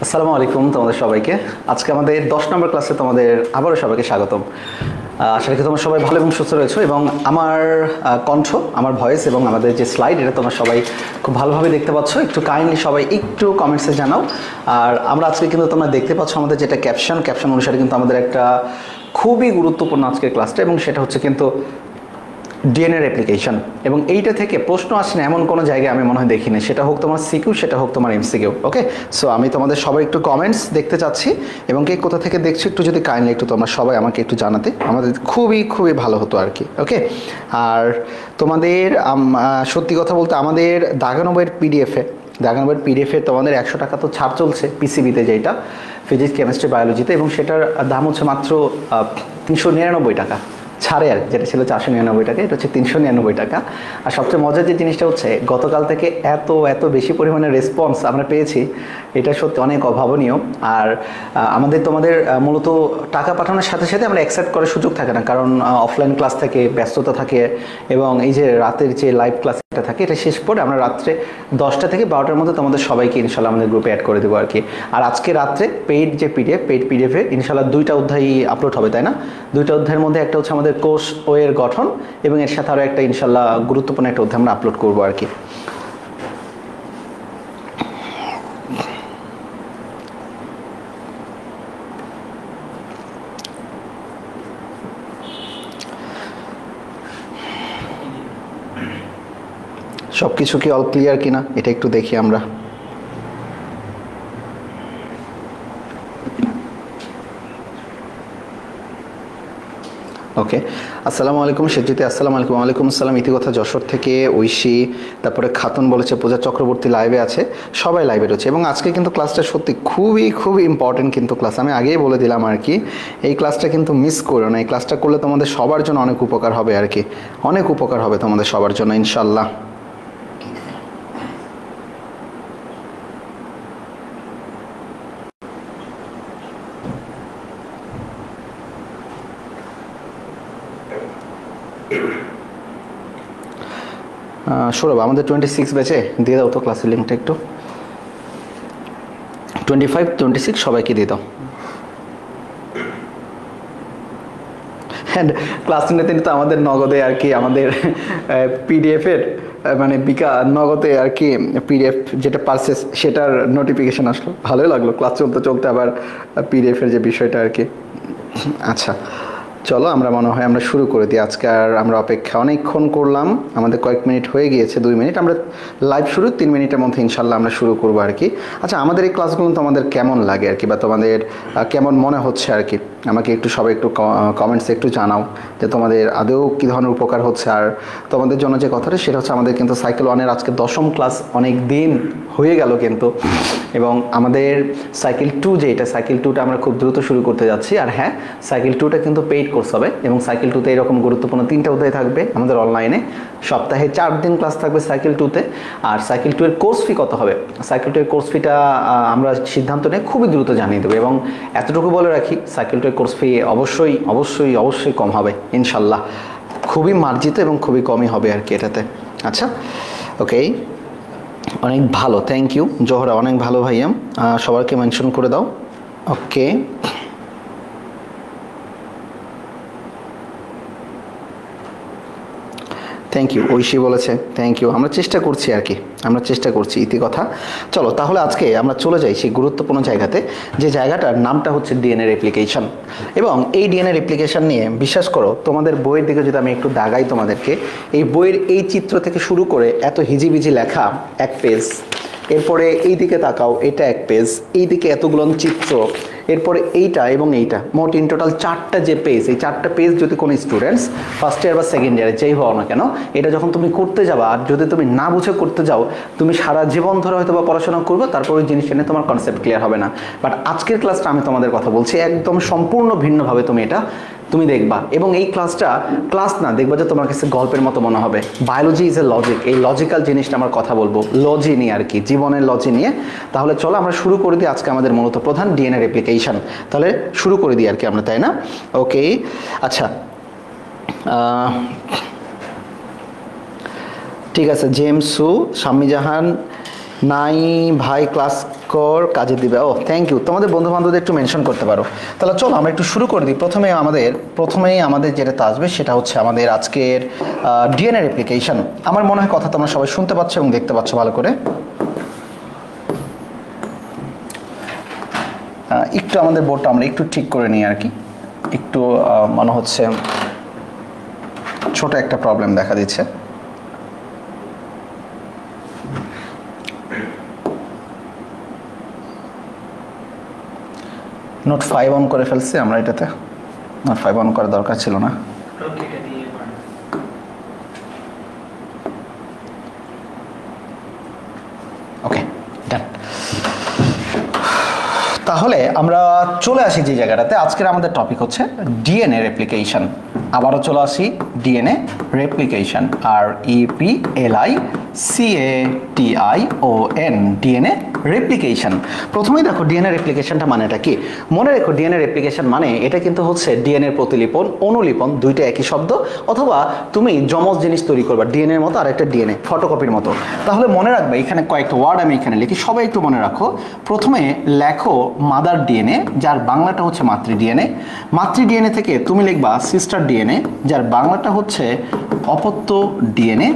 আসসালামু আলাইকুম তোমাদের সবাইকে। আজকে আমাদের 10 নম্বর ক্লাসে তোমাদের আবারও সবাইকে স্বাগতম। আশা করি তোমরা সবাই ভালো এবং সুস্থ রয়েছো এবং আমার কণ্ঠ, আমার ভয়েস এবং আমাদের যে স্লাইড এটা তোমরা সবাই খুব ভালোভাবে দেখতে পাচ্ছ। একটু কাইন্ডলি সবাই একটু কমেন্টসে জানাও। আর আমরা আজকে কিন্তু তোমরা দেখতে পাচ্ছ আমাদের যেটা ক্যাপশন অনুসারে কিন্তু আমাদের একটা খুবই গুরুত্বপূর্ণ আজকের ক্লাসটা, এবং সেটা হচ্ছে কিন্তু ডিএনএ অ্যাপ্লিকেশন। এবং এইটা থেকে প্রশ্ন আসে না এমন কোনো জায়গায় আমি মনে হয় দেখিনি, সেটা হোক তোমার সিকিউ, সেটা হোক তোমার এমসিকিউ। ওকে, সো আমি তোমাদের সবাই একটু কমেন্টস দেখতে চাচ্ছি, এবং কে কোথা থেকে দেখছো একটু যদি কাইন্ডলি একটু তোমরা সবাই আমাকে একটু জানাতে আমাদের খুবই ভালো হতো আর কি। ওকে, আর তোমাদের সত্যি কথা বলতে আমাদের দাগানবের পিডিএফে তোমাদের 100 টাকা তো ছাড় চলছে পিসিবিতে, যেটা ফিজিক্স, কেমিস্ট্রি, বায়োলজিতে, এবং সেটার দাম হচ্ছে মাত্র 399 টাকা ছাড়ে আর, যেটা ছিল 499 টাকা, এটা হচ্ছে 399 টাকা। আর সবচেয়ে মজার যে জিনিসটা হচ্ছে গতকাল থেকে এত বেশি পরিমাণে রেসপন্স আমরা পেয়েছি, এটা সত্যি অনেক অভাবনীয়। আর তোমাদের মূলত টাকা পাঠানোর সাথে সাথে আমরা অ্যাকসেপ্ট করার সুযোগ থাকে না, কারণ অফলাইন ক্লাস থাকে, ব্যস্ততা থাকে, এবং এই যে রাতের যে লাইভ ক্লাসটা থাকে এটা শেষ করে আমরা রাত্রে 10টা থেকে 12টার মধ্যে তোমাদের সবাইকে ইনশাল্লাহ আমাদের গ্রুপে অ্যাড করে দেবো আর কি। আর আজকে রাত্রে পেইড পিডিএফে ইনশাল্লাহ 2টা অধ্যায় আপলোড হবে, তাই না? 2টা অধ্যায়ের মধ্যে একটা হচ্ছে আমাদের কোর্স ওয়ের গঠন, এবং এর সাথে আরও একটা ইনশাল্লাহ গুরুত্বপূর্ণ একটা অধ্যায় আমরা আপলোড করবো আর কি। সব কিছু কি অল ক্লিয়ার কিনা এটা একটু দেখি আমরা। ওকে, আসসালামু আলাইকুম শেখজিতে, আসসালামু আলাইকুম। ওয়ালাইকুম আসসালাম ইতিকথা যশোর থেকে, ঐশী, তারপরে খাতুন বলেছে, পূজা চক্রবর্তী লাইভে আছে, সবাই লাইভে রয়েছে। এবং আজকে কিন্তু ক্লাসটা সত্যি খুবই ইম্পর্টেন্ট কিন্তু ক্লাস, আমি আগেই বলে দিলাম আর কি। এই ক্লাসটা কিন্তু মিস করো না, এই ক্লাসটা করলে তোমাদের সবার জন্য অনেক উপকার হবে আর কি, অনেক উপকার হবে তোমাদের সবার জন্য ইনশাল্লাহ। সৌরভ, আমাদের 26 ব্যাচে দিয়ে দাও তো ক্লাসের লিঙ্কটা একটু, 25, 26 সবাইকে দিয়ে দাও। অ্যান্ড ক্লাস নিতে নিতে আমাদের নগদে আর কি, আমাদের পিডিএফের মানে নগদে আর কি পিডিএফ যেটা পারচেস সেটার নোটিফিকেশান আসলো, ভালোই লাগলো ক্লাস চলতে আবার পিডিএফের যে বিষয়টা আর কি। আচ্ছা চলো আমরা মনে হয় আমরা শুরু করে দিই। আজকে আর আমরা অপেক্ষা অনেকক্ষণ করলাম, আমাদের কয়েক মিনিট হয়ে গিয়েছে, 2 মিনিট, আমরা লাইভ শুরু 3 মিনিটের মধ্যে ইনশাল্লাহ আমরা শুরু করবো আর কি। আচ্ছা, আমাদের এই ক্লাসগুলো তোমাদের কেমন লাগে আর কি, বা তোমাদের কেমন মনে হচ্ছে আর কি, আমাকে একটু সবাই একটু কমেন্টসে একটু জানাও যে তোমাদের আদৌ কী ধরনের উপকার হচ্ছে। আর তোমাদের জন্য যে কথাটা সেটা হচ্ছে আমাদের কিন্তু সাইকেল 1-এর আজকে 10ম ক্লাস, অনেক দিন হয়ে গেল কিন্তু, এবং আমাদের সাইকেল 2 যেটা, সাইকেল 2টা আমরা খুব দ্রুত শুরু করতে যাচ্ছি। আর হ্যাঁ, সাইকেল 2টা কিন্তু পেইড কোর্স হবে, এবং সাইকেল 2তে এরকম গুরুত্বপূর্ণ 3টা অধ্যায় থাকবে আমাদের অনলাইনে, সপ্তাহে 4 দিন ক্লাস থাকবে সাইকেল 2তে। আর সাইকেল 2 এর কোর্স ফি কত হবে, সাইকেল 2 এর কোর্স ফিটা আমরা সিদ্ধান্ত নিয়ে খুবই দ্রুত জানিয়ে দেবো, এবং এতটুকু বলে রাখি সাইকেল 2 এর কোর্স ফি অবশ্যই কম হবে ইনশাল্লাহ, খুবই মার্জিত এবং খুবই কমই হবে আর কি এটাতে। আচ্ছা ওকে, অনেক ভালো, থ্যাংক ইউ জোহরা, অনেক ভালো ভাইয়া, সবাইকে মেনশন করে দাও। ওকে, থ্যাংক ইউ, ঐশী বলেছে থ্যাংক ইউ, আমরা চেষ্টা করছি আর কি, আমরা চেষ্টা করছি ইতিকথা। চলো তাহলে আজকে আমরা চলে যাই সেই গুরুত্বপূর্ণ জায়গাতে, যে জায়গাটার নামটা হচ্ছে ডিএনএ অ্যাপ্লিকেশন। এবং এই ডিএনএ অ্যাপ্লিকেশন নিয়ে বিশ্বাস করো, তোমাদের বইয়ের দিকে যদি আমি একটু দাগাই তোমাদেরকে, এই বইয়ের এই চিত্র থেকে শুরু করে এত হিজিবিজি লেখা 1 পেজ, এরপরে এই দিকে তাকাও এটা 1 পেজ, এই দিকে এতগুলো চিত্র, এরপরে এইটা এবং এইটা, মোট ইন টোটাল 4টা যে পেজ, এই 4টা পেজ যদি কোনো স্টুডেন্টস ফার্স্ট ইয়ার বা সেকেন্ড ইয়ারে যেই হও না কেন, এটা যখন তুমি করতে যাবা, আর যদি তুমি না বুঝে করতে যাও, তুমি সারা জীবন ধরে হয়তো বা পড়াশোনা করবে, তারপর ওই জিনিসটা নিয়ে তোমার কনসেপ্ট ক্লিয়ার হবে না। বাট আজকের ক্লাসটা আমি তোমাদের কথা বলছি একদম সম্পূর্ণ ভিন্নভাবে তুমি দেখবা, এবং এই ক্লাস না দেখবা যে তোমার কাছে গল্পের মতো মনে হবে। বায়োলজি ইজ এ লজিক, এই লজিক্যাল জিনিসটা আমার কথা বলবো, লজি নিয়ে আর কি, জীবনের লজি নিয়ে। তাহলে চলো আমরা শুরু করে দিই আজকে আমাদের মূলত প্রধান ডিএনএ অ্যাপ্লিকেশন, তাহলে শুরু করে দিই আর কি আমরা, তাই না? ওকে, আচ্ছা ঠিক আছে, জেমসু, শাম্মী জাহান, নাই ভাই ক্লাস ভাস্কর কাজে দিবে, ও থ্যাংক ইউ। তোমাদের বন্ধু বান্ধবদের একটু মেনশন করতে পারো। তাহলে চলো আমরা একটু শুরু করে দিই। প্রথমেই আমাদের যেটা আসবে সেটা হচ্ছে আমাদের আজকের ডিএনএ রেপ্লিকেশন। আমার মনে হয় কথা তোমরা সবাই শুনতে পাচ্ছ এবং দেখতে পাচ্ছ ভালো করে। একটু আমাদের বোর্ডটা আমরা একটু ঠিক করে নিই আর কি, একটু মনে হচ্ছে ছোট একটা প্রবলেম দেখা দিচ্ছে। নোট 5 অন করে ফেলছি আমরা, এটাতে নোট 5 অন করার দরকার ছিল না। ওকে ডান। তাহলে আমরা চলে আসি যে জায়গাটাতে। আজকের আমাদের টপিক হচ্ছে ডিএনএ রেপ্লিকেশন। আবারও চলে আসি DNA replication, REPLICATION, DNA replication. প্রথমেই দেখো ডিএনএ রেপ্লিকেশনটা মানেটা কি। মনে রেখো ডিএনএ রেপ্লিকেশন মানে এটা কিন্তু হচ্ছে ডিএনএ প্রতিলিপন, অনুলিপন, দুইটা একই শব্দ। অথবা তুমি যমজ জিনিস তৈরি করবা, ডিএনএ এর মতো আর একটা ডিএনএ ফটোকপির মতো। তাহলে মনে রাখবে এখানে কয়েকটা ওয়ার্ড আমি এখানে লিখি, সবাই একটু মনে রাখো। প্রথমে লেখো মাদার ডিএনএ, যার বাংলাটা হচ্ছে মাতৃ ডিএনএ। মাতৃ ডিএনএ থেকে তুমি লিখবা সিস্টার ডিএনএ, যার বাংলাটা হচ্ছে অপত্য ডিএনএ।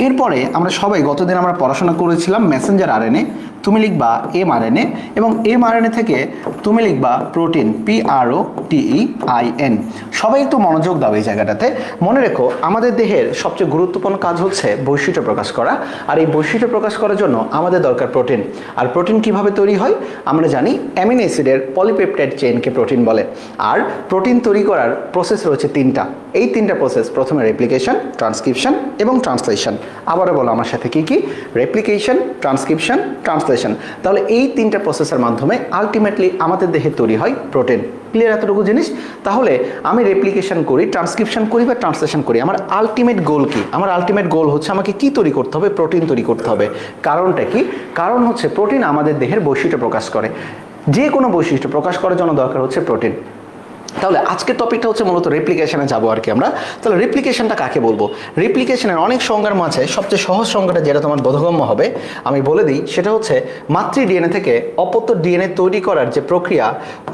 এরপরে আমরা সবাই গতদিন আমরা পড়াশোনা করেছিলাম মেসেঞ্জার আরএনএ, তুমি লিখবা mRNA, এবং mRNA থেকে তুমি লিখবা প্রোটিন, PROTEIN। সবাই একটু মনোযোগ দাও এই জায়গাটাতে। মনে রেখো আমাদের দেহের সবচেয়ে গুরুত্বপূর্ণ কাজ হচ্ছে বৈশিষ্ট্য প্রকাশ করা, আর এই বৈশিষ্ট্য প্রকাশ করার জন্য আমাদের দরকার প্রোটিন। আর প্রোটিন কিভাবে তৈরি হয় আমরা জানি, অ্যামিনো অ্যাসিডের পলিপেপটাইড চেইনকে প্রোটিন বলে। আর প্রোটিন তৈরি করার প্রসেস রয়েছে তিনটা। এই তিনটা প্রসেস, প্রথমে রেপ্লিকেশন, ট্রান্সক্রিপশন এবং ট্রান্সলেশন। আবারও বলো আমার সাথে, কি কি? Replication, transcription, translation. তাহলে এই তিনটা প্রসেসের মাধ্যমে আলটিমেটলি আমাদের দেহে তৈরি হয় প্রোটিন। ক্লিয়ার এতটুকু জিনিস? তাহলে আমি রেপ্লিকেশন করি, ট্রান্সক্রিপশন করি বা ট্রান্সলেশন করি, আমার আলটিমেট গোল কি? আমার আলটিমেট গোল হচ্ছে আমাকে কি তৈরি করতে হবে? প্রোটিন তৈরি করতে হবে। কারণটা কি? কারণ হচ্ছে প্রোটিন আমাদের দেহের বৈশিষ্ট্য প্রকাশ করে। যে কোনো বৈশিষ্ট্য প্রকাশ করার জন্য দরকার হচ্ছে প্রোটিন। তাহলে আজকের টপিকটা হচ্ছে মূলত রেপ্লিকেশনে যাবো আর কি আমরা। তাহলে রেপ্লিকেশনটা কাকে বলবো? রেপ্লিকেশনের অনেক সংজ্ঞার মাঝে সবচেয়ে সহজ সংজ্ঞাটা যেটা তোমার বোধগম্য হবে আমি বলে দিই, সেটা হচ্ছে মাতৃ ডিএনএ থেকে অপত্য ডিএনএ তৈরি করার যে প্রক্রিয়া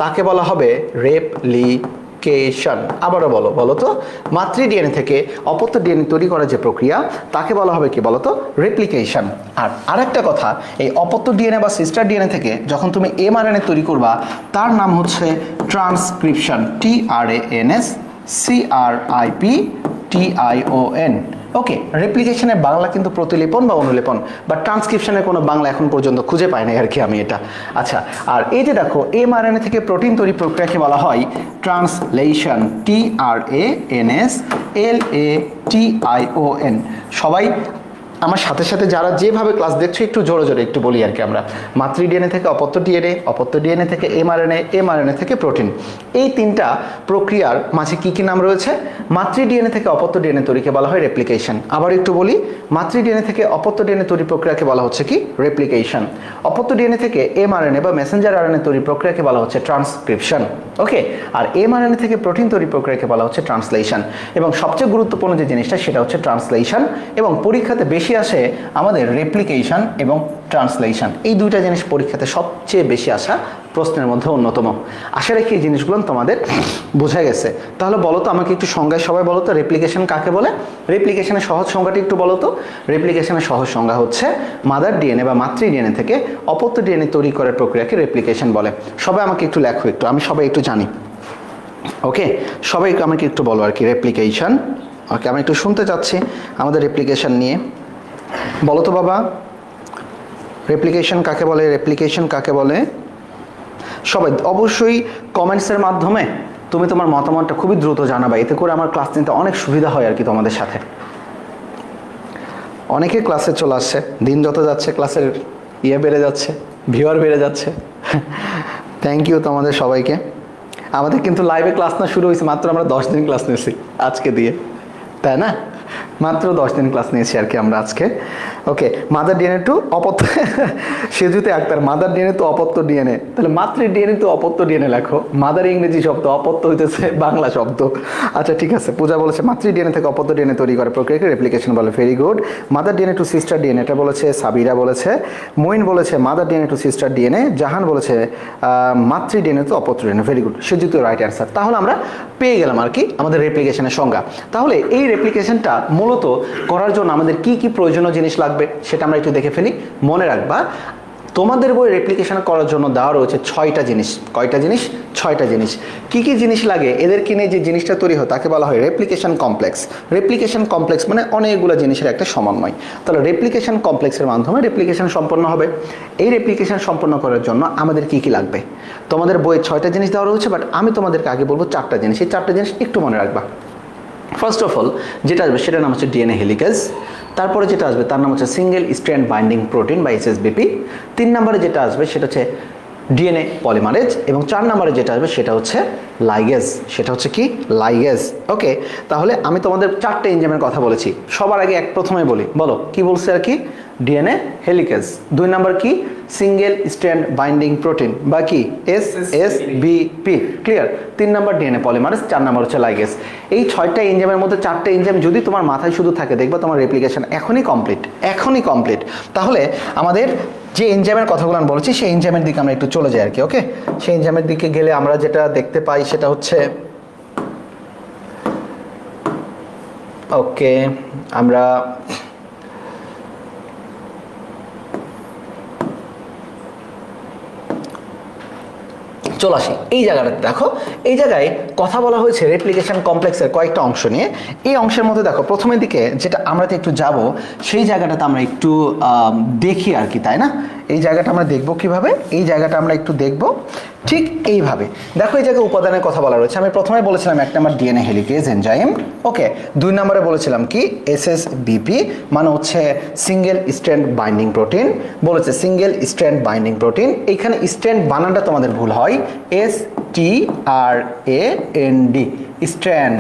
তাকে বলা হবে রেপ্লিকেশন। আবারও বলো তো, মাতৃ ডিএনএ থেকে অপত্য ডিএনএ তৈরি করার যে প্রক্রিয়া তাকে বলা হবে কি বলো তো? রেপ্লিকেশন। আর আরেকটা কথা, এই অপত্য ডিএনএ বা সিস্টার ডিএনএ থেকে যখন তুমি mRNA তৈরি করবা তার নাম হচ্ছে ট্রান্সক্রিপশন, TRANSCRIPTION। ওকে, রেপ্লিকেশনের বাংলা কিন্তু প্রতিলিপন বা অনুলিপন, বা ট্রান্সক্রিপশনের কোনো বাংলা এখন পর্যন্ত খুঁজে পাই নাই আর কি আমি এটা। আচ্ছা, আর এই যে দেখো mRNA থেকে প্রোটিন তৈরি প্রক্রিয়াকে বলা হয় ট্রান্সলেশন, TRANSLATION। সবাই আমার সাথে সাথে যারা যেভাবে ক্লাস দেখছো একটু জোরে জোরে একটু বলি আর কি আমরা। মাতৃ ডিএনএ থেকে অপত্য ডিএনএ, অপত্য ডিএনএ থেকে mRNA, mRNA থেকে প্রোটিন। এই তিনটা প্রক্রিয়ার মাঝে কি কি নাম রয়েছে? মাতৃ ডিএনএ থেকে অপত্য ডিএনএ তৈরিকে বলা হয় রেপ্লিকেশন। আবার একটু বলি, মাতৃ ডিএনএ থেকে অপত্য ডিএনএ তৈরি প্রক্রিয়াকে বলা হচ্ছে কি? রেপ্লিকেশন। অপত্য ডিএনএ থেকে mRNA বা মেসেঞ্জার আরএনএ তৈরি প্রক্রিয়াকে বলা হচ্ছে ট্রান্সক্রিপশন। ওকে, আর mRNA থেকে প্রোটিন তৈরি প্রক্রিয়াকে বলা হচ্ছে ট্রান্সলেশন। এবং সবচেয়ে গুরুত্বপূর্ণ যে জিনিসটা সেটা হচ্ছে ট্রান্সলেশন। এবং পরীক্ষাতে বেশি আসে আমাদের রেপ্লিকেশন এবং ট্রান্সলেশন, এই দুইটা জিনিস পরীক্ষাতে সবচেয়ে বেশি আসা প্রশ্নের মধ্যে অন্যতম। আশা রাখি এই জিনিসগুলো তোমাদের বোঝা গেছে। তাহলে বলো তো আমাকে একটু সংজ্ঞায় সবাই বলো তো, রেপ্লিকেশন কাকে বলে? রেপ্লিকেশনের সহজ সংজ্ঞাটি একটু বলো তো। রেপ্লিকেশনের সহজ সংজ্ঞা হচ্ছে মাদার ডিএনএ বা মাতৃ ডিএনএ থেকে অপত্য ডিএনএ তৈরি করার প্রক্রিয়াকে রেপ্লিকেশন বলে। সবাই আমাকে একটু লেখো, একটু আমি সবাই একটু জানি। ওকে, সবাই আমাকে একটু বলো আর কি রেপ্লিকেশন। ওকে, আমি একটু শুনতে চাচ্ছি আমাদের রেপ্লিকেশন নিয়ে। বলো তো বাবা, রেপ্লিকেশন কাকে বলে? রেপ্লিকেশন কাকে বলে? সবাই অবশ্যই কমেন্টসের মাধ্যমে তুমি তোমার মতামতটা খুবই দ্রুত জানাবা, এতে করে আমার ক্লাস নিতে অনেক সুবিধা হয় আর কি তোমাদের সাথে। অনেকে ক্লাসে চলে আসছে, দিন যত যাচ্ছে ক্লাসের বেড়ে যাচ্ছে, ভিউয়ার বেড়ে যাচ্ছে। থ্যাংক ইউ তোমাদের সবাইকে। আমাদের কিন্তু লাইভে ক্লাস না শুরু হয়েছে মাত্র আমরা 10 দিন ক্লাস নিয়েছি আজকে দিয়ে, তাই না? মাত্র 10 দিন ক্লাস নিয়েছি আর কি আমরা আজকে। ওকে, মাদার ডিএনএ টু অপত্য সেজুতে আক্তার, মাদার ডিএনএ টু অপত্য ডিএনএ, তাহলে মাতৃ ডিএনএ টু অপত্য ডিএনএ লেখো। মাদার ইংরেজি শব্দ, অপত্য হইতেছে বাংলা শব্দ। আচ্ছা ঠিক আছে, পূজা বলেছে মাতৃ ডিএনএ থেকে অপত্য ডিএনএ তৈরি করে প্রক্রিয়াকে রেপ্লিকেশন বলে, very good. Mother DNA to sister DNA এটা বলেছে সাবিরা বলেছে, মইন বলেছে mother DNA to sister DNA, Jahan বলেছে মাতৃ ডিএনএ টু অপত্য DNA, very good, Sejut right answer. তাহলে আমরা পেয়ে গেলাম আর কি আমাদের রেপ্লিকেশনের সংজ্ঞা। তাহলে এই রেপ্লিকেশনটা মূলত করার জন্য আমাদের কি কি প্রয়োজনীয় জিনিস লাগবে সেটা আমরা একটু দেখে ফেলি। মনে রাখবা তোমাদের বই রেপ্লিকেশন করার জন্য দেওয়া রয়েছে 6টা জিনিস। কয়টা জিনিস? 6টা জিনিস। কি কি জিনিস লাগে এদেরকে নিয়ে যে জিনিসটা তৈরি হয় তাকে বলা হয় রেপ্লিকেশন কমপ্লেক্স। রেপ্লিকেশন কমপ্লেক্স মানে অনেকগুলো জিনিসের একটা সমন্বয়। তাহলে রেপ্লিকেশন কমপ্লেক্সের মাধ্যমে রেপ্লিকেশন সম্পন্ন হবে। এই রেপ্লিকেশন সম্পন্ন করার জন্য আমাদের কি কি লাগবে? তোমাদের বইয়ে 6টা জিনিস দেওয়া রয়েছে, বাট আমি তোমাদেরকে আগে বলবো 4টা জিনিস। এই 4টা জিনিস একটু মনে রাখবা। ফার্স্ট অফ অল যেটা আসবে সেটার নাম হচ্ছে ডিএনএ হেলিকেজ। তারপরে যেটা আসবে তার নাম হচ্ছে সিঙ্গেল স্ট্র্যান্ড বাইন্ডিং প্রোটিন বা এসএসবিপি। 3 নম্বরে যেটা আসবে সেটা হচ্ছে ডিএনএ পলিমারেজ, এবং 4 নম্বরে যেটা আসবে সেটা হচ্ছে লাইগেজ। সেটা হচ্ছে কি? লাইগেজ। ওকে, তাহলে আমি তোমাদের 4টে এনজাইমের কথা বলেছি। সবার আগে প্রথমে বলি, বলো কি বলছে আর কি? DNA helicase. 2 নম্বর কি? সিঙ্গেল স্ট্র্যান্ড বাইন্ডিং প্রোটিন বা কি? এসএসবিপি। ক্লিয়ার? 3 নম্বর ডিএনএ পলিমারেজ, 4 নম্বর হচ্ছে লাইগেজ। এই 6টা এনজাইমের মধ্যে 4টে এনজাইম যদি তোমার মাথায় শুধু থাকে, দেখবা তোমার রেপ্লিকেশন এখনই কমপ্লিট, এখনই কমপ্লিট। তাহলে আমাদের যে এনজাইমের কথাগুলো আমি বলেছি সেই এনজাইমের দিকে আমরা একটু চলে যাই আর কি। ওকে, সেই এনজাইমের দিকে গেলে আমরা যেটা দেখতে পাই সেটা হচ্ছে, ওকে আমরা চলে আসি এই জায়গাটাতে। দেখো এই জায়গায় কথা বলা হয়েছে রেপ্লিকেশন কমপ্লেক্সের কয়েকটা অংশ নিয়ে। এই অংশের মধ্যে দেখো প্রথমের দিকে যেটা আমরা একটু যাব সেই জায়গাটাতে আমরা একটু দেখি আর কি, তাই না? এই জায়গাটা আমরা দেখব কিভাবে? এই জায়গাটা আমরা একটু দেখব ঠিক এইভাবে। দেখো এই জায়গায় উপাদানের কথা বলা রয়েছে। আমি প্রথমে বলেছিলাম 1 নম্বর ডিএনএ হেলিকেজ এনজাইম। ওকে, 2 নম্বরে বলেছিলাম কি? এসএসবিপি মানে হচ্ছে সিঙ্গেল স্ট্র্যান্ড বাইন্ডিং প্রোটিন। বলেছে সিঙ্গেল স্ট্র্যান্ড বাইন্ডিং প্রোটিন। এইখানে স্ট্র্যান্ড বানানটা তোমাদের ভুল হয়, STRAND, স্ট্র্যান্ড,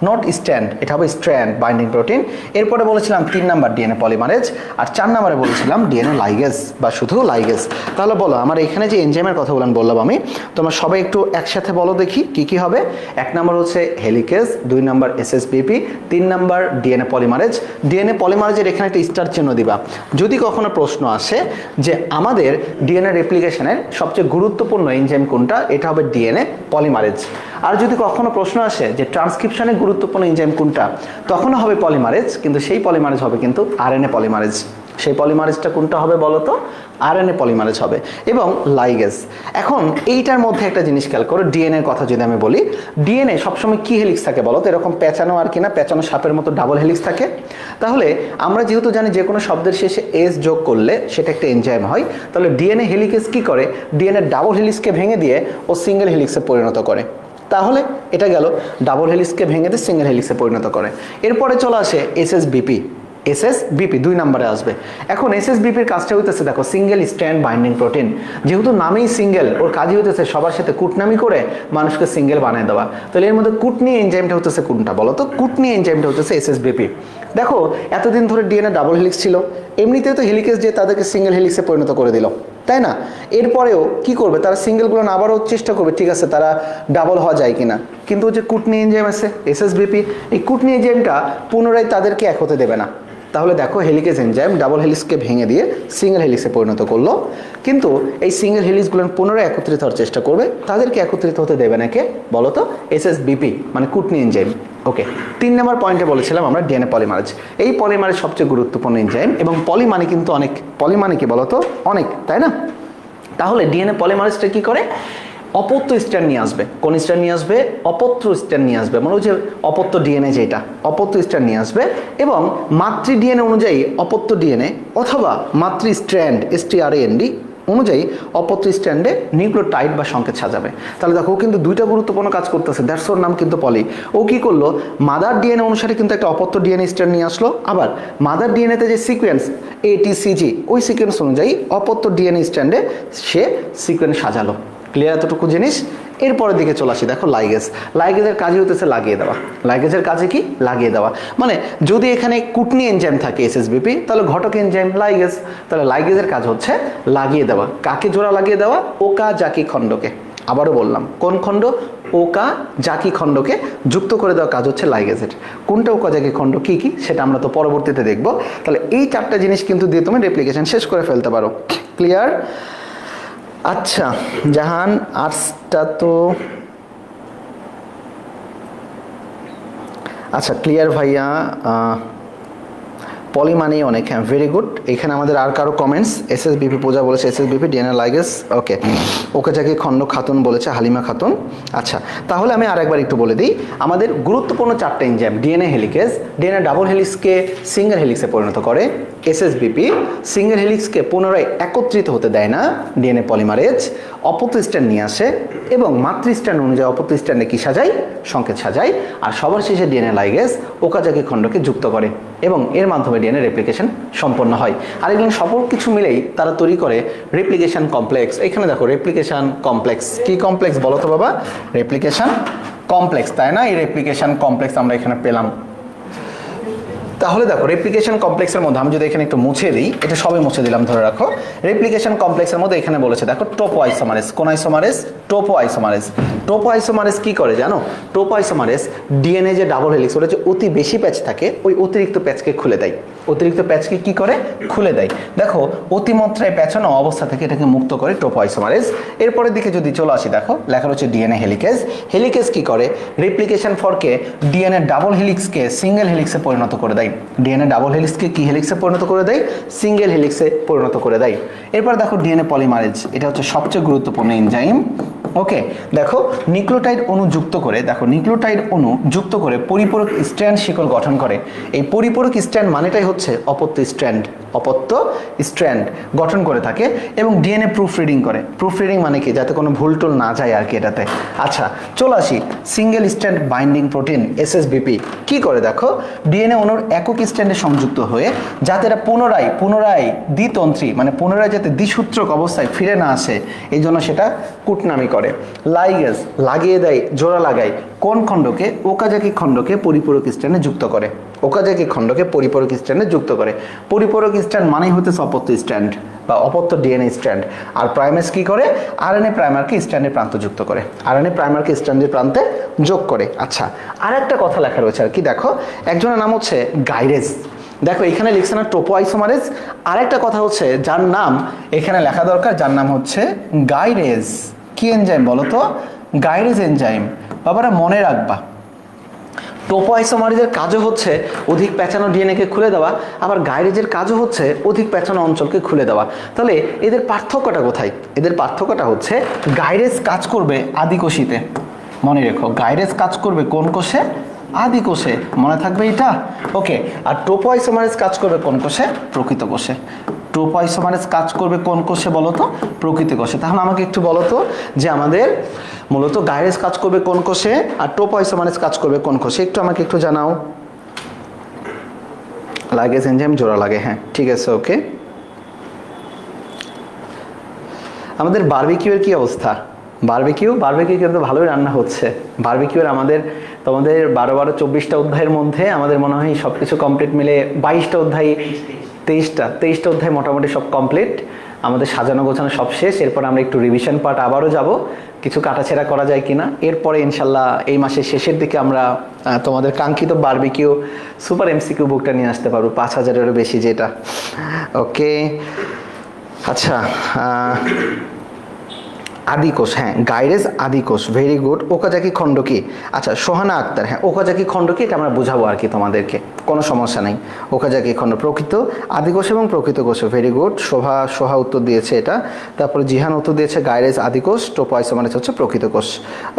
নট স্ট্যান্ড, এটা হবে স্ট্র্যান্ড বাইন্ডিং প্রোটিন। এরপরে বলেছিলাম 3 নম্বর ডিএনএ পলিমারেজ, আর 4 নম্বরে বলেছিলাম ডিএনএ লাইগেজ বা শুধু লাইগেজ। তাহলে বলো আমার এখানে যে এনজাইমের কথা বললাম আমি, তোমরা সবাই একটু একসাথে বলো দেখি কি কি হবে। 1 নম্বর হচ্ছে হেলিকেজ, 2 নম্বর এসএসবিপি, 3 নম্বর ডিএনএ পলিমারেজ। ডিএনএ পলিমারেজের এখানে একটা স্টার চিহ্ন দিবা। যদি কখনো প্রশ্ন আসে যে আমাদের ডিএনএ রেপ্লিকেশনের সবচেয়ে গুরুত্বপূর্ণ এনজাইম কোনটা, এটা হবে ডিএনএ পলিমারেজ। আর যদি কখনো প্রশ্ন আসে যে ট্রান্সক্রিপশনে গুরুত্বপূর্ণ এনজাইম কোনটা, তখনও হবে পলিমারেজ, কিন্তু সেই পলিমারেজ হবে কিন্তু আরএনএ পলিমারেজ। সেই পলিমারেজটা কোনটা হবে বলো তো? আরএনএ পলিমারেজ হবে, এবং লাইগেজ। এখন এইটার মধ্যে একটা জিনিস খেয়াল করো, ডিএনএ এর কথা যদি আমি বলি, ডিএনএ সবসময় কি হেলিক্স থাকে বলো তো? এরকম পেঁচানো আর কি না, পেঁচানো সাপের মতো ডাবল হেলিক্স থাকে। তাহলে আমরা যেহেতু জানি যে কোনো শব্দের শেষে এস যোগ করলে সেটা একটা এনজাইম হয়, তাহলে ডিএনএ হেলিকেজ কি করে? ডিএনএ ডাবল হেলিক্সকে ভেঙে দিয়ে ও সিঙ্গেল হেলিক্সে পরিণত করে। তাহলে এটা গেল ডাবল হেলিক্সকে ভেঙে দিয়ে সিঙ্গেল হেলিক্সে পরিণত করে। এরপরে চলে আসে এসএসবিপি। এসএসবিপি 2 নম্বরে আসবে। এখন এসএসবিপির কাজটা হইতেছে দেখো সিঙ্গেল স্ট্র্যান্ড বাইন্ডিং প্রোটিন। যেহেতু নামেই সিঙ্গেল, ওর কাজই হইতেছে সবার সাথে কুটনামি করে মানুষকে সিঙ্গেল বানিয়ে দেওয়া। তাহলে এর মধ্যে কুটনি এনজাইমটা হচ্ছে কোনটা বলো তো? কুটনি এনজাইমটা হচ্ছে এসএসবিপি। দেখো এতদিন ধরে ডিএনএ ডাবল হেলিক্স ছিল, এমনিতেও তো হেলিকেজ দিয়ে তাদেরকে সিঙ্গেল হেলিক্সে পরিণত করে দিল, তাই না? এরপরেও কি করবে তারা? সিঙ্গেলগুলো আবারও চেষ্টা করবে, ঠিক আছে তারা ডাবল হওয়া যায় কিনা। কিন্তু যে কুটনি এনজাইম আছে এসএসবিপি, এই কুটনি এনজাইমটা পুনরায় তাদেরকে এক হতে দেবে না। তাহলে দেখো হেলিকেজ এনজাইম ডাবল হেলিক্সকে ভেঙে দিয়ে সিঙ্গেল হেলিক্সে পরিণত করলো, কিন্তু এই সিঙ্গেল হেলিক্সগুলো পুনরায় একত্রিত হওয়ার চেষ্টা করবে, তাদেরকে একত্রিত হতে দেবে না কে বলো তো? এসএসবিপি মানে কুটনি এনজাইম। ওকে, 3 নম্বর পয়েন্টে বলেছিলাম আমরা ডিএনএ পলিমারেজ। এই পলিমারেজ সবচেয়ে গুরুত্বপূর্ণ এনজাইম, এবং পলি মানে কিন্তু অনেক, পলি মানে কি বলো তো? অনেক, তাই না? তাহলে ডিএনএ পলিমারেজটা কি করে? অপত্য স্ট্র্যান্ড নিয়ে আসবে। কোন স্ট্র্যান্ড নিয়ে আসবে? অপত্য স্ট্র্যান্ড নিয়ে আসবে, মানে ওই যে অপত্য ডিএনএ যেটা, অপত্য স্ট্র্যান্ড নিয়ে আসবে, এবং মাতৃ ডিএনএ অনুযায়ী অপত্য ডিএনএ অথবা মাতৃ স্ট্র্যান্ড STRAND অনুযায়ী অপত্য স্ট্র্যান্ডে নিউক্লিওটাইড বা সংকেত সাজাবে। তাহলে দেখো ও কিন্তু 2টা গুরুত্বপূর্ণ কাজ করতেছে, দ্যাটস ওর নাম কিন্তু পলি। ও কি করলো? মাদার ডিএনএ অনুসারে কিন্তু একটা অপত্য ডিএনএ স্ট্র্যান্ড নিয়ে আসলো, আবার মাদার ডিএনএতে যে সিকোয়েন্স ATCG ওই সিকোয়েন্স অনুযায়ী অপত্য ডিএনএ স্ট্র্যান্ডে সে সিকোয়েন্স সাজালো। ক্লিয়ার এতটুকু জিনিস? এরপরের দিকে চলে আসি, দেখো লাইগেজ। লাইগেজের কাজই হতেছে লাগিয়ে দেওয়া। লাইগেজের কাজে কি? লাগিয়ে দেওয়া। মানে যদি এখানে কুটনি এনজাইম থাকে এসএসবিপি, তাহলে ঘটক এনজাইম লাইগেজ। তাহলে লাইগেজের কাজ হচ্ছে লাগিয়ে দেওয়া। কাকে জোড়া লাগিয়ে দেওয়া? ওকাজাকি খণ্ডকে। আবারও বললাম, কোন খণ্ড? ওকাজাকি খণ্ডকে যুক্ত করে দেওয়া কাজ হচ্ছে লাইগেজের। কোনটা ওকাজাকি খণ্ড, কি কি, সেটা আমরা তো পরবর্তীতে দেখব। তাহলে এই 4টা জিনিস কিন্তু দিয়ে তুমি রেপ্লিকেশন শেষ করে ফেলতে পারো। ক্লিয়ার? আচ্ছা জাহান, আর্টসটা তো আচ্ছা ক্লিয়ার ভাইয়া। পলি মানে অনেক, হ্যাঁ ভেরি গুড। এখানে আমাদের আর কারো কমেন্টস? এসএসবিপি পূজা বলেছে এসএসবিপি, ডিএনএ লাইগেজ, ওকে। ওকাজাকি খণ্ড খাতুন বলেছে হালিমা খাতুন। আচ্ছা তাহলে আমি আরেকবার একটু বলে দিই, আমাদের গুরুত্বপূর্ণ 4টা enzyme, DNA helicase, DNA double হেলিক্সকে সিঙ্গেল হেলিক্সে পরিণত করে। এসএসবিপি সিঙ্গেল হেলিক্সকে পুনরায় একত্রিত হতে দেয় না, ডিএনএ পলিমারেজ অপত্য স্ট্র্যান্ড নিয়ে আসে এবং মাতৃ স্ট্র্যান্ড অনুযায়ী অপত্য স্ট্র্যান্ডে কি সাজায়? সংকেত সাজায়। আর সবার শেষে ডিএনএ লাইগেজ ওকাজাকি খণ্ডকে যুক্ত করে এবং এর মাধ্যমে ডিএনএ রেপ্লিকেশন সম্পন্ন হয়। আর এগুলো সকল কিছু মিলেই তারা তৈরি করে রেপ্লিকেশন কমপ্লেক্স। এখানে দেখো রেপ্লিকেশন কমপ্লেক্স। কি কমপ্লেক্স বলো তো বাবা? রেপ্লিকেশন কমপ্লেক্স, তাই না? এই রেপ্লিকেশন কমপ্লেক্স আমরা এখানে পেলাম। তাহলে দেখো রেপ্লিকেশন কমপ্লেক্সের মধ্যে আমি যদি এখানে একটু মুছে দিই, এটা সবই মুছে দিলাম, ধরে রাখো। রেপ্লিকেশন কমপ্লেক্সের মধ্যে এখানে বলেছে দেখো টোপো আইসোমারেজ। কোন isomerase? Toppo isomerase. Toppo isomerase কি করে জানো? টোপো আইসোমারেজ ডিএনএ যে ডাবল হেলিক্স, ওটা যে অতি বেশি প্যাচ থাকে, ওই অতিরিক্ত প্যাচকে খুলে দেয়। অতিরিক্ত প্যাচকে কি করে? খুলে দেয়। দেখো অতিমাত্রায় প্যাচানো অবস্থা থেকে এটাকে মুক্ত করে টোপো আইসোমারেজ। এরপরের দিকে যদি চলে আসি, দেখো লেখা রয়েছে ডিএনএ হেলিকেজ। হেলিকেজ কি করে? রেপ্লিকেশন ফরকে ডিএনএ ডাবল হেলিক্সকে সিঙ্গেল হেলিক্সে পরিণত করে দেয়। ডিএনএ ডাবল হেলিক্সকে কি হেলিক্সে পরিণত করে দেয়? সিঙ্গেল হেলিক্সে পরিণত করে দেয়। এরপর দেখো ডিএনএ পলিমারেজ, এটা হচ্ছে সবচেয়ে গুরুত্বপূর্ণ এনজাইম। ওকে, দেখো নিউক্লিওটাইড অণু যুক্ত করে, দেখো নিউক্লিওটাইড অণু যুক্ত করে পরিপূরক স্ট্র্যান্ড শিকল গঠন করে। এই পরিপূরক স্ট্র্যান্ড মানেটাই হচ্ছে অপত্য স্ট্র্যান্ড। অপত্য স্ট্র্যান্ড গঠন করে থাকে এবং ডিএনএ প্রুফ রিডিং করে। প্রুফ রিডিং মানে কি? যাতে কোনো ভুল টুল না যায় আর কি এটাতে। আচ্ছা চলে আসি, সিঙ্গেল স্ট্র্যান্ড বাইন্ডিং প্রোটিন এসএসবিপি কি করে? দেখো ডিএনএ অণুর একক স্ট্র্যান্ডে সংযুক্ত হয়ে যাতে এটা পুনরায় দ্বিতন্ত্রী, মানে পুনরায় যাতে দ্বিসূত্রক অবস্থায় ফিরে না আসে, এই জন্য সেটা কুটনামি করে। লাইগেজ লাগিয়ে দেয়, জোড়া লাগায় কোন খণ্ডকে? ওকাজাকি খণ্ডকে পরিপূরক স্ট্র্যান্ডে যুক্ত করে। ওকাজাকি খণ্ডকে পরিপূরক স্ট্র্যান্ডে যুক্ত করে। পরিপূরক স্ট্র্যান্ড মানেই হচ্ছে অপত্য স্ট্র্যান্ড বা অপত্য ডিএনএ স্ট্র্যান্ড। আর প্রাইমেজ কি করে? আরএনএ প্রাইমারকে স্ট্র্যান্ডের প্রান্ত যুক্ত করে। আরএনএ প্রাইমারকে স্ট্র্যান্ডের প্রান্তে যোগ করে। আচ্ছা আর একটা কথা লেখা রয়েছে আর কি, দেখো একজনের নাম হচ্ছে গাইরেজ। দেখো এখানে লিখছে না টোপো আইসোমারেজ, আরেকটা কথা হচ্ছে যার নাম এখানে লেখা দরকার, যার নাম হচ্ছে গাইরেজ। কি এনজাইম বলো তো? Gyrase enzyme. বাবারা মনে রাখবা, টোপো আইসোমারেজের কাজও হচ্ছে অধিক প্যাঁচানো ডিএনএকে খুলে দেওয়া, আবার গাইরেজের কাজও হচ্ছে অধিক প্যাঁচানো অঞ্চলকে খুলে দেওয়া। তাহলে এদের পার্থক্যটা কোথায়? এদের পার্থক্যটা হচ্ছে গাইরেজ কাজ করবে আদিকোষীতে। মনে রেখো, গাইরেজ কাজ করবে কোন কোষে? আদি কোষে। মনে থাকবে এটা? ওকে। আর টোপো আইসোমারেজ কাজ করবে কোন কোষে? প্রকৃত কোষে। টোপো আইসোমারেজ কাজ করবে কোন কোষে বলো তো? প্রকৃত কোষে। তাহলে আমাকে একটু বলো তো যে আমাদের মূলত গাইরেজ কাজ করবে কোন কোষে আর টোপো আইসোমারেজ কাজ করবে কোন কোষে? একটু আমাকে একটু জানাও। লাইগেজ এনজাইম জোড়া লাগে, হ্যাঁ ঠিক আছে, ওকে। আমাদের বারবিকিউর কি অবস্থা? বারবিকিউ কিন্তু ভালোই রান্না হচ্ছে। বারবিকিউর আমাদের তোমাদের 12-24টা অধ্যায়ের মধ্যে আমাদের মনে হয় সব কিছু কমপ্লিট মিলে 22টা অধ্যায়, 23টা অধ্যায় মোটামুটি সব কমপ্লিট। আমাদের সাজানো গোছানো সব শেষ। এরপর আমরা একটু রিভিশন পার্ট আবারও যাব, কিছু কাটাছেড়া করা যায় কিনা। এরপরে ইনশাল্লাহ এই মাসের শেষের দিকে আমরা তোমাদের কাঙ্ক্ষিত বারবিকিউ সুপার এমসিকিউ বুকটা নিয়ে আসতে পারবো, 5000-এরও বেশি যেটা। ওকে আচ্ছা, আদিকোষ, হ্যাঁ গাইরেজ আদিকোষ, ভেরি গুড। ওকাজাকি খণ্ড কি? আচ্ছা সোহানা আক্তার, হ্যাঁ ওকাজাকি খণ্ড কি এটা আমরা বোঝাবো আর কি তোমাদেরকে, কোনো সমস্যা নেই। ওকাজাকি খণ্ড প্রকৃত আদিকোষ এবং প্রকৃত কোষ, ভেরি গুড। সোহা উত্তর দিয়েছে এটা। তারপরে জিহান উত্তর দিয়েছে গাইরেজ আদিকোষ, টোপো আইসোমারেজ হচ্ছে প্রকৃত কোষ।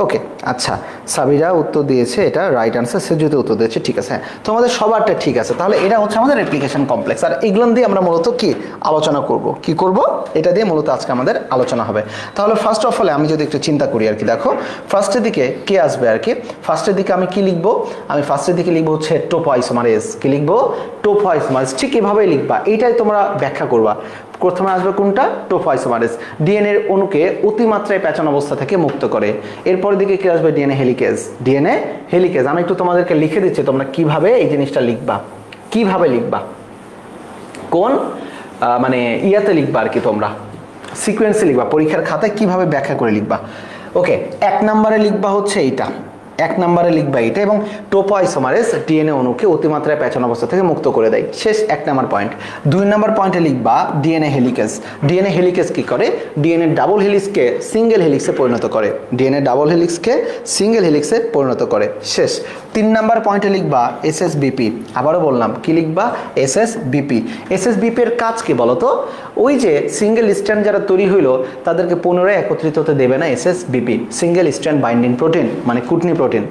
ওকে আচ্ছা, সাবিরা উত্তর দিয়েছে এটা রাইট আনসার, সেজুত উত্তর দিয়েছে, ঠিক আছে। হ্যাঁ তোমাদের সবারটা ঠিক আছে। তাহলে এটা হচ্ছে আমাদের রেপ্লিকেশন কমপ্লেক্স, আর এগুলো দিয়ে আমরা মূলত কি আলোচনা করব? কি করব? এটা দিয়ে মূলত আজকে আমাদের আলোচনা হবে। তাহলে ফার্স্ট অফ অল আমি যদি একটু চিন্তা করি আর কি, দেখো ফার্স্টের দিকে কে আসবে আর কি? ফার্স্টের দিকে আমি কি লিখবো? আমি ফার্স্টের দিকে লিখবো হচ্ছে টোপো আইসোমারেজ। টোপোইসোমারেস। কি লিখবো? টোপোইসোমারেস। ঠিক এভাবেই লিখবা, এইটাই তোমরা ব্যাখ্যা করবা। প্রথমে আসবে কোনটা? টোপোইসোমারেস। ডিএনএ অণুকে অতিমাত্রায় প্যাঁচানো অবস্থা থেকে মুক্ত করে। এরপর দিকে কি আসবে? DNA helicase. ডিএনএ হেলিকেজ আমি একটু তোমাদেরকে লিখে দিচ্ছি, তোমরা কিভাবে এই জিনিসটা লিখবা, কিভাবে লিখবা, কোন মানে ইয়াতে লিখবা আর কি, তোমরা সিকোয়েন্সে লিখবা, পরীক্ষার খাতায় কিভাবে ব্যাখ্যা করে লিখবা। ওকে, 1 নম্বরে লিখবা হচ্ছে এইটা, 1 নম্বরে লিখবা এইটা, এবং টোপোইসোমারেস ডিএনএ অণুকে অতিমাত্রায় প্যাঁচানো অবস্থা থেকে মুক্ত করে দেয়। শেষ 1 নম্বর পয়েন্ট। 2 নম্বর পয়েন্টে লিখবা ডিএনএ হেলিকেজ। ডিএনএ হেলিকেজ কি করে? ডিএনএ ডাবল হেলিক্সকে সিঙ্গেল হেলিক্সে পরিণত করে। ডিএনএ ডাবল হেলিক্সকে সিঙ্গেল হেলিক্সে পরিণত করে। শেষ 3 নম্বর পয়েন্টে লিখবা এসএসবিপি। আবারও বললাম, কি লিখবা? এসএসবিপি। এসএসবিপি এর কাজ কি বলো তো? ওই যে সিঙ্গেল স্ট্র্যান্ড যারা তৈরি হইলো তাদেরকে পুনরায় একত্রিত হতে দেবে না এসএসবিপি, সিঙ্গেল স্ট্র্যান্ড বাইন্ডিং প্রোটিন, মানে কুটনি প্রোটিন।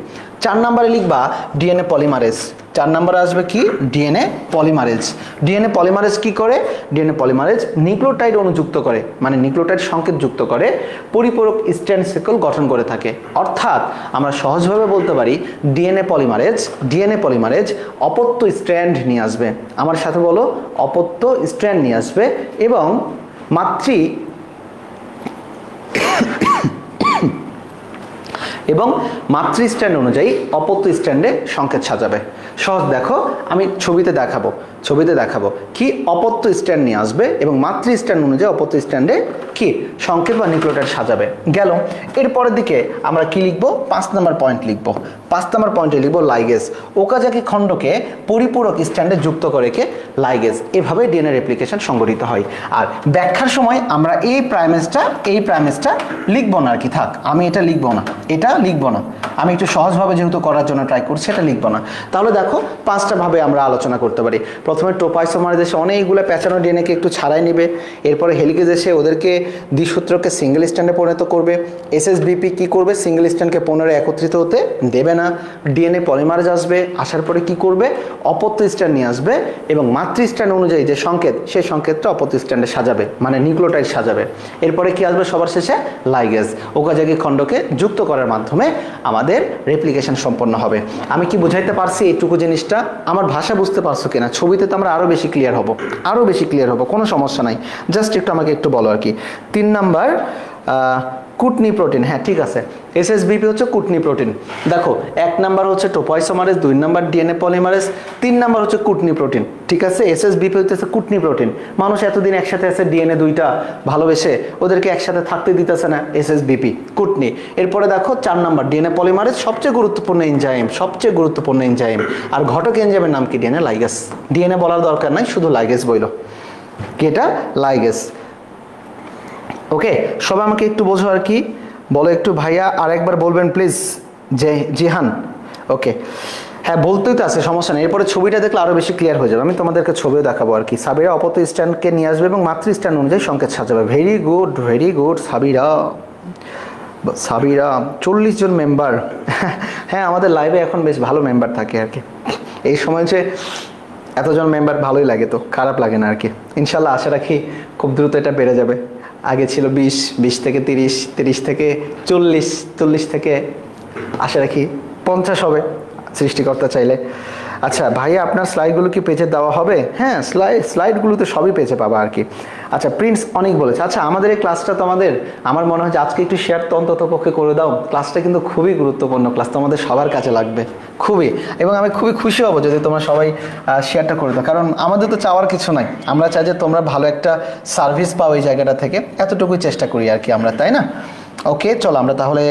4 নম্বরে লিখবা ডিএনএ পলিমারেজ। 4 নম্বরে আসবে কি? DNA polymerase. ডিএনএ পলিমারেজ কি করে? ডিএনএ পলিমারেজ নিউক্লিওটাইড অণুযুক্ত করে, মানে নিউক্লিওটাইড সংকেত যুক্ত করে পরিপূরক স্ট্র্যান্ড সাইকেল গঠন করে থাকে। অর্থাৎ আমরা সহজভাবে বলতে পারি ডিএনএ পলিমারেজ অপত্য স্ট্র্যান্ড নিয়ে আসবে। আমার সাথে বলো, অপত্য স্ট্র্যান্ড নিয়ে আসবে এবং মাতৃ স্ট্র্যান্ড অনুযায়ী অপত্য স্ট্র্যান্ডে সংকেত সাজাবে। সহজ দেখো, আমি ছবিতে দেখাবো কি অপত্য স্ট্র্যান্ড নিয়ে আসবে এবং মাতৃ স্ট্র্যান্ড অনুযায়ী অপত্য স্ট্র্যান্ডে কি সংকেত বা নিউক্লিওটাইড সাজাবে। গেল। এরপরের দিকে আমরা কি লিখবো? 5 নম্বর পয়েন্ট লিখবো। 5 নম্বর পয়েন্টে লিখবো লাইগেজ। ওকাজাকি খণ্ডকে পরিপূরক স্ট্র্যান্ডে যুক্ত করে কে? লাইগেজ। এভাবে ডিএনএ রেপ্লিকেশন সংঘটিত হয়। আর ব্যাখ্যার সময় আমরা এই প্রাইমেজটা লিখবো না আর কি, থাক, আমি এটা লিখবো না, আমি একটু সহজভাবে যেহেতু করার জন্য ট্রাই করছি, এটা লিখবো না। তাহলে দেখো 5টা ভাবে আমরা আলোচনা করতে পারি। প্রথমে টোপোইসোমারেস এসে অনেকগুলো প্যাঁচানো ডিএনএকে একটু ছাড়াই নেবে। এরপরে হেলিকেজ এসে ওদেরকে দ্বিসূত্রকে সিঙ্গেল স্ট্র্যান্ডে পরিণত করবে। এসএসবিপি কি করবে? সিঙ্গেল স্ট্র্যান্ডকে পুনরায় একত্রিত হতে দেবে না। ডিএনএ পলিমারেজ আসবে, আসার পরে কি করবে? অপত্য স্ট্র্যান্ড নিয়ে আসবে এবং মাতৃ স্ট্র্যান্ড অনুযায়ী যে সংকেত, সেই সংকেতটা অপত্য স্ট্র্যান্ডে সাজাবে, মানে নিউক্লিওটাইড সাজাবে। এরপরে কি আসবে? সবার শেষে লাইগেজ। ওকাজাকি খণ্ডকে যুক্ত করার মাধ্যমে আমাদের রেপ্লিকেশন সম্পন্ন হবে। আমি কি বুঝাইতে পারছি এইটুকু জিনিসটা? আমার ভাষা বুঝতে পারছো কিনা? ছবিতে তো আমরা আরো বেশি ক্লিয়ার হব, কোনো সমস্যা নাই। জাস্ট একটু আমাকে একটু বলো আর কি। 3 নাম্বার কুটনি প্রোটিন। হ্যাঁ, ঠিক আছে, এসএসবিপি হচ্ছে কুটনি প্রোটিন। দেখো 1 নাম্বার হচ্ছে টোপোইসোমারেস, 2 নাম্বার ডিএনএ পলিমারেস, 3 নাম্বার হচ্ছে কুটনি প্রোটিন। ঠিক আছে, এসএসবিপি হচ্ছে কুটনি প্রোটিন। মানুষ এতদিন একসাথে আছে, ডিএনএ দুইটা ভালোবেসে ওদেরকে একসাথে থাকতে দিতেছে না, এসএসবিপি কুটনি। এরপরে দেখো 4 নাম্বার ডিএনএ পলিমারেস, সবচেয়ে গুরুত্বপূর্ণ এনজাইম। আর ঘটক এনজাইমের নাম কি? DNA ligase. ডিএনএ বলার দরকার নাই, শুধু লাইগেজ বইল। কি এটা? লাইগেজ। ওকে, সবাই আমাকে একটু বোঝো আর কি, বলো একটু ভাইয়া, আর একবার বলবেন প্লিজ। জিহান, ওকে, হ্যাঁ বলতেই তো আছে, সমস্যা নেই। এরপরে ছবিটা দেখলে আরো বেশি ক্লিয়ার হয়ে যাবে, আমি তোমাদেরকে ছবিও দেখাবো আর কি। সাবিরা অপত্য স্ট্যান্ডকে নিয়ে আসবে এবং মাতৃ স্ট্যান্ড অনুযায়ী সংকেত সাজাবে। Very good Sabira. 40 জন মেম্বার। হ্যাঁ, আমাদের লাইভে এখন বেশ ভালো মেম্বার থাকে আর কি। এই সময় যে এতজন মেম্বার ভালোই লাগে, তো খারাপ লাগে না আর কি। ইনশাল্লাহ আশা রাখি খুব দ্রুত এটা বেড়ে যাবে। আগে ছিল 20 থেকে 30, 30 থেকে 40, 40 থেকে আশা রাখি 50 হবে সৃষ্টিকর্তা চাইলে। আচ্ছা ভাইয়া, আপনার স্লাইডগুলো কি পেজে দেওয়া হবে? হ্যাঁ, স্লাইডগুলো তো সবই পেজে পাবা আর কি। আচ্ছা, প্রিন্স অনেক বলেছে। আচ্ছা, আমাদের এই ক্লাসটা তো আমার মনে হয় যে আজকে একটু শেয়ার তো অন্তত পক্ষে করে দাও। ক্লাসটা কিন্তু খুবই গুরুত্বপূর্ণ ক্লাস, তোমাদের সবার কাছে লাগবে খুবই, এবং আমি খুবই খুশি হব যদি তোমরা সবাই শেয়ারটা করে দাও। কারণ আমাদের তো চাওয়ার কিছু নাই, আমরা চাই যে তোমরা ভালো একটা সার্ভিস পাও এই জায়গাটা থেকে, এতটুকুই চেষ্টা করি আর কি আমরা, তাই না? ওকে, চলো আমরা তাহলে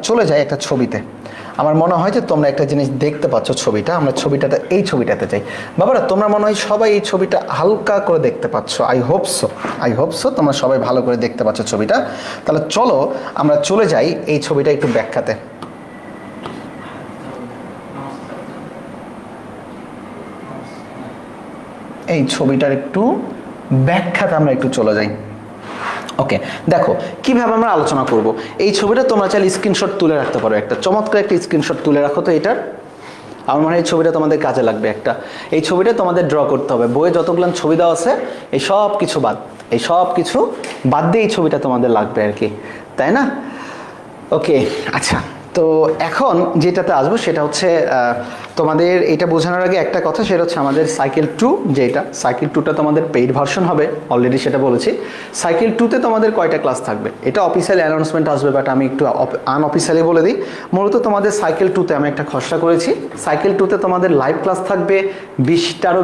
চলে যাই একটা ছবিতে। আমার মনে হয় যে তোমরা একটা জিনিস দেখতে পাচ্ছ ছবিটা, আমরা এই ছবিটাতে যাই। বাবারা, তোমরা মনে হয় সবাই এই ছবিটা হালকা করে দেখতে পাচ্ছ। আই হোপ সো তোমরা সবাই ভালো করে দেখতে পাচ্ছ ছবিটা। তাহলে চলো আমরা চলে যাই এই ছবিটা একটু ব্যাখ্যাতে। এই ছবিটার একটু ব্যাখ্যাতে আমরা একটু চলে যাই। ওকে, দেখো কিভাবে আমরা আলোচনা করব। এই ছবিটা তোমরা চাইলে স্ক্রিনশট তুলে রাখতে পারো, একটা চমৎকার একটা স্ক্রিনশট তুলে রাখো তো এটার। আমার মনে হয় এই ছবিটা তোমাদের কাজে লাগবে একটা। এই ছবিটা তোমাদের ড্র করতে হবে, বইয়ে যতগুলো ছবি দেওয়া আছে এই সব কিছু বাদ দিয়ে এই ছবিটা তোমাদের লাগবে আর কি, তাই না? ওকে, আচ্ছা তো এখন যেটাতে আসবো সেটা হচ্ছে তোমাদের এটা বোঝানোর আগে একটা কথা, সেটা হচ্ছে আমাদের সাইকেল 2 যেটা সাইকেল 2টা তোমাদের পেইড ভার্সন হবে, অলরেডি সেটা বলেছি। সাইকেল 2তে তোমাদের কয়টা ক্লাস থাকবে এটা অফিসিয়াল অ্যানাউন্সমেন্ট আসবে, বাট আমি একটু আনঅফিসিয়ালি বলে দিই। মূলত তোমাদের সাইকেল 2তে আমি একটা খসড়া করেছি, সাইকেল 2তে তোমাদের লাইভ ক্লাস থাকবে 20টারও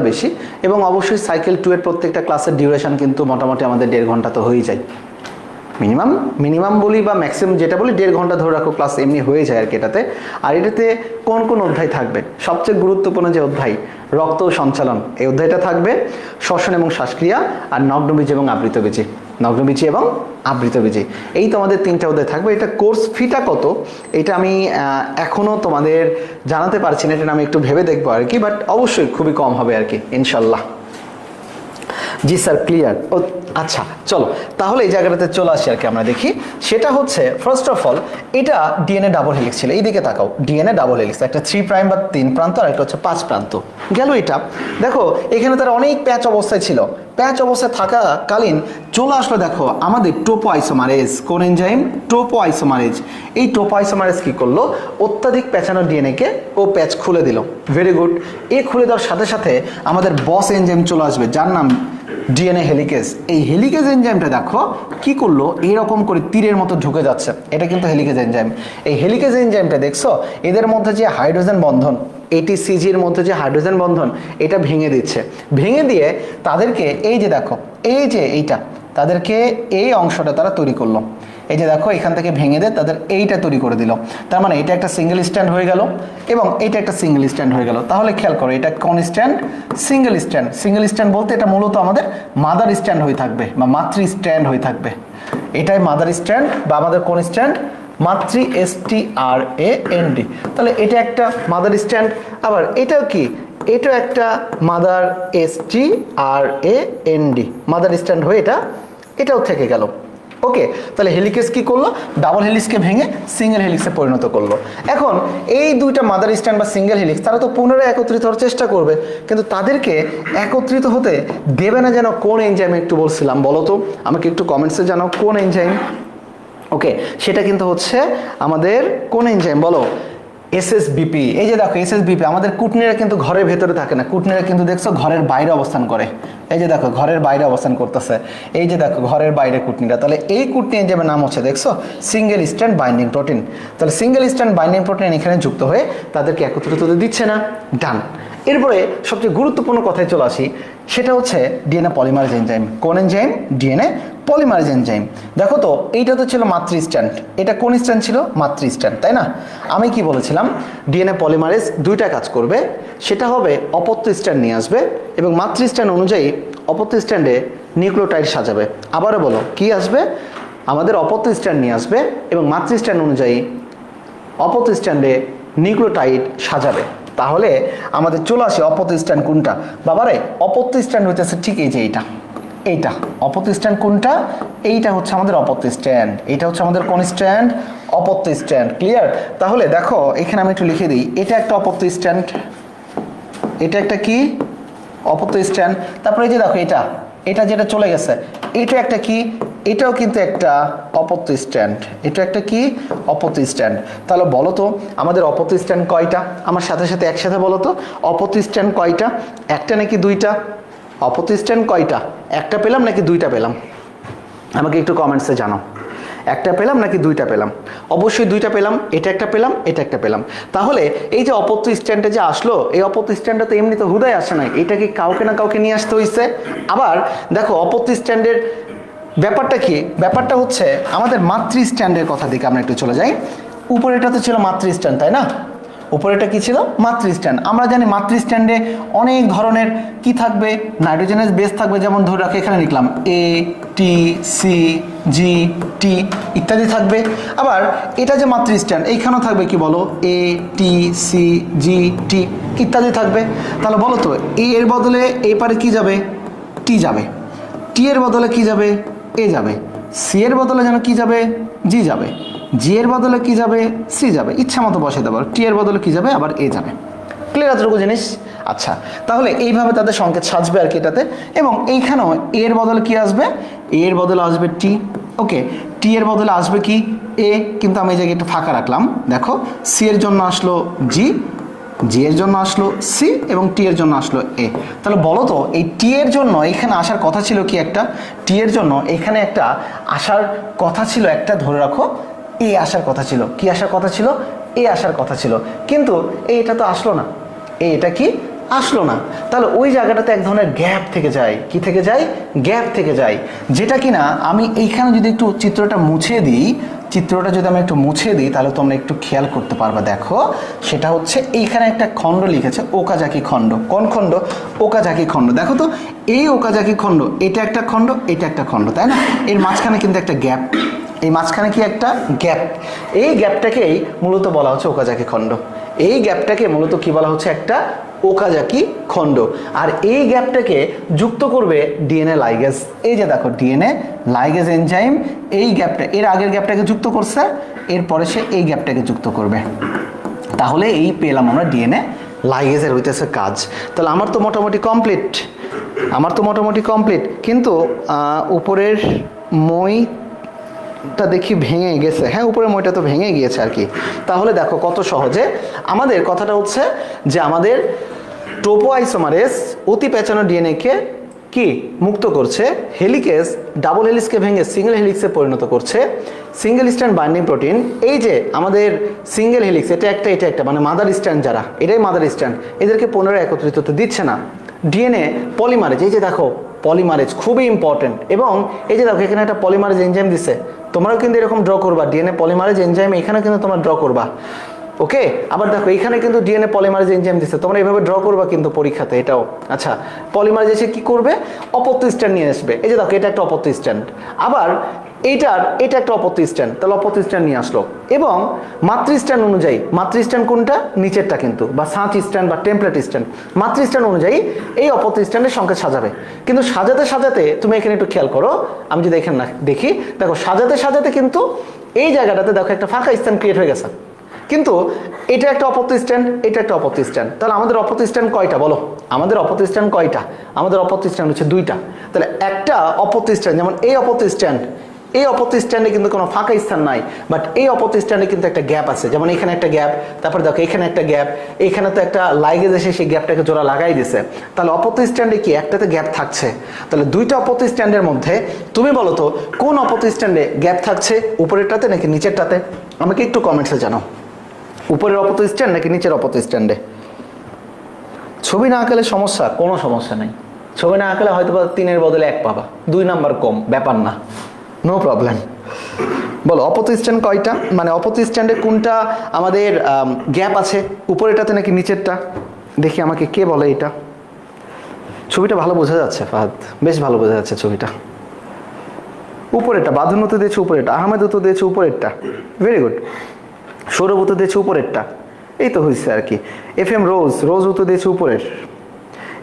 বেশি, এবং অবশ্যই সাইকেল 2 এর প্রত্যেকটা ক্লাসের ডিউরেশন কিন্তু মোটামুটি আমাদের 1.5 ঘন্টা তো হয়েই যায়, মিনিমাম বলি বা ম্যাক্সিমাম যেটা বলি 1.5 ঘন্টা ধরে রাখো, ক্লাস এমনি হয়ে যায় আর কি এটাতে। আর এটাতে কোন কোন অধ্যায় থাকবে, সবচেয়ে গুরুত্বপূর্ণ যে অধ্যায় রক্ত সঞ্চালন, এই অধ্যায়টা থাকবে, শ্বসন এবং শ্বাসক্রিয়া, আর নগ্নবীজি এবং আবৃতবীজি, এই তোমাদের 3টা অধ্যায় থাকবে। এটা কোর্স ফিটা কত এটা আমি এখনো তোমাদের জানাতে পারছি না, এটা আমি একটু ভেবে দেখবো আর কি, বাট অবশ্যই খুবই কম হবে আর কি ইনশাল্লাহ। জি স্যার, ক্লিয়ার। ও আচ্ছা, চলো তাহলে এই জায়গাটাতে চলে আসি আর কি, আমরা দেখি। সেটা হচ্ছে ফার্স্ট অফ অল এটা ডিএনএ ডাবল হেলিক্স ছিল, এইদিকে তাকাও, ডিএনএ ডাবল হেলিক্স, একটা 3 প্রাইম বা 3 প্রান্ত, আর একটা হচ্ছে 5 প্রান্ত গেল। এটা দেখো এখানে তার অনেক প্যাচ অবস্থায় ছিল, প্যাচ অবস্থায় থাকাকালীন চলে আসলো দেখো আমাদের টোপোআইসোমারেজ, কোন এনজাইম? টোপোআইসোমারেজ। এই টোপোআইসোমারেজ কি করলো, অত্যাধিক প্যাচানো ডিএনএকে ও প্যাচ খুলে দিল। Very good. এই খুলে দেওয়ার সাথে সাথে আমাদের বস এনজাইম চলে আসবে, যার নাম ডিএনএ হেলিকেজ। এই হেলিকেজ এনজাইমটা দেখো কি করলো, এরকম করে তীরের মতো ঢুকে যাচ্ছে, এটা কিন্তু হেলিকেজ এনজাইম। এই হেলিকেজ এনজাইমটা দেখছো, এদের মধ্যে যে হাইড্রোজেন বন্ধন, ATCG-র মধ্যে যে হাইড্রোজেন বন্ধন, এটা ভেঙে দিচ্ছে। ভেঙে দিয়ে তাদেরকে এই যে দেখো, এই যে এইটা, তাদেরকে এই অংশটা তারা তৈরি করলো। এই যে দেখো এখান থেকে ভেঙে দিয়ে তাদের এইটা তৈরি করে দিল। তার মানে এটা একটা সিঙ্গেল স্ট্যান্ড হয়ে গেল এবং এটা একটা সিঙ্গেল স্ট্যান্ড হয়ে গেল। তাহলে খেয়াল করো, এটা কোন stand? Single stand. Single stand বলতে এটা মূলত আমাদের মাদার স্ট্যান্ড হয়ে থাকবে বা মাতৃ স্ট্যান্ড হয়ে থাকবে। এটাই মাদার স্ট্যান্ড বা আমাদের কোন স্ট্যান্ড? মাতৃ, STRAND। তাহলে এটা একটা মাদার স্ট্যান্ড। আবার এটাও কি? এটা একটা মাদার, STRAND, মাদার স্ট্যান্ড হয়ে এটাও থেকে গেল। ওকে, তাহলে হেলিকেজ কি করলো, ডাবল হেলিক্সকে ভেঙে সিঙ্গেল হেলিক্সে পরিণত করলো। এখন এই দুইটা মাদার স্ট্যান্ড বা সিঙ্গেল হেলিক্স তারা তো পুনরায় একত্রিত হওয়ার চেষ্টা করবে, কিন্তু তাদেরকে একত্রিত হতে দেবে না যেন কোন এনজাইম? একটু বলছিলাম, বলো তো আমাকে একটু কমেন্টসে জানাও কোন এনজাইম। ওকে, সেটা কিন্তু হচ্ছে আমাদের কোন এনজাইম বলো? SSBP। এই যে দেখো SSBP, আমাদের কুটনিরা কিন্তু ঘরের ভেতরে থাকে না, কুটনিরা কিন্তু দেখছো ঘরের বাইরে অবস্থান করে। এই যে দেখো ঘরের বাইরে অবস্থান করতেছে, এই যে দেখো ঘরের বাইরে কুটনিরা। তাহলে এই কুটনি এনজাইমের নাম হচ্ছে দেখছো সিঙ্গেল স্ট্র্যান্ড বাইন্ডিং প্রোটিন। তাহলে সিঙ্গেল স্ট্র্যান্ড বাইন্ডিং প্রোটিন এখানে যুক্ত হয়ে তাদেরকে একত্রিত হতে দিচ্ছে না। ডান। এরপরে সবচেয়ে গুরুত্বপূর্ণ কথায় চলে আসি, সেটা হচ্ছে ডিএনএ পলিমারেজ এনজাইম। কোন এনজাইম? DNA polymerase enzyme. দেখো তো এইটা তো ছিল মাতৃ স্ট্যান্ড, এটা কোন স্ট্যান্ড ছিল? মাতৃ স্ট্যান্ড, তাই না? আমি কি বলেছিলাম, ডিএনএ পলিমারেজ দুইটা কাজ করবে, সেটা হবে অপত্য স্ট্যান্ড নিয়ে আসবে এবং মাতৃ স্ট্যান্ড অনুযায়ী অপত্য স্ট্যান্ডে নিউক্লিওটাইড সাজাবে। আবারও বলো, কি আসবে? আমাদের অপত্য স্ট্যান্ড নিয়ে আসবে এবং মাতৃ স্ট্যান্ড অনুযায়ী অপত্য স্ট্যান্ডে নিউক্লিওটাইড সাজাবে। তাহলে আমাদের চলে আসে অপত্য স্ট্যান্ড কোনটা? বাবারে, অপত্য স্ট্যান্ড হইতেছে ঠিক এই যে এইটা অপত্য স্ট্যান্ড কোনটা? এইটা হচ্ছে আমাদের অপত্য স্ট্যান্ড। এটা হচ্ছে আমাদের কোন স্ট্যান্ড? অপত্য স্ট্যান্ড। ক্লিয়ার? তাহলে দেখো এখানে আমি একটু লিখে দিই, এটা একটা অপত্য স্ট্যান্ড, এটা একটা কি? অপত্য স্ট্যান্ড। তারপরে এই যে দেখো এটা যেটা চলে গেছে, এটা একটা কি? এটাও কিন্তু একটা অপত্য স্ট্যান্ড। এটা একটা কি? অপত্য স্ট্যান্ড। তাহলে বলো তো আমাদের অপত্য স্ট্যান্ড কয়টা? আমার সাথে সাথে একসাথে বলো তো, অপত্য স্ট্যান্ড কয়টা? একটা নাকি দুইটা? অপত্য স্ট্যান্ড কয়টা? একটা পেলাম নাকি দুইটা পেলাম? আমাকে একটু কমেন্টসে জানাও, একটা পেলাম নাকি দুইটা পেলাম? অবশ্যই দুইটা পেলাম, এটা একটা পেলাম, এটা একটা পেলাম। তাহলে এই যে অপত্য স্ট্যান্ডে যে আসলো, এই অপত্য স্ট্যান্ডটা তো এমনি তো হুদায় আসে নাই, এটাকে কাউকে না কাউকে নিয়ে আসতে হয়েছে। আবার দেখো অপত্য স্ট্যান্ডের ব্যাপারটা কি? ব্যাপারটা হচ্ছে আমাদের মাতৃ স্ট্যান্ডের কথা দিকে আমরা একটু চলে যাই। উপরে এটা তো ছিল মাতৃ স্ট্যান্ড, তাই না? উপরে এটা কি ছিল? মাতৃ স্ট্যান্ড। আমরা জানি মাতৃ স্ট্যান্ডে অনেক ধরনের কি থাকবে, নাইট্রোজেনাস বেস থাকবে, যেমন ধরে রাখি এখানে লিখলাম ATCGT ইত্যাদি থাকবে। আবার এটা যে মাতৃ স্ট্যান্ড, এইখানেও থাকবে কি বলো? ATCGT ইত্যাদি থাকবে। তাহলে বলো তো এ এর বদলে এই পারে কি যাবে? টি যাবে। টি এর বদলে কি যাবে? এ যাবে। সি এর বদলে যেন কি যাবে? জি যাবে। জি এর বদলে কি যাবে? সি যাবে। ইচ্ছা মতো বসে দেবো। টি এর বদলে কি যাবে? আবার এ যাবে। ক্লিয়ার এতটুকু জিনিস? আচ্ছা, তাহলে এইভাবে তাদের সংকেত সাজবে আর কি এটাতে। এবং এইখানেও এর বদলে কি আসবে? এর বদলে আসবে টি, ওকে, টি এর বদলে আসবে কি এ, কিন্তু আমি এই জায়গায় একটু ফাঁকা রাখলাম। দেখো সি এর জন্য আসলো জি, জি এর জন্য আসলো সি এবং টি এর জন্য আসলো এ। তাহলে বলো তো এই টি এর জন্য এখানে আসার কথা ছিল কি একটা, টি এর জন্য এখানে একটা আসার কথা ছিল, একটা ধরে রাখো এ আসার কথা ছিল। কি আসার কথা ছিল? এ আসার কথা ছিল, কিন্তু এটা তো আসলো না, এটা কি আসলো না। তাহলে ওই জায়গাটাতে এক ধরনের গ্যাপ থেকে যায়। কি থেকে যায়? গ্যাপ থেকে যায়, যেটা কিনা আমি এইখানে যদি একটু চিত্রটা মুছে দিই, চিত্রটা যদি আমি একটু মুছে দিই তাহলে তোমরা একটু খেয়াল করতে পারবা। দেখো সেটা হচ্ছে এইখানে একটা খণ্ড লিখেছে ওকাজাকি খণ্ড। কোন খণ্ড? ওকাজাকি খণ্ড। দেখো তো এই ওকাজাকি খণ্ড, এটা একটা খণ্ড, এটা একটা খণ্ড, তাই না? এর মাঝখানে কিন্তু একটা গ্যাপ, এই মাঝখানে কি একটা গ্যাপ, এই গ্যাপটাকেই মূলত বলা হচ্ছে ওকাজাকি খণ্ড। এই গ্যাপটাকে মূলত কি বলা হচ্ছে? একটা ওকাজাকি খণ্ড। আর এই গ্যাপটাকে যুক্ত করবে ডিএনএ লাইগেজ। এই যে দেখো ডিএনএ লাইগেজ এনজাইম এই গ্যাপটা, এর আগের গ্যাপটাকে যুক্ত করছে, এরপরে সে এই গ্যাপটাকে যুক্ত করবে। তাহলে এই পেলাম আমরা ডিএনএ লাইগেজের হইতেছে কাজ। তাহলে আমার তো মোটামুটি কমপ্লিট, আমার তো মোটামুটি কমপ্লিট, কিন্তু উপরের মইটা দেখি ভেঙে গেছে। হ্যাঁ, উপরের মইটা তো ভেঙে গিয়েছে আর কি। তাহলে দেখো কত সহজে আমাদের কথাটা হচ্ছে যে আমাদের টোপোআইসোমারেজ অতি পেঁচানো ডিএনএকে কি মুক্ত করছে, হেলিকেজ ডাবল হেলিক্সকে ভেঙে সিঙ্গেল হেলিক্সে পরিণত করছে, সিঙ্গেল স্ট্র্যান্ড বাইন্ডিং প্রোটিন। এই যে আমাদের সিঙ্গেল হেলিক্স, এটা একটা মানে মাদার স্ট্র্যান্ড, যারা এটাই মাদার স্ট্র্যান্ড, এদেরকে পুনরায় একত্রিত হতে দিচ্ছে না। ডিএনএ পলিমারেজ, এই যে দেখো পলিমারেজ খুবই ইম্পর্টেন্ট, এবং এই যে দেখো এখানে একটা পলিমারেজ এনজাইম দিছে, তোমরাও কিন্তু এরকম ড্র করবা ডিএনএ পলিমারেজ এনজাইম, এখানে কিন্তু তোমরা ড্র করবা। ওকে, আবার দেখো এখানে কিন্তু ডিএনএ পলিমারেজ এনজাইম দিচ্ছে, তোমরা এইভাবে ড্র করবা কিন্তু পরীক্ষাতে এটাও। আচ্ছা, পলিমারেজ এসে কি করবে? অপত্য স্ট্র্যান্ড নিয়ে আসবে। এই যে দেখো এটা একটা অপত্য স্ট্র্যান্ড, আবার এটা একটা অপত্য স্ট্র্যান্ড, তাহলে অপত্য স্ট্র্যান্ড নিয়ে আসলো। এবং মাতৃ স্ট্র্যান্ড অনুযায়ী, মাতৃ স্ট্র্যান্ড কোনটা? নিচেরটা কিন্তু, বা সাঁচ স্ট্র্যান্ড বা টেমপ্লেট স্ট্র্যান্ড, মাতৃ স্ট্র্যান্ড অনুযায়ী এই অপত্য স্ট্র্যান্ডের সংকেত সাজাবে। কিন্তু সাজাতে সাজাতে তুমি এখানে একটু খেয়াল করো, আমি যদি এখানে দেখি, দেখো সাজাতে সাজাতে কিন্তু এই জায়গাটাতে দেখো একটা ফাঁকা স্থান ক্রিয়েট হয়ে গেছে, কিন্তু এটা একটা অপত্য স্ট্র্যান্ড, এটা একটা অপত্য স্ট্র্যান্ড। তাহলে আমাদের অপত্য স্ট্র্যান্ড কয়টা বলো? আমাদের অপত্য স্ট্র্যান্ড কয়টা? আমাদের অপত্য স্ট্র্যান্ড হচ্ছে দুইটা। তাহলে একটা অপত্য স্ট্র্যান্ড, যেমন এই অপত্য স্ট্র্যান্ড, এই অপত্য স্ট্যান্ডে কিন্তু কোনো ফাঁকা স্থান নাই, বাট এই অপত্য স্ট্যান্ডে কিন্তু একটা গ্যাপ আছে। যেমন এখানে একটা গ্যাপ, তারপরে দেখো এখানে একটা গ্যাপ, এখানে তো একটা লাইগেজ এসে সেই গ্যাপটাকে জোড়া লাগাই দিছে। তাহলে অপত্য স্ট্যান্ডে কি একটাতে গ্যাপ থাকছে। তাহলে দুইটা অপত্য স্ট্যান্ডের মধ্যে তুমি বলো তো কোন অপত্য স্ট্যান্ডে গ্যাপ থাকছে, উপরেরটাতে নাকি নিচেরটাতে? আমাকে একটু কমেন্টসে জানাও, উপরের অপত্য স্ট্যান্ড নাকি নিচের অপত্য স্ট্যান্ডে? ছবি না আঁকলে সমস্যা? কোনো সমস্যা নেই, ছবি না আঁকলে হয়তো 3-এর বদলে 1 পাবা, 2 নাম্বার কম, ব্যাপার না, নো প্রবলেম। বলো অপত্য স্ট্যান্ড কয়টা, মানে অপত্য স্ট্যান্ডে কোনটা আমাদের গ্যাপ আছে, উপরেরটাতে নাকি নিচেরটা? দেখি আমাকে কে বলে এটা। ছবিটা ভালো বোঝা যাচ্ছে ফাহাদ, বেশ ভালো বোঝা যাচ্ছে ছবিটা। উপরেরটা, বাঁধন উত্তর দিয়েছে উপরেরটা, আহমেদ উত্তর দিয়েছে উপরেরটা, ভেরি গুড। সৌরভ উত্তর দিয়েছে উপরেরটা, এই তো হয়েছে আর কি। FM রোজ উত্তর দিয়েছে উপরের,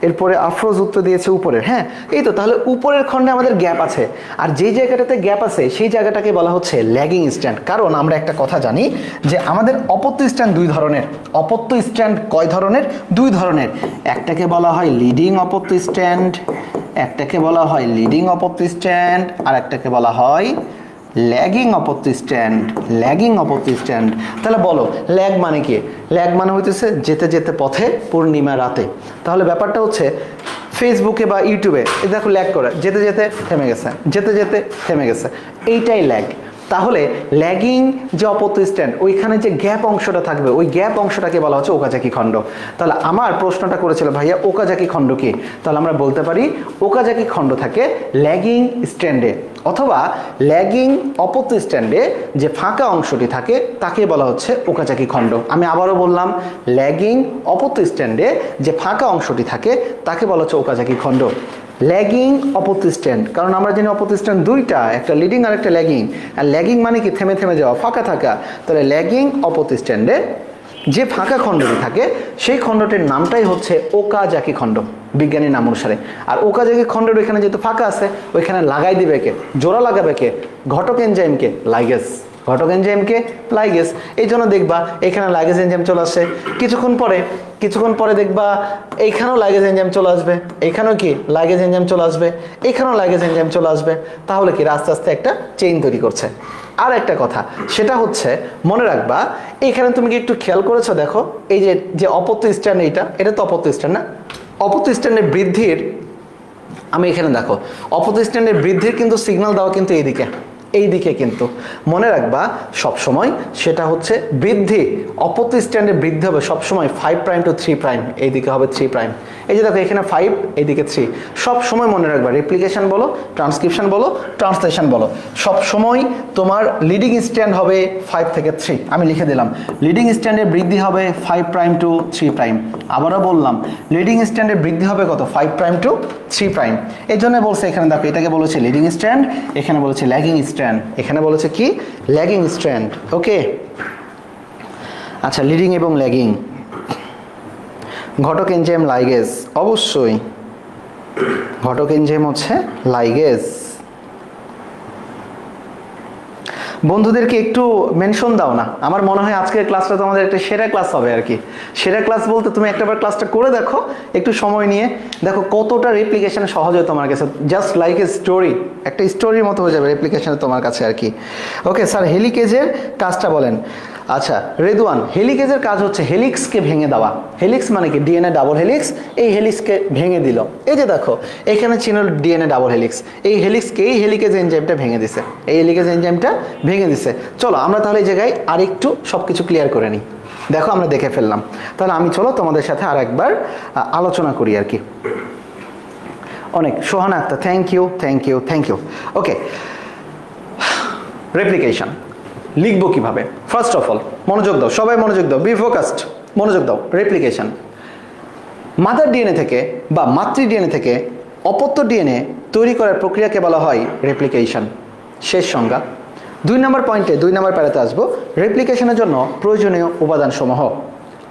এরপরে আফরোজ উত্তর দিয়েছে উপরের। হ্যাঁ, এই তো। তাহলে উপরের খণ্ডে আমাদের গ্যাপ আছে, আর যেই জায়গাটাতে গ্যাপ আছে সেই জায়গাটাকে বলা হচ্ছে ল্যাগিং স্ট্র্যান্ড। কারণ আমরা একটা কথা জানি যে আমাদের অপত্য স্ট্র্যান্ড 2 ধরনের। অপত্য স্ট্র্যান্ড কয় ধরনের? 2 ধরনের। একটাকে বলা হয় লিডিং অপত্য স্ট্র্যান্ড, একটাকে বলা হয় লিডিং অপত্য স্ট্র্যান্ড, আর একটাকে বলা হয় ল্যাগিং অপত্য স্ট্যান্ড, ল্যাগিং অপত্য স্ট্যান্ড। তাহলে বলো ল্যাগ মানে কি? ল্যাগ মানে হইতেছে যেতে যেতে পথে পূর্ণিমা রাতে। তাহলে ব্যাপারটা হচ্ছে ফেসবুকে বা ইউটিউবে দেখো ল্যাগ করে, যেতে যেতে থেমে গেছে, যেতে যেতে থেমে গেছে, এইটাই ল্যাগ। তাহলে ল্যাগিং যে অপত্য স্ট্যান্ড, ওইখানে যে গ্যাপ অংশটা থাকবে, ওই গ্যাপ অংশটাকে বলা হচ্ছে ওকাজাকি খণ্ড। তাহলে আমার প্রশ্নটা করেছিল ভাইয়া ওকাজাকি খণ্ড কি? তাহলে আমরা বলতে পারি ওকাজাকি খণ্ড থাকে ল্যাগিং স্ট্যান্ডে, অথবা ল্যাগিং অপত্য স্ট্যান্ডে যে ফাঁকা অংশটি থাকে তাকে বলা হচ্ছে ওকাজাকি খণ্ড। আমি আবারও বললাম, ল্যাগিং অপত্য স্ট্যান্ডে যে ফাঁকা অংশটি থাকে তাকে বলা হচ্ছে ওকাজাকি খণ্ড। ল্যাগিং অপত্য স্ট্যান্ড, কারণ আমরা জানি অপত্য স্ট্যান্ড দুইটা, একটা লিডিং আর একটা ল্যাগিং। আর ল্যাগিং মানে কি? থেমে থেমে যাওয়া, ফাঁকা থাকা। তাহলে ল্যাগিং অপত্য স্ট্যান্ডে যে ফাঁকা খণ্ডটি থাকে সেই খণ্ডটির নামটাই হচ্ছে ওকাজাকি খণ্ড বিজ্ঞানী নাম অনুসারে। আর ওকাজাকি খণ্ডের ওইখানে যেহেতু ফাঁকা আছে, ওইখানে লাগাই দিবে কে? জোড়া লাগাবে কে? ঘটক এনজাইমকে, লাইগেজ। ঘটক এনজাইমকে লাইগেজ। এই জন্য দেখবা এখানে লাইগেজ এনজাইম চলে আসে, কিছুক্ষণ পরে দেখবা এইখানেও লাইগেজ এনজাইম চলে আসবে, এখানেও কি লাইগেজ এনজাইম চলে আসবে, এখানেও লাইগেজ এনজাইম চলে আসবে। তাহলে কি আস্তে আস্তে একটা চেইন তৈরি করছে। আর একটা কথা সেটা হচ্ছে মনে রাখবা, এখানে তুমি কি একটু খেয়াল করেছো, দেখো এই যে অপত্য স্ট্র্যান্ড, এটা তো অপত্য স্ট্র্যান্ড না, অপত্য স্ট্র্যান্ডের বৃদ্ধির, আমি এখানে দেখো অপত্য স্ট্র্যান্ডের বৃদ্ধির কিন্তু সিগন্যাল দেওয়া কিন্তু এইদিকে কিন্তু মনে রাখবা সবসময়, সেটা হচ্ছে বৃদ্ধি, অপত্য স্ট্র্যান্ডের বৃদ্ধি হবে সবসময় 5 প্রাইম টু 3 প্রাইম, এইদিকে হবে 3 প্রাইম। এই যে দেখো এখানে 5, এইদিকে 3, সব সময় মনে রাখবা রেপ্লিকেশন বলো, ট্রান্সক্রিপশন বলো, ট্রান্সলেশন বলো, সব সময় তোমার লিডিং স্ট্র্যান্ড হবে 5 থেকে 3। আমি লিখে দিলাম লিডিং স্ট্র্যান্ডের বৃদ্ধি হবে 5 প্রাইম টু 3 প্রাইম। আবারও বললাম লিডিং স্ট্র্যান্ডের বৃদ্ধি হবে কত, 5 প্রাইম টু 3 প্রাইম। এই জন্য বলছে এখানে দেখো, এটাকে বলেছে লিডিং স্ট্র্যান্ড, এখানে বলেছে ল্যাগিং স্ট্র্যান্ড, এখানে বলেছে কি ল্যাগিং স্ট্র্যান্ড। ওকে, আচ্ছা লিডিং এবং ল্যাগিং, ঘটক এনজাইম লাইগেজ, অবশ্যই ঘটক এনজাইম হচ্ছে লাইগেজ। বন্ধুদেরকে একটু মেনশন দাও না, আমার মনে হয় আজকের ক্লাসটা তোমাদের একটা সেরা ক্লাস হবে আর কি। সেরা ক্লাস বলতে তুমি একটাবার ক্লাসটা করে দেখো একটু সময় নিয়ে, দেখো কতটা রেপ্লিকেশন সহজ হয় তোমার কাছে, জাস্ট লাইক এ স্টোরি, একটা স্টোরির মতো হয়ে যাবে রেপ্লিকেশনে তোমার কাছে আর কি। ওকে স্যার, হেলিকেজের কাজটা বলেন। আচ্ছা রেদওয়ান, হেলিকেজের কাজ হচ্ছে হেলিক্সকে ভেঙে দেওয়া। হেলিক্স মানে কি, ডিএনএ ডাবল হেলিক্স, এই হেলিক্সকে ভেঙে দিল। এই যে দেখো এখানে ছিল ডিএনএ ডাবল হেলিক্স, এই হেলিক্সকে এই হেলিকেজ এনজাইমটা ভেঙে দিছে, এই হেলিকেজ এনজাইমটা ভেঙে দিছে। চলো আমরা তাহলে এই জায়গায় আরেকটু সবকিছু ক্লিয়ার করে নিই। দেখো আমরা দেখে ফেললাম, তাহলে আমি চলো তোমাদের সাথে আর একবার আলোচনা করি আর কি। অনেক Sohana Akter, thank you. Okay, replication লিখবো কিভাবে? ফার্স্ট অফ অল মনোযোগ দাও, সবাই মনোযোগ দাও, বি ফোকাসড, মনোযোগ দাও। রেপ্লিকেশন মাদার ডিএনএ থেকে বা মাতৃ ডিএনএ থেকে অপত্য ডিএনএ তৈরি করার প্রক্রিয়াকে বলা হয় রেপ্লিকেশন। শেষ সংজ্ঞা। 2 নম্বর পয়েন্টে 2 নম্বর প্যারাতে আসবো, রেপ্লিকেশনের জন্য প্রয়োজনীয় উপাদানসমূহ।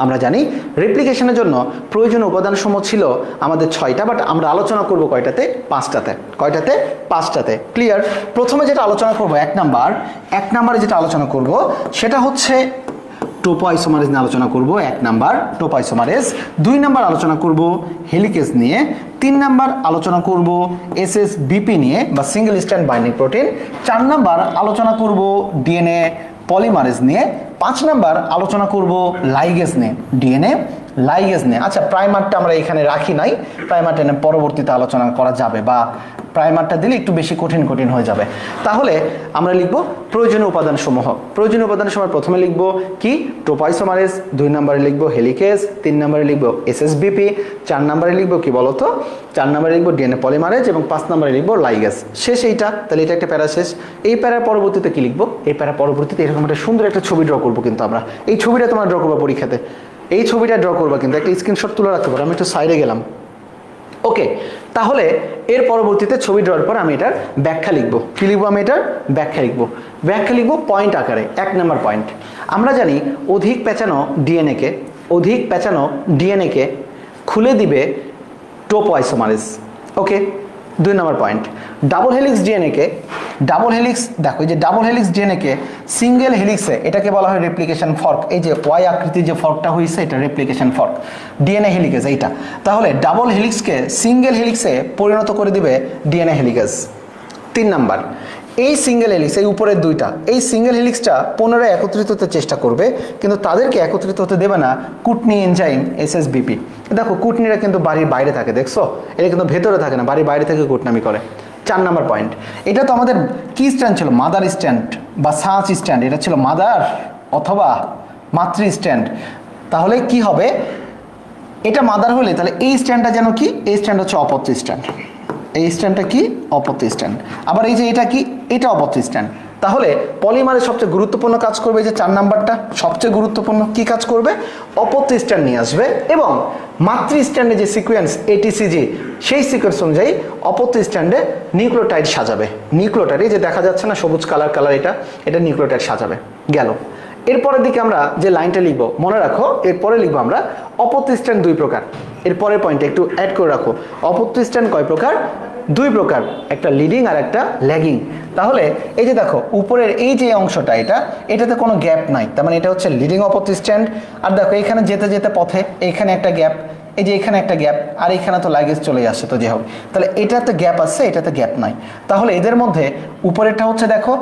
আমরা জানি রেপ্লিকেশনের জন্য প্রয়োজনীয় উপাদানসমূহ ছিল আমাদের 6টা, বাট আমরা আলোচনা করব কয়টাতে, 5টাতে। কয়টাতে? 5টাতে। ক্লিয়ার? প্রথমে যেটা আলোচনা করব, 1 নম্বরে যেটা আলোচনা করব সেটা হচ্ছে টোপোআইসোমারেজ নিয়ে আলোচনা করব। 1 নাম্বার টোপোআইসোমারেজ, 2 নাম্বার আলোচনা করব হেলিকেজ নিয়ে, 3 নাম্বার আলোচনা করব এসএসবিপি নিয়ে বা single strand binding protein, 4 number আলোচনা করব ডিএনএ পলিমারেজ নিয়ে, 5 নাম্বার আলোচনা করব লাইগেজ নিয়ে, ডিএনএ লাইগেজ নিয়ে। আচ্ছা প্রাইমারটা আমরা এখানে রাখি নাই, প্রাইমারটা নিয়ে পরবর্তীতে আলোচনা করা যাবে, বা প্রাইমারটা দিলে একটু বেশি কঠিন হয়ে যাবে। তাহলে আমরা লিখব প্রয়োজনীয় উপাদানসমূহ। প্রয়োজনীয় উপাদানসমূহ প্রথমে লিখব কি, টোপোআইসোমারেজ, 2 নম্বরে লিখব হেলিকেজ, 3 নম্বরে লিখব এসএসবিপি, 4 নম্বরে লিখব কি বলতো, 4 নম্বরে লিখব ডিএনএ পলিমারেজ এবং 5 নম্বরে লিখব লাইগেজ। শেষ এইটা, তাহলে এটা একটা প্যারা শেষ। এই প্যারার পরবর্তীতে কি লিখব, এই প্যারার পরবর্তীতে এরকম একটা সুন্দর একটা ছবি ড্র করবো কিন্তু আমরা। এই ছবিটা তোমরা ড্র করবো পরীক্ষাতে, এই ছবিটা ড্র করবা কিন্তু, একটা স্ক্রিনশট তুলে রাখতে পারো। আমি একটু সাইডে গেলাম। ওকে, তাহলে এর পরবর্তীতে ছবি ড্রর পর আমি এটার ব্যাখ্যা লিখবো। কি লিখবো? আমি এটার ব্যাখ্যা লিখবো পয়েন্ট আকারে। 1 নম্বর পয়েন্ট, আমরা জানি অধিক পেঁচানো ডিএনএকে খুলে দিবে টোপোআইসোমারেজ। ওকে, 2 নম্বর পয়েন্ট, ডাবল হেলিক্স দেখো এই যে ডাবল হেলিক্স ডিএনএকে সিঙ্গেল হেলিক্সে, এটাকে বলা হয় রেপ্লিকেশন ফর্ক। এই যে ওয়াই আকৃতির যে ফর্কটা হয়েছে এটা রেপ্লিকেশন ফর্ক, ডিএনএ হেলিকেজ এইটা। তাহলে ডাবল হেলিক্সকে সিঙ্গেল হেলিক্সে পরিণত করে দিবে ডিএনএ হেলিকেজ। 3 নাম্বার, এই সিঙ্গেল হেলিক্স, এই উপরের 2টা, এই সিঙ্গেল হেলিক্সটা পুনরায় একত্রিত হতে চেষ্টা করবে, কিন্তু তাদেরকে একত্রিত হতে দেবে না কুটনি এনজাইম এসএসবিপি। দেখো কুটনিরা কিন্তু বাড়ির বাইরে থাকে, দেখছো, এটা কিন্তু ভেতরে থাকে না, বাড়ির বাইরে থেকে কুটনামি করে। 4 নম্বর পয়েন্ট, এটা তো আমাদের কি স্ট্যান্ড ছিল, মাদার স্ট্যান্ড বা সাঁচ স্ট্যান্ড, এটা ছিল মাদার অথবা মাতৃ স্ট্যান্ড। তাহলে কি হবে, এটা মাদার হলে তাহলে এই স্ট্যান্ডটা যেন কি, এই স্ট্যান্ড হচ্ছে অপত্য স্ট্যান্ড, এই স্ট্যান্ডটা কি, অপত্য স্ট্যান্ড। আবার এই যে এটা কি, এটা অপত্য স্ট্যান্ড। তাহলে পলিমারের সবচেয়ে গুরুত্বপূর্ণ কাজ করবে, এই যে 4 নাম্বারটা সবচেয়ে গুরুত্বপূর্ণ, কি কাজ করবে, অপত্য স্ট্যান্ড নিয়ে আসবে এবং মাতৃ স্ট্যান্ডে যে সিকোয়েন্স এটিসিজি, সেই সিকোয়েন্স অনুযায়ী অপত্য স্ট্যান্ডে নিউক্লিওটাইড সাজাবে। নিউক্লিওটাইড, এই যে দেখা যাচ্ছে না সবুজ কালার, এটা নিউক্লিওটাইড সাজাবে। গেল। এরপরের দিকে আমরা যে লাইনটা লিখবো, মনে রাখো এরপরে লিখবো আমরা অপত্য স্ট্যান্ড 2 প্রকার। এরপরের পয়েন্টে একটু অ্যাড করে রাখো, অপত্য স্ট্যান্ড কয় প্রকার, দুই প্রকার, একটা লিডিং আর একটা ল্যাগিং। তাহলে এই যে দেখো উপরের এই যে অংশটা এটাতে কোনো গ্যাপ নাই, তার মানে এটা হচ্ছে লিডিং অপোজিট স্ট্যান্ড। আর দেখো এখানে যেতে যেতে পথে এইখানে একটা গ্যাপ, এই যে এখানে একটা গ্যাপ, আর এখানে তো লাগেজ চলে আসছে, তো যে হবে তাহলে এটাতে গ্যাপ আছে, এটাতে গ্যাপ নাই। তাহলে এদের মধ্যে উপরেরটা হচ্ছে দেখো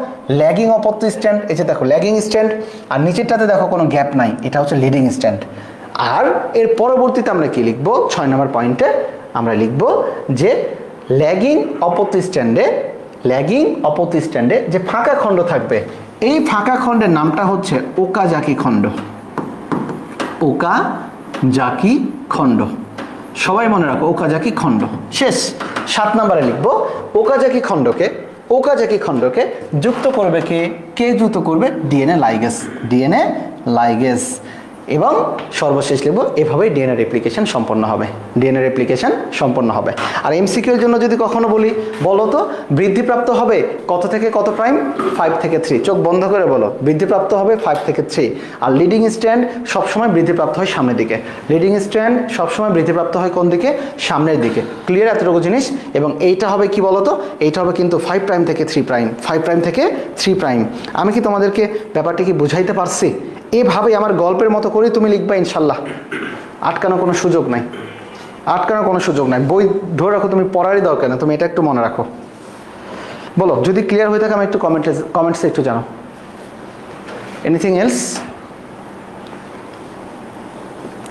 ল্যাগিং অপোজিট স্ট্যান্ড, এই যে দেখো ল্যাগিং স্ট্যান্ড, আর নিচেরটাতে দেখো কোনো গ্যাপ নাই, এটা হচ্ছে লিডিং স্ট্যান্ড। আর এর পরবর্তীতে আমরা কি লিখবো, 6 নম্বর পয়েন্টে আমরা লিখবো যে ল্যাগিং অপোজিট স্ট্যান্ডে যে ফাঁকা খণ্ড থাকবে, এই ফাঁকা খণ্ডের নামটা হচ্ছে ওকাজাকি খণ্ড। ওকাজাকি খণ্ড, সবাই মনে রাখো, ওকাজাকি খণ্ড। শেষ। 7 নম্বরে লিখবো ওকাজাকি খণ্ডকে যুক্ত করবে কে যুক্ত করবে, ডিএনএ লাইগেজ। এবং সর্বশেষ লিখব এভাবেই ডিএনএ রেপ্লিকেশন সম্পন্ন হবে। আর এমসিকিউ এর জন্য যদি কখনো বলো তো বৃদ্ধিপ্রাপ্ত হবে কত থেকে কত প্রাইম, 5 থেকে 3, চোখ বন্ধ করে বলো, বৃদ্ধিপ্রাপ্ত হবে 5 থেকে 3। আর লিডিং স্ট্যান্ড সবসময় বৃদ্ধিপ্রাপ্ত হয় সামনের দিকে, কোন দিকে, সামনের দিকে। ক্লিয়ার এতটুকু জিনিস? এবং এইটা হবে কি বলো তো, এইটা হবে কিন্তু 5 প্রাইম থেকে 3 প্রাইম। আমি কি তোমাদেরকে ব্যাপারটি কি বুঝাইতে পারছি? এভাবেই আমার গল্পের মতো করে তুমি লিখবা ইনশাল্লাহ, আটকানোর কোনো সুযোগ নাই। বই ধরে রাখো, তুমি পড়ারই দরকার না, তুমি এটা একটু মনে রাখো। বলো যদি ক্লিয়ার হয়ে থাকে, আমি একটু কমেন্টসে একটু জানো। এনিথিং এলস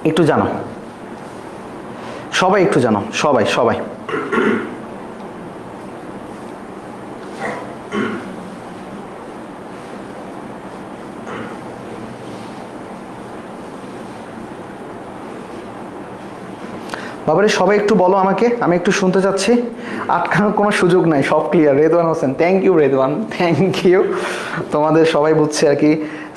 একটু জানো, সবাই একটু জানো, সবাই। বাবারে সবাই একটু বলো আমাকে, আমি একটু শুনতে চাচ্ছি। আটকানোর কোনো সুযোগ নাই, সব clear. Redwan Hossain, thank you Redwan, thank you. তোমাদের সবাই বুঝছে আর কি,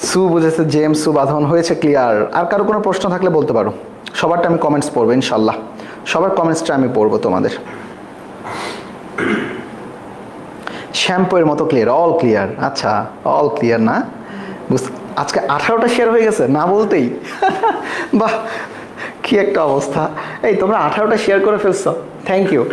সু বুঝেছে, জেমস সু বাঁধন হয়েছে, ক্লিয়ার। আর কারো কোনো প্রশ্ন থাকলে বলতে পারো, সবারটা আমি কমেন্টস পড়বো ইনশাল্লাহ, সবার কমেন্টসটা আমি পড়বো তোমাদের। শ্যাম্পুয়ের মতো ক্লিয়ার, অল ক্লিয়ার। আচ্ছা অল ক্লিয়ার না, আজকে 18টা শেয়ার হয়ে গেছে না বলতেই। বাহ, কি একটা অবস্থা। এই তোমরা 18টা শেয়ার করে ফেলছো, থ্যাংক ইউ।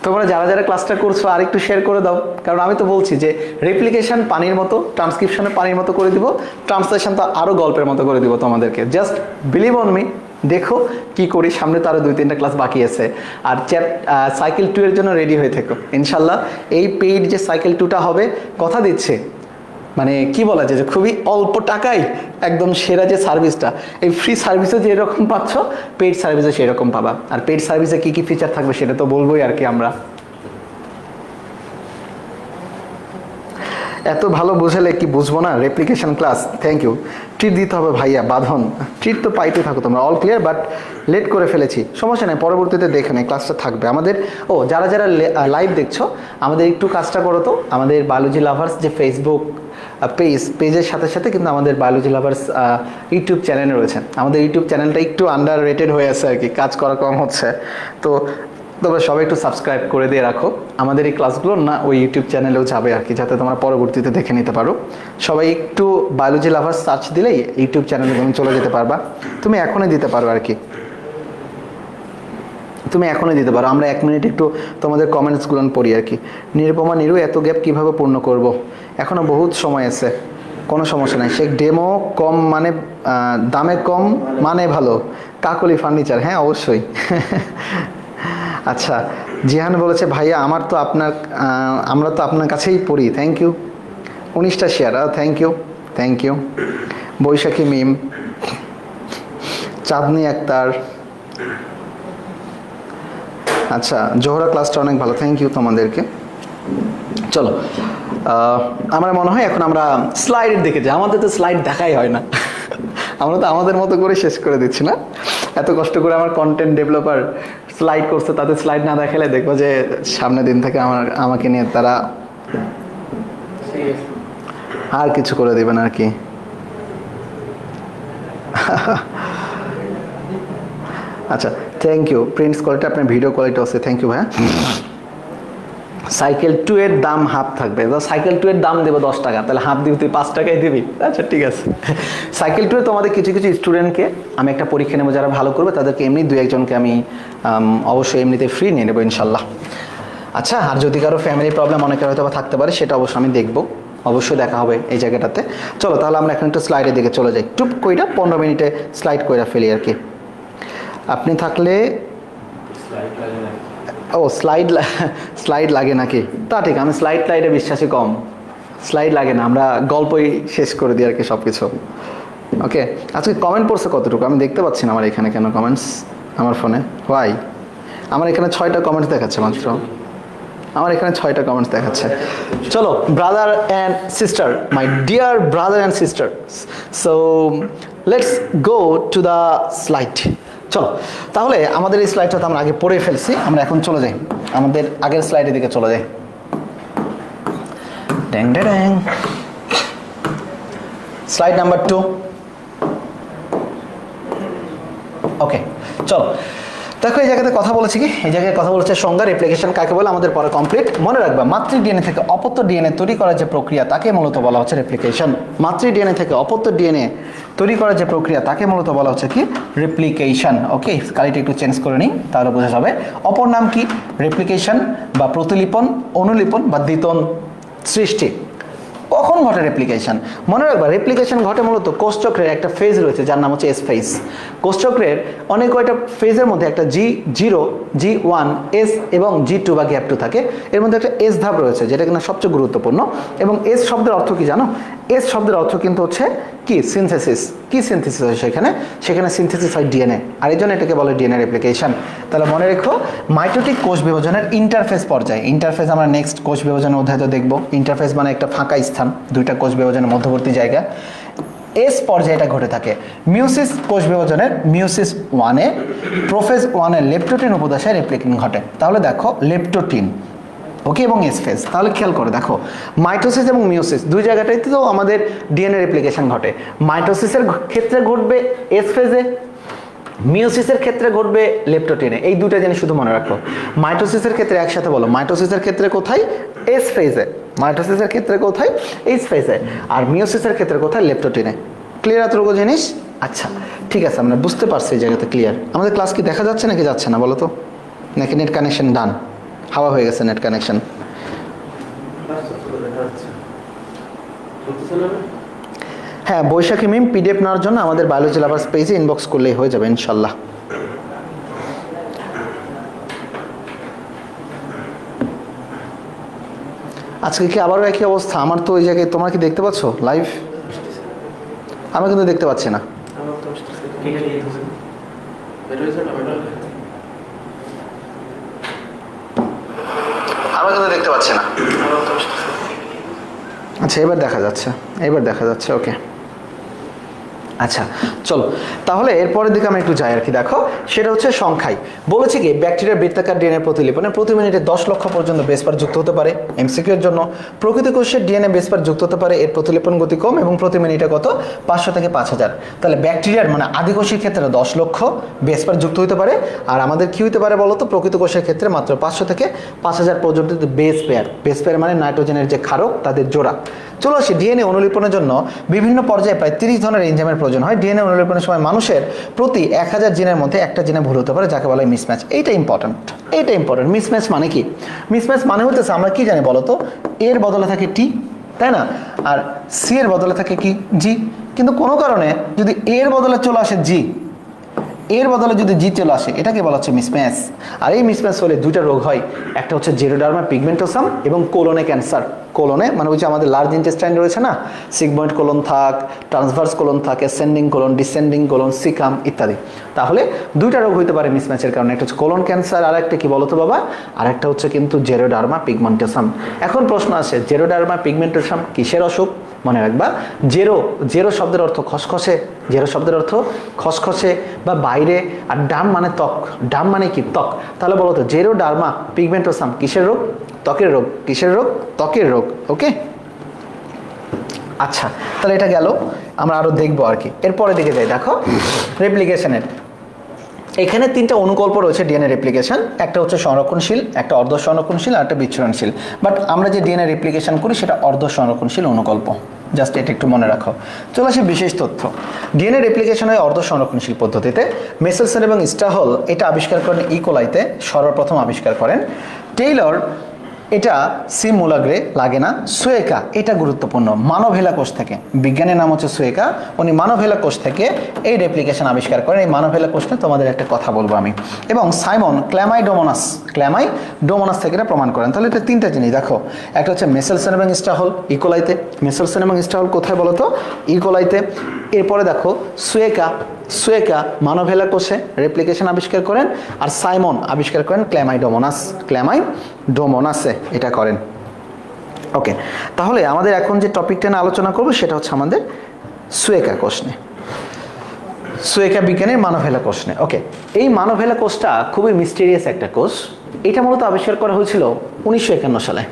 তোমরা যারা ক্লাসটা করছো আর একটু শেয়ার করে দাও, কারণ আমি তো বলছি যে রেপ্লিকেশন পানির মতো, ট্রান্সক্রিপশনে পানির মতো করে দিব, ট্রান্সলেশন তো আরও গল্পের মতো করে দিব তোমাদেরকে। জাস্ট বিলিভ অন মি, দেখো কি করি। সামনে তো আরও 2-3টা ক্লাস বাকি আছে। আর সাইকেল 2 এর জন্য রেডি হয়ে থেকো ইনশাল্লাহ। এই পেইড যে সাইকেল 2টা হবে, কথা দিচ্ছে, মানে কি বলা যায় যে খুবই অল্প টাকায় একদম সেরা যে সার্ভিসটা, এই ফ্রি সার্ভিসে যেরকম পাচ্ছ পেইড সার্ভিসে সেরকম পাবা। আর পেইড সার্ভিসে কি কি ফিচার থাকবে সেটা তো বলবোই আর কি আমরা। এত ভালো বোঝালে কি বুঝবো না replication class, thank you. Treat দিতে হবে ভাইয়া, বাঁধন ট্রিট তো পাইতে থাকো তোমরা। অল ক্লিয়ার, বাট লেট করে ফেলেছি, সমস্যা নেই, পরবর্তীতে দেখে নেই, ক্লাসটা থাকবে আমাদের। যারা লাইভ দেখছো, আমাদের একটু কাজটা করো তো, আমাদের বায়োলজি লাভার্স যে ফেসবুক পেজের সাথে সাথে কিন্তু আমাদের বায়োলজি লাভার্স ইউটিউব চ্যানেল রয়েছে। আমাদের ইউটিউব চ্যানেলটা একটু আন্ডার রেটেড হয়ে আছে আর কি, কাজ করা কম হচ্ছে। তো তোমরা সবাই একটু সাবস্ক্রাইব করে দিয়ে রাখো, আমাদের এই ক্লাসগুলো না ওই ইউটিউব চ্যানেলেও যাবে আর কি, যাতে তোমরা পরবর্তীতে দেখে নিতে পারো। সবাই একটু বায়োলজি লাভার্স সার্চ দিলেই ইউটিউব চ্যানেলে তুমি চলে যেতে পারবা। তুমি এখনই দিতে পারো আর কি, তুমি এখনই দিতে পারো। আমরা 1 মিনিট একটু তোমাদের কমেন্টসগুলো পড়ি আর কি। নিরুপমা নিরু, এত গ্যাপ কীভাবে পূর্ণ করব? এখনও বহুত সময় আছে, কোনো সমস্যা নাই। সে ডেমো কম মানে দামে কম মানে ভালো, কাকলি ফার্নিচার, হ্যাঁ অবশ্যই। আচ্ছা, জিহান বলেছে ভাইয়া আমরা তো আপনার কাছেই পড়ি, থ্যাংক ইউ। 19টা share, thank you. Baishakhi Mim, Chandni Akter, আচ্ছা জোহরা ক্লাসটা অনেক ভালো, থ্যাংক ইউ তোমাদেরকে। চলো, আমার মনে হয় এখন আমরা স্লাইডের দিকে যাই। আমাদের তো স্লাইড দেখাই হয় না, আমরা তো আমাদের মতো করে শেষ করে দিচ্ছি না। এত কষ্ট করে আমার কন্টেন্ট ডেভেলপার স্লাইড করছে, তাদের স্লাইড না দেখালে দেখবো যে সামনের দিন থেকে আমাকে নিয়ে তারা আর কিছু করে দেবেন আর কি। আচ্ছা, থ্যাংক ইউ। প্রিন্টস কোয়ালিটি, আপনার ভিডিও কোয়ালিটি আছে, থ্যাংক ইউ ভাইয়া। সাইকেল 2 এর দাম হাফ থাকবে, সাইকেল 2 এর দাম দেবো 10 টাকা, তাহলে হাফ দিবি তুই 5 টাকায় দিবি। আচ্ছা ঠিক আছে। সাইকেল 2 এ তোমাদের কিছু স্টুডেন্টকে আমি একটা পরীক্ষা নেবো, যারা ভালো করবে তাদেরকে এমনি 2-1 জনকে আমি অবশ্যই এমনিতে ফ্রি নিয়ে নেবো ইনশাল্লাহ। আচ্ছা, আর যদি কারো ফ্যামিলি প্রবলেম অনেকের হয়তো থাকতে পারে, সেটা অবশ্যই আমি দেখবো, অবশ্যই দেখা হবে এই জায়গাটাতে। চলো তাহলে আমরা এখন একটু স্লাইডের দিকে চলে যাই, টুপ কইরা 15 মিনিটে স্লাইড কইরা ফেলি আর কি। আপনি থাকলে ও স্লাইড লাগে নাকি? তা ঠিক, আমি স্লাইডে বিশ্বাসী কম, স্লাইড লাগে না, আমরা গল্পই শেষ করে দিই আর কি সব কিছু। ওকে, আজকে কমেন্ট পড়ছে কতটুকু আমি দেখতে পাচ্ছি না আমার এখানে, কেন কমেন্টস আমার ফোনে ওয়াই? আমার এখানে 6টা কমেন্টস দেখাচ্ছে মাত্র, আমার এখানে 6টা কমেন্টস দেখাচ্ছে। চলো brother and sister, my dear brother and sister, so let's go to the slide. চলো তাহলে আমাদের এই স্লাইডটা তো আমরা আগে পড়ে ফেলছি, আমরা এখন চলে যাই আমাদের আগের স্লাইডের দিকে চলে যাই। ড্যাং ড্যাং, স্লাইড নাম্বার 2। ওকে চলো দেখো, এই জায়গাতে কথা বলেছি কি, এই জায়গায় কথা বলেছে সংজ্ঞা, রেপ্লিকেশন কাকে বলে আমাদের পরে কমপ্লিট। মনে রাখবা, মাতৃ ডিএনএ থেকে অপত্য ডিএনএ তৈরি করার যে প্রক্রিয়া তাকে মূলত বলা হচ্ছে রেপ্লিকেশন। মাতৃ ডিএনএ থেকে অপত্য ডিএনএ তৈরি করার যে প্রক্রিয়া তাকে মূলত বলা হচ্ছে কি, রেপ্লিকেশন। ওকে, কালিটা একটু চেঞ্জ করে নিই তাহলে বোঝা যাবে। অপর নাম কি, রেপ্লিকেশন বা প্রতিলিপন, অনুলিপন বা দ্বিতন সৃষ্টি। কখন ঘটে রেপ্লিকেশন? মনে রাখবা, রেপ্লিকেশন ঘটে মূলত কোষচক্রের একটা ফেজ রয়েছে যার নাম হচ্ছে এস ফেজ। কোষচক্রের অনেক কয়টা ফেজের মধ্যে একটা G0, G1, S এবং G2 বা গ্যাপ 2 থাকে। এর মধ্যে একটা এস ধাপ রয়েছে যেটা কিনা সবচেয়ে গুরুত্বপূর্ণ। এবং এস শব্দের অর্থ কি জানো? এস শব্দের অর্থ কিন্তু হচ্ছে কি, সিনথেসিস। কি সিনথেসিস হয় সেখানে সিনথেসিস হয় ডিএনএ, আর এই জন্য এটাকে বলে ডিএনএ রেপ্লিকেশন। তাহলে মনে রেখো, মাইটোটিক কোষ বিভাজনের ইন্টারফেজ পর্যায়ে, ইন্টারফেজ আমরা নেক্সট কোষ বিভাজনের অধ্যায়ে তো দেখবো। ইন্টারফেজ মানে একটা ফাঁকা স্থান, দুইটা কোষ বিভাজনের মধ্যবর্তী জায়গা। এস পর্যায়ে এটা ঘটে থাকে। মিউসিস কোষ বিভাজনের মিউসিস 1-এ, প্রোফেজ 1-এর লেপ্টোটিন উপদশায় রেপ্লিকেশন ঘটে। তাহলে দেখো লেপ্টোটিন, ওকে, এবং এস ফেজ। তাহলে খেয়াল করে দেখো, মাইটোসিস এবং মিউসিস দুই জায়গাটাই তো আমাদের ডিএনএ রেপ্লিকেশন ঘটে। মাইটোসিসের ক্ষেত্রে ঘটবে এস ফেজে, মিওসিসের ক্ষেত্রে ঘটবে লেপ্টোটিনে। এই দুটো জিনিস শুধু মনে রাখো। মাইটোসিসের ক্ষেত্রে একসাথে বলো, মাইটোসিসের ক্ষেত্রে কোথায়? এস ফেজে। মাইটোসিসের ক্ষেত্রে কোথায়? এস ফেজে। আর মিওসিসের ক্ষেত্রে কোথায়? লেপ্টোটিনে। ক্লিয়ার এতটুকু জিনিস? আচ্ছা ঠিক আছে, আমরা বুঝতে পারছি এই জায়গাতে ক্লিয়ার। আমাদের ক্লাস কি দেখা যাচ্ছে নাকি যাচ্ছে না বলো তো? নাকি নেট কানেকশন ডান, হাওয়া হয়ে গেছে নেট কানেকশন? হ্যাঁ, বৈশাখী মিম পিডিএফ নেওয়ার জন্য আমাদের বায়োলজি লাভার্স পেজে ইনবক্স করলেই হয়ে যাবে ইনশাল্লাহ। আজকে কি আবারও একই অবস্থা? আমার তো ওই জায়গায়, তোমরা কি দেখতে পাচ্ছ লাইভ? আমি কিন্তু দেখতে পাচ্ছি না। আমি কিন্তু দেখতে পাচ্ছি না। আচ্ছা এবার দেখা যাচ্ছে, এবার দেখা যাচ্ছে। ওকে আচ্ছা চলো তাহলে এরপরের দিকে আমরা একটু যাই আর কি। দেখো সেটা হচ্ছে সংখ্যায় বলেছি কি, ব্যাকটেরিয়ার বৃত্তাকার ডিএনএ প্রতিলিপনে প্রতি মিনিটে 10 লক্ষ পর্যন্ত বেস পেয়ার যুক্ত হতে পারে। এমসিকিউ এর জন্য, প্রকৃত কোষের ডিএনএ বেস পেয়ার যুক্ত হতে পারে, এর প্রতিলিপন গতি কম এবং প্রতি মিনিটে কত? 500 থেকে 5000। তাহলে ব্যাকটেরিয়ার মানে আদিকোষের ক্ষেত্রে 10 লক্ষ বেস পেয়ার যুক্ত হতে পারে, আর আমাদের কি হতে পারে বলতো? প্রকৃত কোষের ক্ষেত্রে মাত্র 500 থেকে 5000 পর্যন্ত বেস পেয়ার। বেস পেয়ার মানে নাইট্রোজেনের যে ক্ষারক তাদের জোড়া। চলো আসি ডিএনএ অনুলিপনের জন্য বিভিন্ন পর্যায়ে প্রায় 30 ধরনের এনজাইমের প্রয়োজন হয়। ডিএনএ অনুলিপনের সময় মানুষের প্রতি 1000 জিনের মধ্যে একটা জিনে ভুল হতে পারে, যাকে বলা হয় মিসম্যাচ। এইটা ইম্পর্টেন্ট, এইটা ইম্পর্টেন্ট। মিসম্যাচ মানে কি? মিসম্যাচ মানে হতেছে, আমরা কি জানি বলতো, এর বদলে থাকে টি, তাই না? আর সি এর বদলে থাকে কি? জি। কিন্তু কোনো কারণে যদি এর বদলে চলে আসে জি, এর বদলে যদি জি চলে আসে, এটাকে বলা হচ্ছে মিসম্যাচ। আর এই মিসম্যাচ হলে দুইটা রোগ হয়, একটা হচ্ছে জেরোডার্মা পিগমেন্টোসাম এবং কোলনে ক্যান্সার। কোলনে মানে হচ্ছে আমাদের লার্জ ইন্টেস্টাইন রয়েছে না, সিগময়েড কোলন থাক, ট্রান্সভার্স কোলন থাক, ascending colon, descending colon, caecum ইত্যাদি। তাহলে দুইটা রোগ হইতে পারে মিসম্যাচের কারণে, একটা হচ্ছে কোলন ক্যান্সার, আর একটা কি বলতো বাবা? আর একটা হচ্ছে কিন্তু জেরোডার্মা পিগমেন্টোসাম। এখন প্রশ্ন আসে, জেরোডার্মা পিগমেন্টোসাম কিসের অসুখ? মনে রাখবা, জেরো, জেরো শব্দের অর্থ খসখসে, জেরো শব্দের অর্থ খসখসে বা বাইরে, আর ডাম মানে ত্বক, ডাম মানে কি? ত্বক। তাহলে বলো তো, জেরোডার্মা পিগমেন্টোসাম কিসের রোগ? ত্বকের রোগ। কিসের রোগ? ত্বকের রোগ। ওকে আচ্ছা, তাহলে এটা গেল, আমরা আরো দেখবো আর কি। এরপরে দিকে যাই, দেখো রেপ্লিকেশনের এখানে 3টা অনুকল্প রয়েছে ডিএনএ রেপ্লিকেশন। একটা হচ্ছে সংরক্ষণশীল, একটা অর্ধ সংরক্ষণশীল, আর একটা বিচ্ছুরণশীল। বাট আমরা যে ডিএনএ রেপ্লিকেশন করি সেটা অর্ধ সংরক্ষণশীল অনুকল্প, জাস্ট এটা একটু মনে রাখো। চলে আসে বিশেষ তথ্য। ডিএনএ রেপ্লিকেশন হয় অর্ধ সংরক্ষণশীল পদ্ধতিতে। মেসেলসন এবং স্টাহল এটা আবিষ্কার করেন ইকোলাইতে, সর্বপ্রথম আবিষ্কার করেন। টেইলর এটা সিমুলাগ্রে লাগে না, সুয়েকা এটা গুরুত্বপূর্ণ, মানবহেলা কোষ থেকে, বিজ্ঞানের নাম হচ্ছে সুয়েকা, উনি মানবহেলা কোষ থেকে এই রেপ্লিকেশন আবিষ্কার করেন। এই মানবহেলা কোষ নিয়ে তোমাদের একটা কথা বলবো আমি। এবং সাইমন ক্ল্যামাইডোমোনাস থেকে এটা প্রমাণ করেন। তাহলে এটা তিনটা জিনিস দেখো, একটা হচ্ছে মেসেলসন এবং স্টাহল ইকোলাইতে, মেসেলসন এবং স্টাহল কোথায় বলো তো, ইকোলাইতে। এরপরে দেখো সুয়েকা মানবহেলা কোষে রেপ্লিকেশন আবিষ্কার করেন, আর সাইমন আবিষ্কার করেন ক্ল্যামাইডোমোনাসে এটা করেন। ওকে, তাহলে আমাদের এখন যে টপিকটা নিয়ে আলোচনা করবো সেটা হচ্ছে আমাদের সুয়েকা কোষ নিয়ে, সুয়েকা বিজ্ঞানের মানবহেলা কোষ নিয়ে। ওকে, এই মানবহেলা কোষটা খুবই মিস্টেরিয়াস একটা কোষ। এটা মূলত আবিষ্কার করা হয়েছিল 1951 সালে,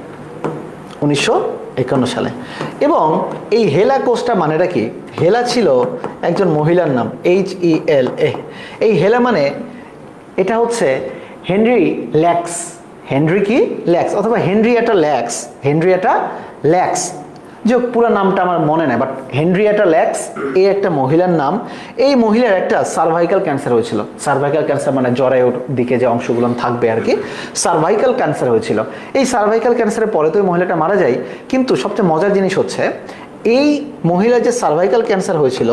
1951 সালে। এবং এই হেলা কোষটা মানেটা কি, হেলা ছিল একজন মহিলার নাম, HELA। এই হেলা মানে এটা হচ্ছে হেনরি ল্যাক্স অথবা হেনরিয়েটা ল্যাক্স, যে পুরো নামটা আমার মনে নেই, বাট হেনরিয়েটা ল্যাক্স এই একটা মহিলার নাম। এই মহিলার একটা সার্ভাইকাল ক্যান্সার হয়েছিল। সার্ভাইকাল ক্যান্সার মানে জরায়ুর দিকে যে অংশগুলো থাকবে আর কি, সার্ভাইকাল ক্যান্সার হয়েছিল। এই সার্ভাইকাল ক্যান্সারের পরে তো ওই মহিলাটা মারা যায়। কিন্তু সবচেয়ে মজার জিনিস হচ্ছে এই মহিলার যে সার্ভাইকাল ক্যান্সার হয়েছিল,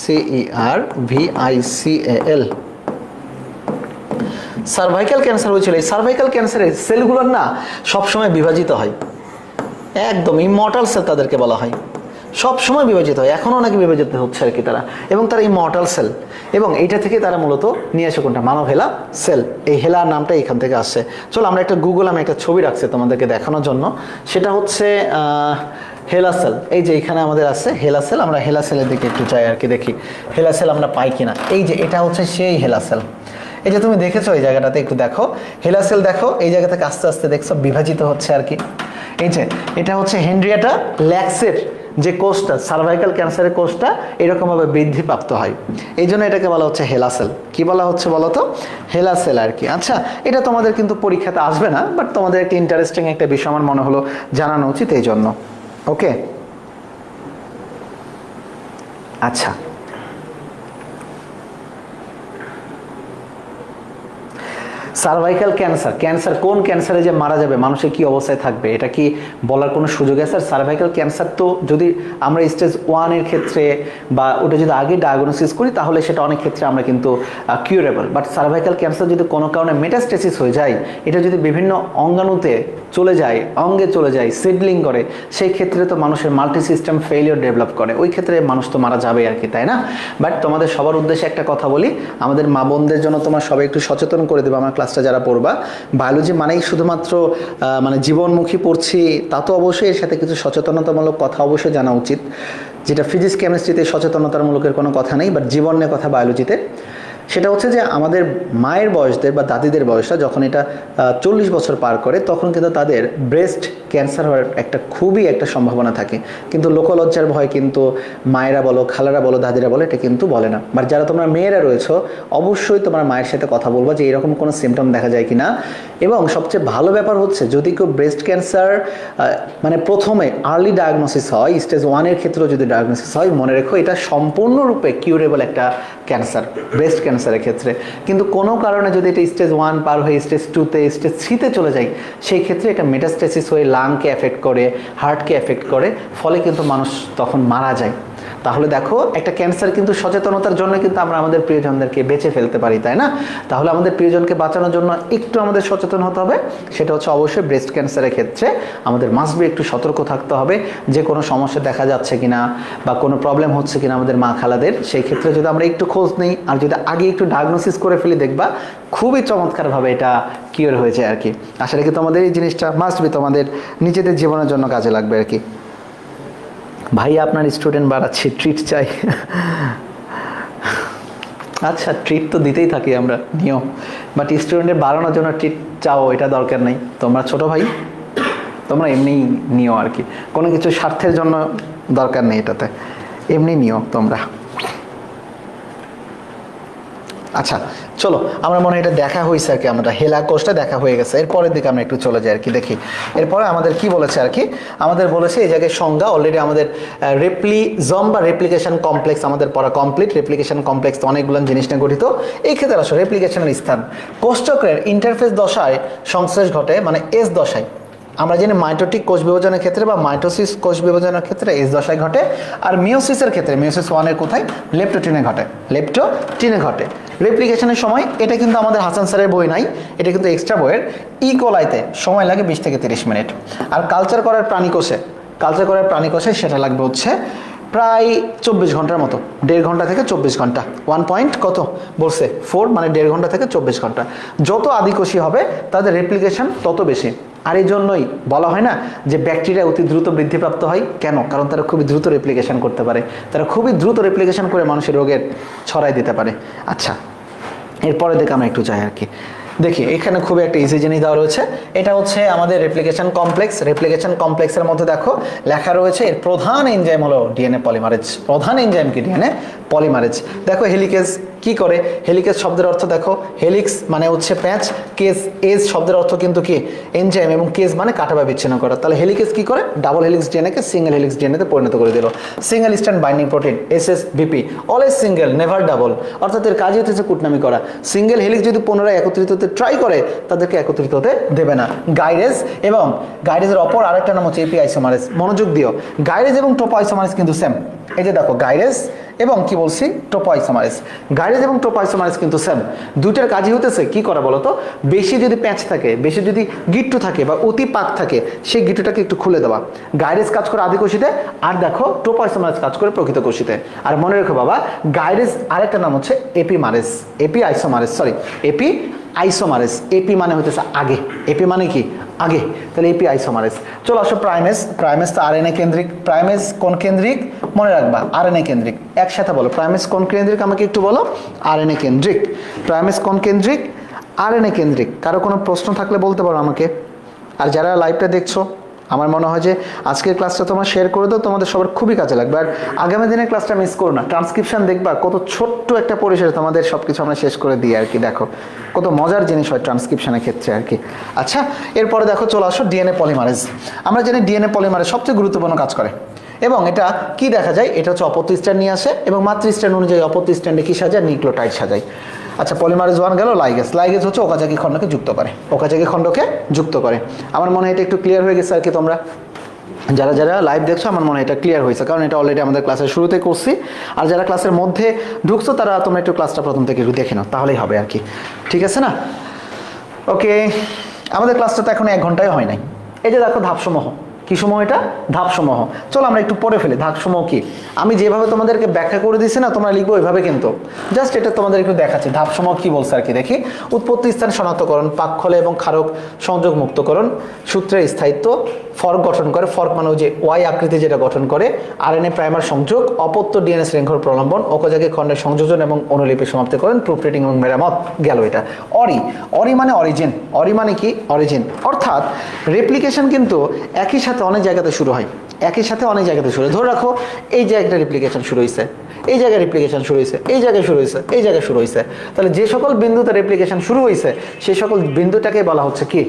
CERVICAL সার্ভাইকাল ক্যান্সার হয়েছিল, এই সার্ভাইকাল ক্যান্সারের সেলগুলোর না সবসময় বিভাজিত হয়, একদম ইমর্টাল সেল তাদেরকে বলা হয়, সব সময় বিভাজিত হয়, এখনও অনেকে বিভাজিত হচ্ছে আর কি তারা, এবং তারা ইমর্টাল সেল। এবং এইটা থেকে তারা মূলত নিয়ে আসে কোনটা, মানবহেলা সেল। এই হেলা নামটা এখান থেকে আসছে। চলো আমরা একটা আমি একটা ছবি রাখছি তোমাদেরকে দেখানোর জন্য, সেটা হচ্ছে হেলা সেল। এই যে এখানে আমাদের আছে হেলা সেল, আমরা হেলা সেলের দিকে একটু চাই আর কি, দেখি হেলা সেল আমরা পাই কিনা। এই যে এটা হচ্ছে সেই হেলা সেল, এই যে তুমি দেখেছো এই জায়গাটাতে একটু দেখো, হেলা সেল দেখো এই জায়গা থেকে আস্তে আস্তে দেখছো বিভাজিত হচ্ছে আর কি। এই যে এটা হচ্ছে হেনরিয়েটা ল্যাক্সের যে কোষটা, সার্ভাইকাল ক্যান্সারের কোষটা এরকমভাবে বৃদ্ধিপ্রাপ্ত হয়, এই জন্য এটাকে বলা হচ্ছে হেলা সেল। কি বলা হচ্ছে বলো তো, হেলা সেল আর কি। আচ্ছা, এটা তোমাদের কিন্তু পরীক্ষাতে আসবে না, বাট তোমাদের একটা ইন্টারেস্টিং একটা বিষয় আমার মনে হলো জানানো উচিত এই জন্য। ওকে, আচ্ছা, সার্ভাইকাল ক্যান্সার কোন ক্যান্সারে যে মারা যাবে, মানুষের কি অবস্থায় থাকবে, এটা কি বলার কোনো সুযোগ আছে? আর সার্ভাইকাল ক্যান্সার তো যদি আমরা স্টেজ 1-এর ক্ষেত্রে বা ওটা যদি আগে ডায়াগনোসিস করি তাহলে সেটা অনেক ক্ষেত্রে আমরা কিন্তু কিউরেবল। বাট সার্ভাইকাল ক্যান্সার যদি কোনো কারণে মেটাস্টেসিস হয়ে যায়, এটা যদি বিভিন্ন অঙ্গাণুতে চলে যায়, সিডলিং করে, সেই ক্ষেত্রে তো মানুষের মাল্টি সিস্টেম ফেলিওর ডেভেলপ করে, ওই ক্ষেত্রে মানুষ তো মারা যাবে আর কি, তাই না? বাট তোমাদের সবার উদ্দেশ্যে একটা কথা বলি, আমাদের মা বোনদের জন্য তোমার সবাই একটু সচেতন করে দেবে। আমার ক্লাসটা যারা পড়বা, বায়োলজি মানেই শুধুমাত্র মানে জীবনমুখী পড়ছি তা তো অবশ্যই, এর সাথে কিছু সচেতনতামূলক কথা অবশ্যই জানা উচিত, যেটা ফিজিক্স কেমিস্ট্রিতে সচেতনতামূলকের কোনো কথা নেই, বাট জীবন নিয়ে কথা বায়োলজিতে। সেটা হচ্ছে যে আমাদের মায়ের বয়সদের বা দাদিদের বয়সটা যখন এটা 40 বছর পার করে, তখন কিন্তু তাদের ব্রেস্ট ক্যান্সার হওয়ার খুবই একটা সম্ভাবনা থাকে। কিন্তু লোকলজ্জার ভয় কিন্তু মায়েরা বলো, খালারা বলো, দাদিরা বলো, এটা কিন্তু বলে না। বাট যারা তোমরা মেয়েরা রয়েছো, অবশ্যই তোমার মায়ের সাথে কথা বলবা যে এরকম কোনো সিমটম দেখা যায় কিনা। এবং সবচেয়ে ভালো ব্যাপার হচ্ছে যদি কেউ ব্রেস্ট ক্যান্সার মানে প্রথমে আর্লি ডায়াগনোসিস হয়, স্টেজ 1-এর ক্ষেত্রেও যদি ডায়াগনোসিস হয়, মনে রেখো এটা সম্পূর্ণরূপে কিউরেবল একটা ক্যান্সার, ব্রেস্ট ক্যান্সারের ক্ষেত্রে। কিন্তু কোনো কারণে যদি এটা স্টেজ 1 পার হয়ে স্টেজ 2-তে, স্টেজ 3-তে চলে যায়, সেই ক্ষেত্রে এটা মেটাস্টেসিস হয়ে লাংকে এফেক্ট করে, হার্টকে এফেক্ট করে, ফলে কিন্তু মানুষ তখন মারা যায়। তাহলে দেখো, একটা ক্যান্সার কিন্তু সচেতনতার জন্য কিন্তু আমরা আমাদের প্রিয়জনদেরকে বেঁচে ফেলতে পারি, তাই না? তাহলে আমাদের প্রিয়জনকে বাঁচানোর জন্য একটু আমাদের সচেতন হতে হবে। সেটা হচ্ছে অবশ্যই ব্রেস্ট ক্যান্সারের ক্ষেত্রে আমাদের মাস্ট বি একটু সতর্ক থাকতে হবে, যে কোনো সমস্যা দেখা যাচ্ছে কিনা বা কোনো প্রবলেম হচ্ছে কিনা আমাদের মা খালাদের। সেই ক্ষেত্রে যদি আমরা একটু খোঁজ নিই আর যদি আগে একটু ডায়াগনোসিস করে ফেলি, দেখবা খুবই চমৎকারভাবে এটা কিওর হয়ে যায় আর কি। আশা রাখি তোমাদের এই জিনিসটা মাস্ট বি তোমাদের নিজেদের জীবনের জন্য কাজে লাগবে আর কি। ভাই আপনার স্টুডেন্ট বাড়াচ্ছে, ট্রিট চাই। আচ্ছা, ট্রিট তো দিতেই থাকি আমরা, নিয়ম। বাট স্টুডেন্টের বাড়ানোর জন্য ট্রিট চাও, এটা দরকার নেই। তোমরা ছোট ভাই, তোমরা এমনি নিও আর কি, কোনো কিছু স্বার্থের জন্য দরকার নেই এটাতে, এমনি নিও তোমরা। আচ্ছা চলো, আমরা মনে হয় এটা দেখা হয়েছে আর কি, আমরা হেলা কোষটা দেখা হয়ে গেছে। এরপরের দিকে আমরা একটু চলে যাই আর কি, দেখি এরপরে আমাদের কি বলেছে আর কি। আমাদের বলেছে এই জায়গায় সংজ্ঞা অলরেডি আমাদের রেপ্লিজম বা রেপ্লিকেশন কমপ্লেক্স আমাদের পড়া কমপ্লিট। রেপ্লিকেশন কমপ্লেক্স তো অনেকগুলো জিনিস নিয়ে গঠিত। এই ক্ষেত্রে আসলে রেপ্লিকেশনের স্থান কোষচক্রের ইন্টারফেস দশায় সংশ্লেষ ঘটে, মানে এস দশায়। আমরা জানি মাইটোটিক কোষ বিভাজনের ক্ষেত্রে বা মাইটোসিস কোষ বিভাজনের ক্ষেত্রে এস দশায় ঘটে, আর মিওসিসের ক্ষেত্রে মিওসিস ওয়ানের কোথায় লেপ্টোটিনে ঘটে, লেপ্টোটিনে ঘটে। রেপ্লিকেশনের সময় এটা কিন্তু আমাদের হাসান স্যারের বই নাই, এটা কিন্তু এক্সট্রা বইয়ের। ইকোলাইতে সময় লাগে 20 থেকে 30 মিনিট, আর কালচার করার প্রাণীকোষে সেটা লাগবে হচ্ছে প্রায় 24 ঘন্টার মতো, 1.5 ঘন্টা থেকে 24 ঘন্টা। 1 পয়েন্ট কত বলছে 4, মানে 1.5 ঘন্টা থেকে 24 ঘন্টা। যত আদিকোষী হবে তাদের রেপ্লিকেশন তত বেশি। আর এই জন্যই বলা হয় না যে ব্যাকটেরিয়া অতি দ্রুত বৃদ্ধিপ্রাপ্ত হয়, কেন? কারণ তারা খুবই দ্রুত রেপ্লিকেশন করতে পারে, তারা খুবই দ্রুত রেপ্লিকেশন করে মানুষের রোগের ছড়াই দিতে পারে। আচ্ছা এরপরে দেখে আমরা একটু যাই আর কি, দেখি এখানে খুবই একটা ইজি জিনিস দেওয়া রয়েছে। এটা হচ্ছে আমাদের রেপ্লিকেশন কমপ্লেক্স। রেপ্লিকেশন কমপ্লেক্সের মধ্যে দেখো লেখা রয়েছে এর প্রধান এনজাইম হলো ডিএনএ পলিমারেজ। প্রধান এনজাইম কি? DNA polymerase. দেখো হেলিকেজ কি করে? হেলিকেজ শব্দের অর্থ দেখো, হেলিক্স মানে হচ্ছে প্যাঁচ, কেজ এজ শব্দের অর্থ কিন্তু কি এনজাইম, এবং কেজ মানে কাটা বা বিচ্ছিন্ন করা। তাহলে হেলিকেজ কি করে? ডাবল হেলিক্স ডিএনএকে সিঙ্গেল হেলিক্স ডিএনএতে পরিণত করে দিল। Single strand binding protein SSBP, always single never double, অর্থাৎ এর কাজই হচ্ছে কুটনামি করা। সিঙ্গেল হেলিক্স যদি পুনরায় একত্রিত হতে ট্রাই করে তাদেরকে একত্রিত হতে দেবে না। গাইরেজ এবং গাইরেজের অপর আরেকটা নাম হচ্ছে এপি আইসোমারেজ। মনোযোগ দিও, গাইরেজ এবং টোপো আইসোমারেজ কিন্তু সেম। এই যে দেখো গাইরেজ এবং কি বলছি টোপো আইসোমারেজ, গাইরেজ এবং টোপো আইসোমারেজ কিন্তু সেম। দুইটার কাজই হতেছে কি করা বলো তো? বেশি যদি প্যাঁচ থাকে, বেশি যদি গিট্টু থাকে বা অতি পাক থাকে, সেই গিট্টুটাকে একটু খুলে দেওয়া। গাইরেজ কাজ করে আদিকোষীতে, আর দেখো টোপো আইসোমারেজ কাজ করে প্রকৃত কোষীতে। আর মনে রেখো বাবা, গাইরেজ আরেকটা নাম হচ্ছে epimerase, epi isomerase, sorry epi isomerase. Epi মানে হতেছে আগে, এপি মানে কি আগে, তাহলে এপি আইসোমারেজ। চলো আসো প্রাইমেজ। প্রাইমেজ তো আরএনএ কেন্দ্রিক। প্রাইমেজ কোন কেন্দ্রিক? মনে রাখবা আরএনএ কেন্দ্রিক। একসাথে বলো, প্রাইমেজ কোন কেন্দ্রিক আমাকে একটু বলো। আরএনএ কেন্দ্রিক। প্রাইমেজ কোন কেন্দ্রিক? আরএনএ কেন্দ্রিক। কারো কোনো প্রশ্ন থাকলে বলতে পারো আমাকে। আর যারা লাইভটা দেখছো, আমার মনে হয় যে আজকের ক্লাসটা তোমরা শেয়ার করে দাও, তোমাদের সবার খুবই কাজে লাগবে। আর আগামী দিনের ক্লাসটা মিস করো না। ট্রান্সক্রিপশন দেখবা কত ছোট্ট একটা পরিসরে তোমাদের সব কিছু আমরা শেষ করে দিই আর কি। দেখো কত মজার জিনিস হয় ট্রান্সক্রিপশনের ক্ষেত্রে আর কি। আচ্ছা এরপরে দেখো চলে আসো ডিএনএ পলিমারেজ। আমরা জানি ডিএনএ পলিমারেজ সবচেয়ে গুরুত্বপূর্ণ কাজ করে, এবং এটা কি দেখা যায়? এটা হচ্ছে অপত্য স্ট্র্যান্ড নিয়ে আসে এবং মাতৃ স্ট্র্যান্ড অনুযায়ী অপত্য স্ট্র্যান্ডে কি সাজায়? নিউক্লিওটাইড সাজায়। আচ্ছা পলিমারেজ 1 গেল। লাইগেজ, লাইগেজ হচ্ছে ওকাজাকি খণ্ডকে যুক্ত করে, ওকাজাকি খণ্ডকে যুক্ত করে। আমার মনে হয় এটা একটু ক্লিয়ার হয়ে গেছে আর কি। তোমরা যারা যারা লাইভ দেখছো আমার মনে হয় এটা ক্লিয়ার হয়েছে, কারণ এটা অলরেডি আমাদের ক্লাসের শুরুতে করছি। আর যারা ক্লাসের মধ্যে ঢুকছো তারা তোমরা একটু ক্লাসটা প্রথম থেকে একটু দেখে নাও, তাহলেই হবে আর কি। ঠিক আছে না? ওকে, আমাদের ক্লাসটা তো এখন 1 ঘন্টায় হয় নাই। এই যে দেখো ধাপসমূহ, কি সমূহ এটা? ধাপসমূহ। চলো আমরা একটু পড়ে ফেলি ধাপসমূহ কি। আমি যেভাবে তোমাদেরকে ব্যাখ্যা করে দিচ্ছি না, তোমরা লিখবো ওইভাবে, কিন্তু জাস্ট এটা তোমাদের একটু দেখাচ্ছি ধাপসমূহ কি বলছে আর কি। দেখি, উৎপত্তি স্থান শনাক্তকরণ, পাকখলে এবং ক্ষারক সংযোগ মুক্তকরণ, সূত্রের স্থায়িত্ব, ফর্ক গঠন করে, ফর্ক মানে যে ওয়াই আকৃতি যেটা গঠন করে, আরএনএ প্রাইমার সংযোগ, অপত্য ডিএনএ শৃঙ্খল প্রলম্বন, ওকাজাকি খণ্ডের সংযোজন এবং অনুলিপি সমাপ্তিকরণ, প্রুফরিডিং এবং মেরামত গেল এটা। অরি, অরি মানে অরিজিন, অরি মানে কি অরিজিন, অর্থাৎ রেপ্লিকেশন কিন্তু একই সাথে অনেক জায়গাতে শুরু হয়, একই সাথে অনেক জায়গাতে শুরু হয়। ধরে রাখো এই যে একটা রেপ্লিকেশন শুরু হয়েছে, এই জায়গায় রেপ্লিকেশন শুরু হয়েছে, এই জায়গায় শুরু হয়েছে, এই জায়গায় শুরু হয়েছে। তাহলে যে সকল বিন্দুতে রেপ্লিকেশন শুরু হয়েছে সেই সকল বিন্দুটাকে বলা হচ্ছে কি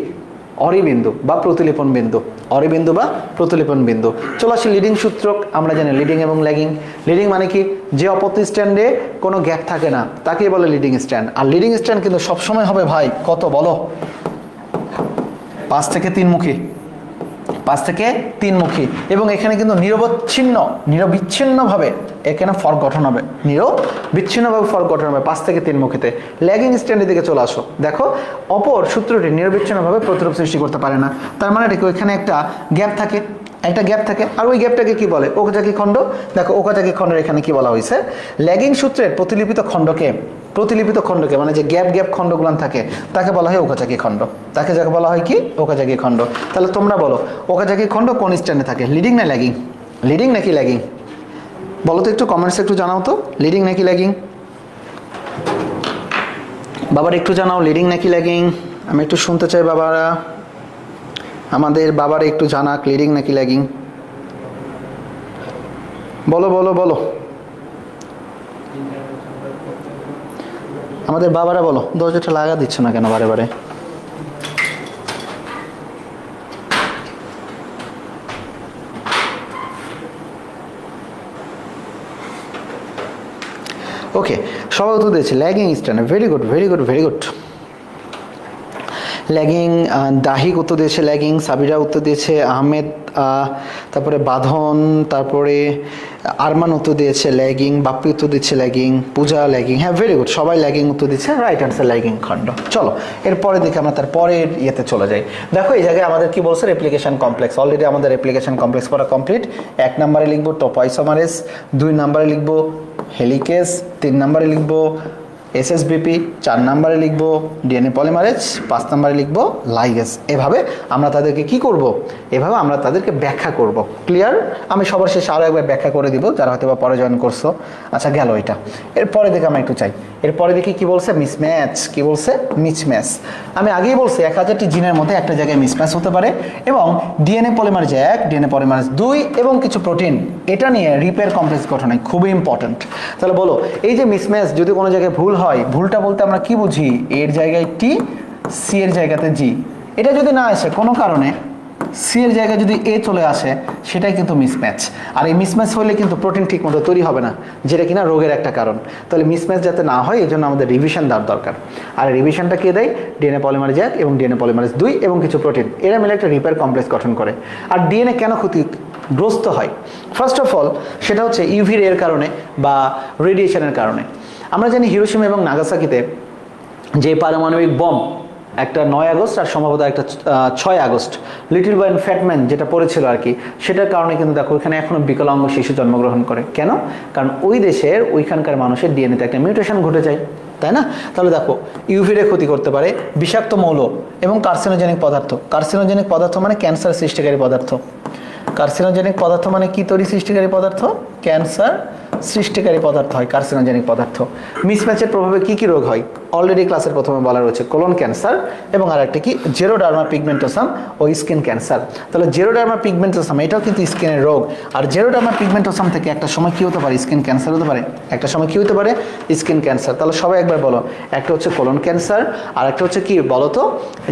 অরি বিন্দু বা প্রতিলিপন বিন্দু, অরি বিন্দু বা প্রতিলিপন বিন্দু। চলে আসি লিডিং সূত্রক। আমরা জানি লিডিং এবং ল্যাগিং। লিডিং মানে কি? যে অপত্য স্ট্যান্ডে কোনো গ্যাপ থাকে না তাকেই বলে লিডিং স্ট্যান্ড। আর লিডিং স্ট্যান্ড কিন্তু সবসময় হবে ভাই কত বলো? 5 থেকে 3 মুখী, 5 থেকে 3 মুখী। এবং এখানে কিন্তু নিরবিচ্ছিন্নভাবে এখানে ফর্ক গঠন হবে, নিরবিচ্ছিন্নভাবে ফর্ক গঠন হবে 5 থেকে 3 মুখীতে। ল্যাগিং স্ট্যান্ডের দিকে চলে আসো, দেখো অপর সূত্রটি নিরবিচ্ছিন্নভাবে প্রতিরূপ সৃষ্টি করতে পারে না। তার মানে দেখো এখানে একটা গ্যাপ থাকে, একটা গ্যাপ থাকে, আর ওই গ্যাপটাকে কি বলে? ওকাজাকি খণ্ড। দেখো ওকাজাকি খণ্ডের এখানে কি বলা হয়েছে? ল্যাগিং সূত্রের প্রতিলিপিত খণ্ডকে মানে যে গ্যাপ গ্যাপ খণ্ডগুলো থাকে তাকে বলা হয় ওকাজাকি খণ্ড, তাকে যাকে বলা হয় কি ওকাজাকি খণ্ড। তাহলে তোমরা বলো ওকাজাকি খণ্ড কোন স্ট্যান্ডে থাকে? লিডিং না ল্যাগিং? লিডিং নাকি ল্যাগিং বলো তো একটু কমেন্টসে একটু জানাও তো, লিডিং নাকি ল্যাগিং? বাবার একটু জানাও লিডিং নাকি ল্যাগিং, আমি একটু শুনতে চাই বাবারা, আমাদের বাবারা একটু জানাক লিডিং নাকি ল্যাগিং। বলো বলো বলো। আমাদের বাবারা বলো, দরজাটা লাগা দিচ্ছ না কেন বারে বারে? ওকে, সবাই উত্তর দিয়েছে lagging strand. Very good, very good, very good. Lagging, Dahik উত্তর দিয়েছে ল্যাগিং, সাবিরা উত্তর দিয়েছে, আহমেদ, তারপরে বাঁধন, তারপরে আরমান উত্তর দিয়েছে ল্যাগিং, বাপ্পি উত্তর দিচ্ছে ল্যাগিং, পূজা ল্যাগিং। হ্যাঁ, ভেরি গুড, সবাই ল্যাগিং উত্তর দিচ্ছে। রাইট অ্যান্সার ল্যাগিং খণ্ড। চলো এরপরে দেখে আমরা তার পরের ইয়েতে চলে যাই। দেখো এই জায়গায় আমাদের কি বলছে, রেপ্লিকেশন কমপ্লেক্স। অলরেডি আমাদের রেপ্লিকেশন কমপ্লেক্স করা কমপ্লিট। 1 নম্বরে লিখবো টোপোইসোমারেস, 2 নম্বরে লিখবো হেলিকেস, 3 নম্বরে লিখবো এসএসবিপি, 4 নম্বরে লিখবো ডিএনএ পলিমারেজ, 5 নম্বরে লিখবো লাইগেজ। এভাবে আমরা তাদেরকে কি করব, এভাবে আমরা তাদেরকে ব্যাখ্যা করব। ক্লিয়ার? আমি সবার শেষে আরও একবার ব্যাখ্যা করে দিব যারা হয়তো বা পরে জয়েন করছো। আচ্ছা গেল এটা। এরপরে দেখে আমরা একটু চাই, এরপরে দেখি কি বলছে, মিসম্যাচ। কি বলছে? মিসম্যাচ। আমি আগেই বলছি 1000টি জিনের মধ্যে একটা জায়গায় মিসম্যাচ হতে পারে এবং ডিএনএ পলিমারেজ 1, ডিএনএ পলিমারেজ 2 এবং কিছু প্রোটিন, এটা নিয়ে রিপেয়ার কমপ্লেক্স গঠন হয়। খুবই ইম্পর্টেন্ট। তাহলে বলো, এই যে মিসম্যাচ যদি কোনো জায়গায় ভুল হয়, ভুলটা বলতে আমরা কি বুঝি? এর জায়গায় টি, সি এর জায়গাতে জি। এটা যদি না আসে কোনো কারণে, সি এর জায়গায় যদি এ চলে আসে, সেটাই কিন্তু মিসম্যাচ। আর এই মিসম্যাচ হলে কিন্তু প্রোটিন ঠিক মতো তৈরি হবে না, যেটা কিনা রোগের একটা কারণ। তাহলে মিসম্যাচ যাতে না হয় এই জন্য আমাদের রিভিশন দেওয়ার দরকার। আর রিভিশনটা কে দেয়? ডিএনএ পলিমারেজ 1 এবং ডিএনএ পলিমারেজ 2 এবং কিছু প্রোটিন, এরা মিলে একটা রিপেয়ার কমপ্লেক্স গঠন করে। আর ডিএনএ কেন ক্ষতিগ্রস্ত হয়? ফার্স্ট অফ অল সেটা হচ্ছে ইউভি রে এর কারণে বা রেডিয়েশনের কারণে। আমরা জানি হিরোশিমা এবং নাগাসাকিতে যে পারমাণবিক বম, একটা 9 আগস্ট আর সম্ভবত একটা 6 August, little boy and fat man যেটা পড়েছিল আর কি, সেটার কারণে কিন্তু দেখো এখানে এখনো বিকলাঙ্গ শিশু জন্মগ্রহণ করে। কেন? কারণ ওই দেশের ওইখানকার মানুষের ডিএনএতে একটা মিউটেশন ঘটে যায়, তাই না? তাহলে দেখো ইউভিরে ক্ষতি করতে পারে, বিষাক্ত মৌল এবং কার্সিনোজেনিক পদার্থ। কার্সিনোজেনিক পদার্থ মানে ক্যান্সার সৃষ্টিকারী পদার্থ। কার্সিনোজেনিক পদার্থ মানে কি তৈরি সৃষ্টিকারী পদার্থ? ক্যান্সার সৃষ্টিকারী পদার্থ হয় কার্সিনোজেনিক পদার্থ। মিসম্যাচের প্রভাবে কি কি রোগ হয়? অলরেডি ক্লাসের প্রথমে বলা রয়েছে কোলন ক্যান্সার এবং আর একটা কি জেরোডার্মা পিগমেন্টোসাম ও স্কিন ক্যান্সার। তাহলে জেরোডার্মা পিগমেন্টোসাম এটাও কিন্তু স্কিনের রোগ। আর জেরোডার্মা পিগমেন্টোসাম থেকে একটা সময় কি হতে পারে? স্কিন ক্যান্সার হতে পারে। একটা সময় কি হতে পারে? Skin cancer. তাহলে সবাই একবার বলো, একটা হচ্ছে কোলন ক্যান্সার আর একটা হচ্ছে কি বলো তো?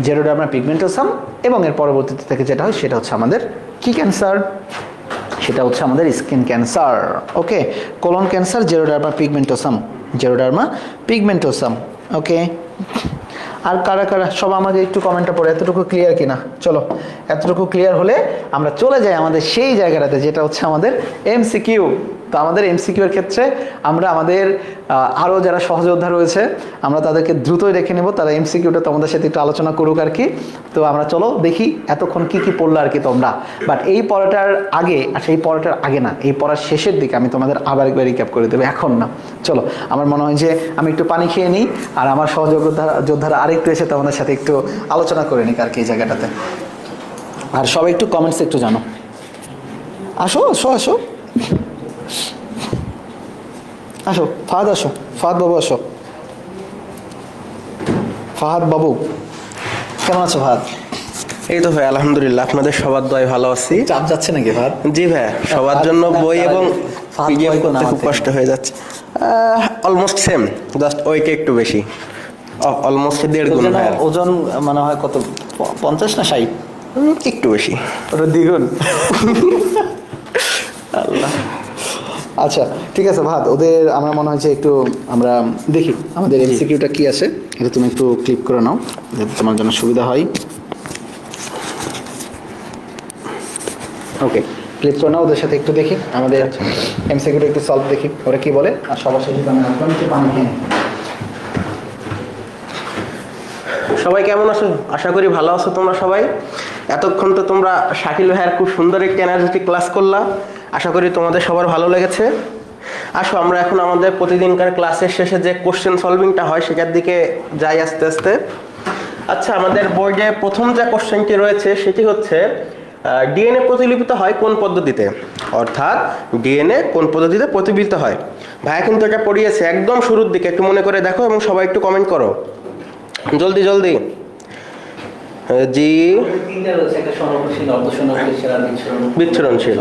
জেরোডার্মা পিগমেন্টোসাম। এবং এর পরবর্তীতে থেকে যেটা হয় সেটা হচ্ছে আমাদের কি ক্যান্সার? সেটা হচ্ছে আমাদের স্কিন ক্যান্সার। ওকে, কোলন ক্যান্সার, জেরোডার্মা পিগমেন্টোসাম, জেরোডার্মা পিগমেন্টোসাম। ওকে, আর কারা কারা সব আমাকে একটু কমেন্টটা পড়ে এতটুকু ক্লিয়ার কিনা? চলো, এতটুকু ক্লিয়ার হলে আমরা চলে যাই আমাদের সেই জায়গাটাতে যেটা হচ্ছে আমাদের এমসিকিউ। তো আমাদের এমসিকিউ এর ক্ষেত্রে আমরা আমাদের আরও যারা সহযোদ্ধা রয়েছে আমরা তাদেরকে দ্রুতই রেখে নেব, তারা এমসিকিউটা তোমাদের সাথে একটু আলোচনা করুক আর কি। তো আমরা চলো দেখি এতক্ষণ কি কি পড়লো আর কি তোমরা। বাট এই পড়াটার আগে, আর সেই পড়াটার আগে না, এই পড়ার শেষের দিকে আমি তোমাদের আবার একবার রিক্যাপ করে দেবো, এখন না। চলো, আমার মনে হয় যে আমি একটু পানি খেয়ে নিই আর আমার যোদ্ধারা আরেকটু এসে তোমাদের সাথে একটু আলোচনা করে নিক আর কি এই জায়গাটাতে। আর সবাই একটু কমেন্টসে একটু জানো। আসো আসো আসো আসো, ফাহাদ আসো, ফাহাদ বাবু আসো। ফাহাদ বাবু কেমন আছো ফাহাদ? এই তো ভাই আলহামদুলিল্লাহ, আপনাদের সবার দোয়ায় ভালো আছি। চাপ যাচ্ছে নাকি ফাহাদ? জি ভাই, সবার জন্য বই এবং পিডিএফ করতে খুব কষ্ট হয়ে যাচ্ছে। অলমোস্ট সেম, জাস্ট ওইটা একটু বেশি, অলমোস্ট 1.5 গুণ। ওজন মানে হয় কত, 50 না 60? একটু বেশি, ওটা দ্বিগুণ। আল্লাহ। আচ্ছা ঠিক আছে ভাত, ওদের আমরা মনে হচ্ছে একটু আমরা দেখি আমাদের এমসিকিউটা কি আছে, এটা তুমি একটু ক্লিক করে নাও যাতে তোমার জন্য সুবিধা হয়। ওকে, ক্লিক করে নাও, ওদের সাথে একটু দেখি আমাদের এমসিকিউটা একটু সলভ দেখি ওরা কি বলে। আর সবার শেষে আমি আসলাম একটু পানি খেয়ে। সবাই কেমন আছো? আশা করি ভালো আছো তোমরা সবাই। এতক্ষণ তো তোমরা শাকিল ভাইয়ের খুব সুন্দর একটি এনার্জেটিক ক্লাস করলা, আশা করি তোমাদের সবার ভালো লেগেছে। আসো আমরা এখন আমাদের প্রতিদিনকার ক্লাসের শেষে যে কোশ্চেন সলভিংটা হয় সেটার দিকে যাই আস্তে আস্তে। আচ্ছা, আমাদের বোর্ডে প্রথম যে কোশ্চেনটি রয়েছে সেটি হচ্ছে ডিএনএ প্রতিলিপিত হয় কোন পদ্ধতিতে, অর্থাৎ ডিএনএ কোন পদ্ধতিতে প্রতিলিপিত হয়। ভাইয়া কিন্তু এটা পড়িয়েছে একদম শুরুর দিকে, একটু মনে করে দেখো এবং সবাই একটু কমেন্ট করো জলদি জলদি। জি, বিচ্ছুরণশীল।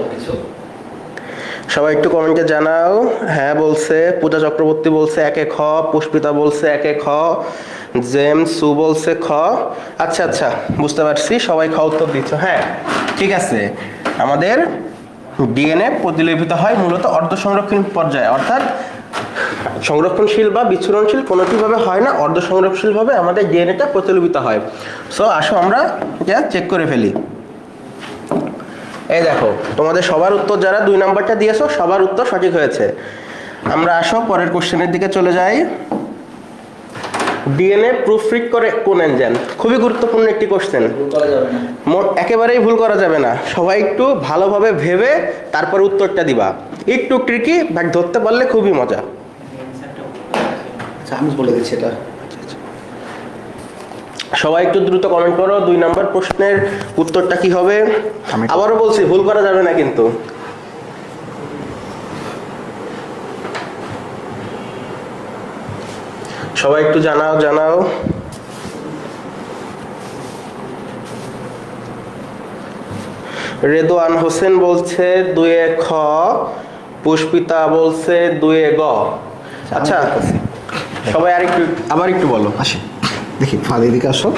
সবাই একটু কমেন্টে জানাও। হ্যাঁ বলছে, পূজা চক্রবর্তী বলছে একে খ, পুষ্পিতা বলছে একে খ, জেমস সু বলছে খ। আচ্ছা আচ্ছা, বুঝতে পারছি, সবাই খ উত্তর দিচ্ছ। হ্যাঁ ঠিক আছে, আমাদের ডিএনএ প্রতিলিপিত হয় মূলত অর্ধ সংরক্ষণ পর্যায়ে, অর্থাৎ সংরক্ষণশীল বা বিচ্ছুরণশীল কোনোটিভাবে হয় না, অর্ধ সংরক্ষণশীলভাবে আমাদের ডিএনএটা প্রতিলিপিত হয়। সো আসো আমরা এটা চেক করে ফেলি। এই দেখো, তোমাদের সবার উত্তর যারা 2 নাম্বারটা দিয়েছো সবার উত্তর সঠিক হয়েছে। আমরা আসো পরের কোশ্চেনের দিকে চলে যাই। ডিএনএ প্রুফরিড করে কোন এনজাইম? খুবই গুরুত্বপূর্ণ একটি কোশ্চেন, একেবারেই ভুল করা যাবে না। সবাই একটু ভালোভাবে ভেবে তারপর উত্তরটা দিবা। একটু ট্রিকি, বাট ধরতে পারলে খুবই মজা। আচ্ছা আমি বলে দিচ্ছি এটা। সবাই একটু দ্রুত কমেন্ট করো 2 নাম্বার প্রশ্নের উত্তরটা কি হবে। আবারও বলছি, ভুল করা যাবে না কিন্তু। সবাই একটু জানাও। রেদওয়ান হোসেন বলছে 2 খ, পুষ্পিতা বলছে 2 গ। আচ্ছা সবাই আবার একটু বলো। আসে দেখি, ফাঁদ এদিকে আসো,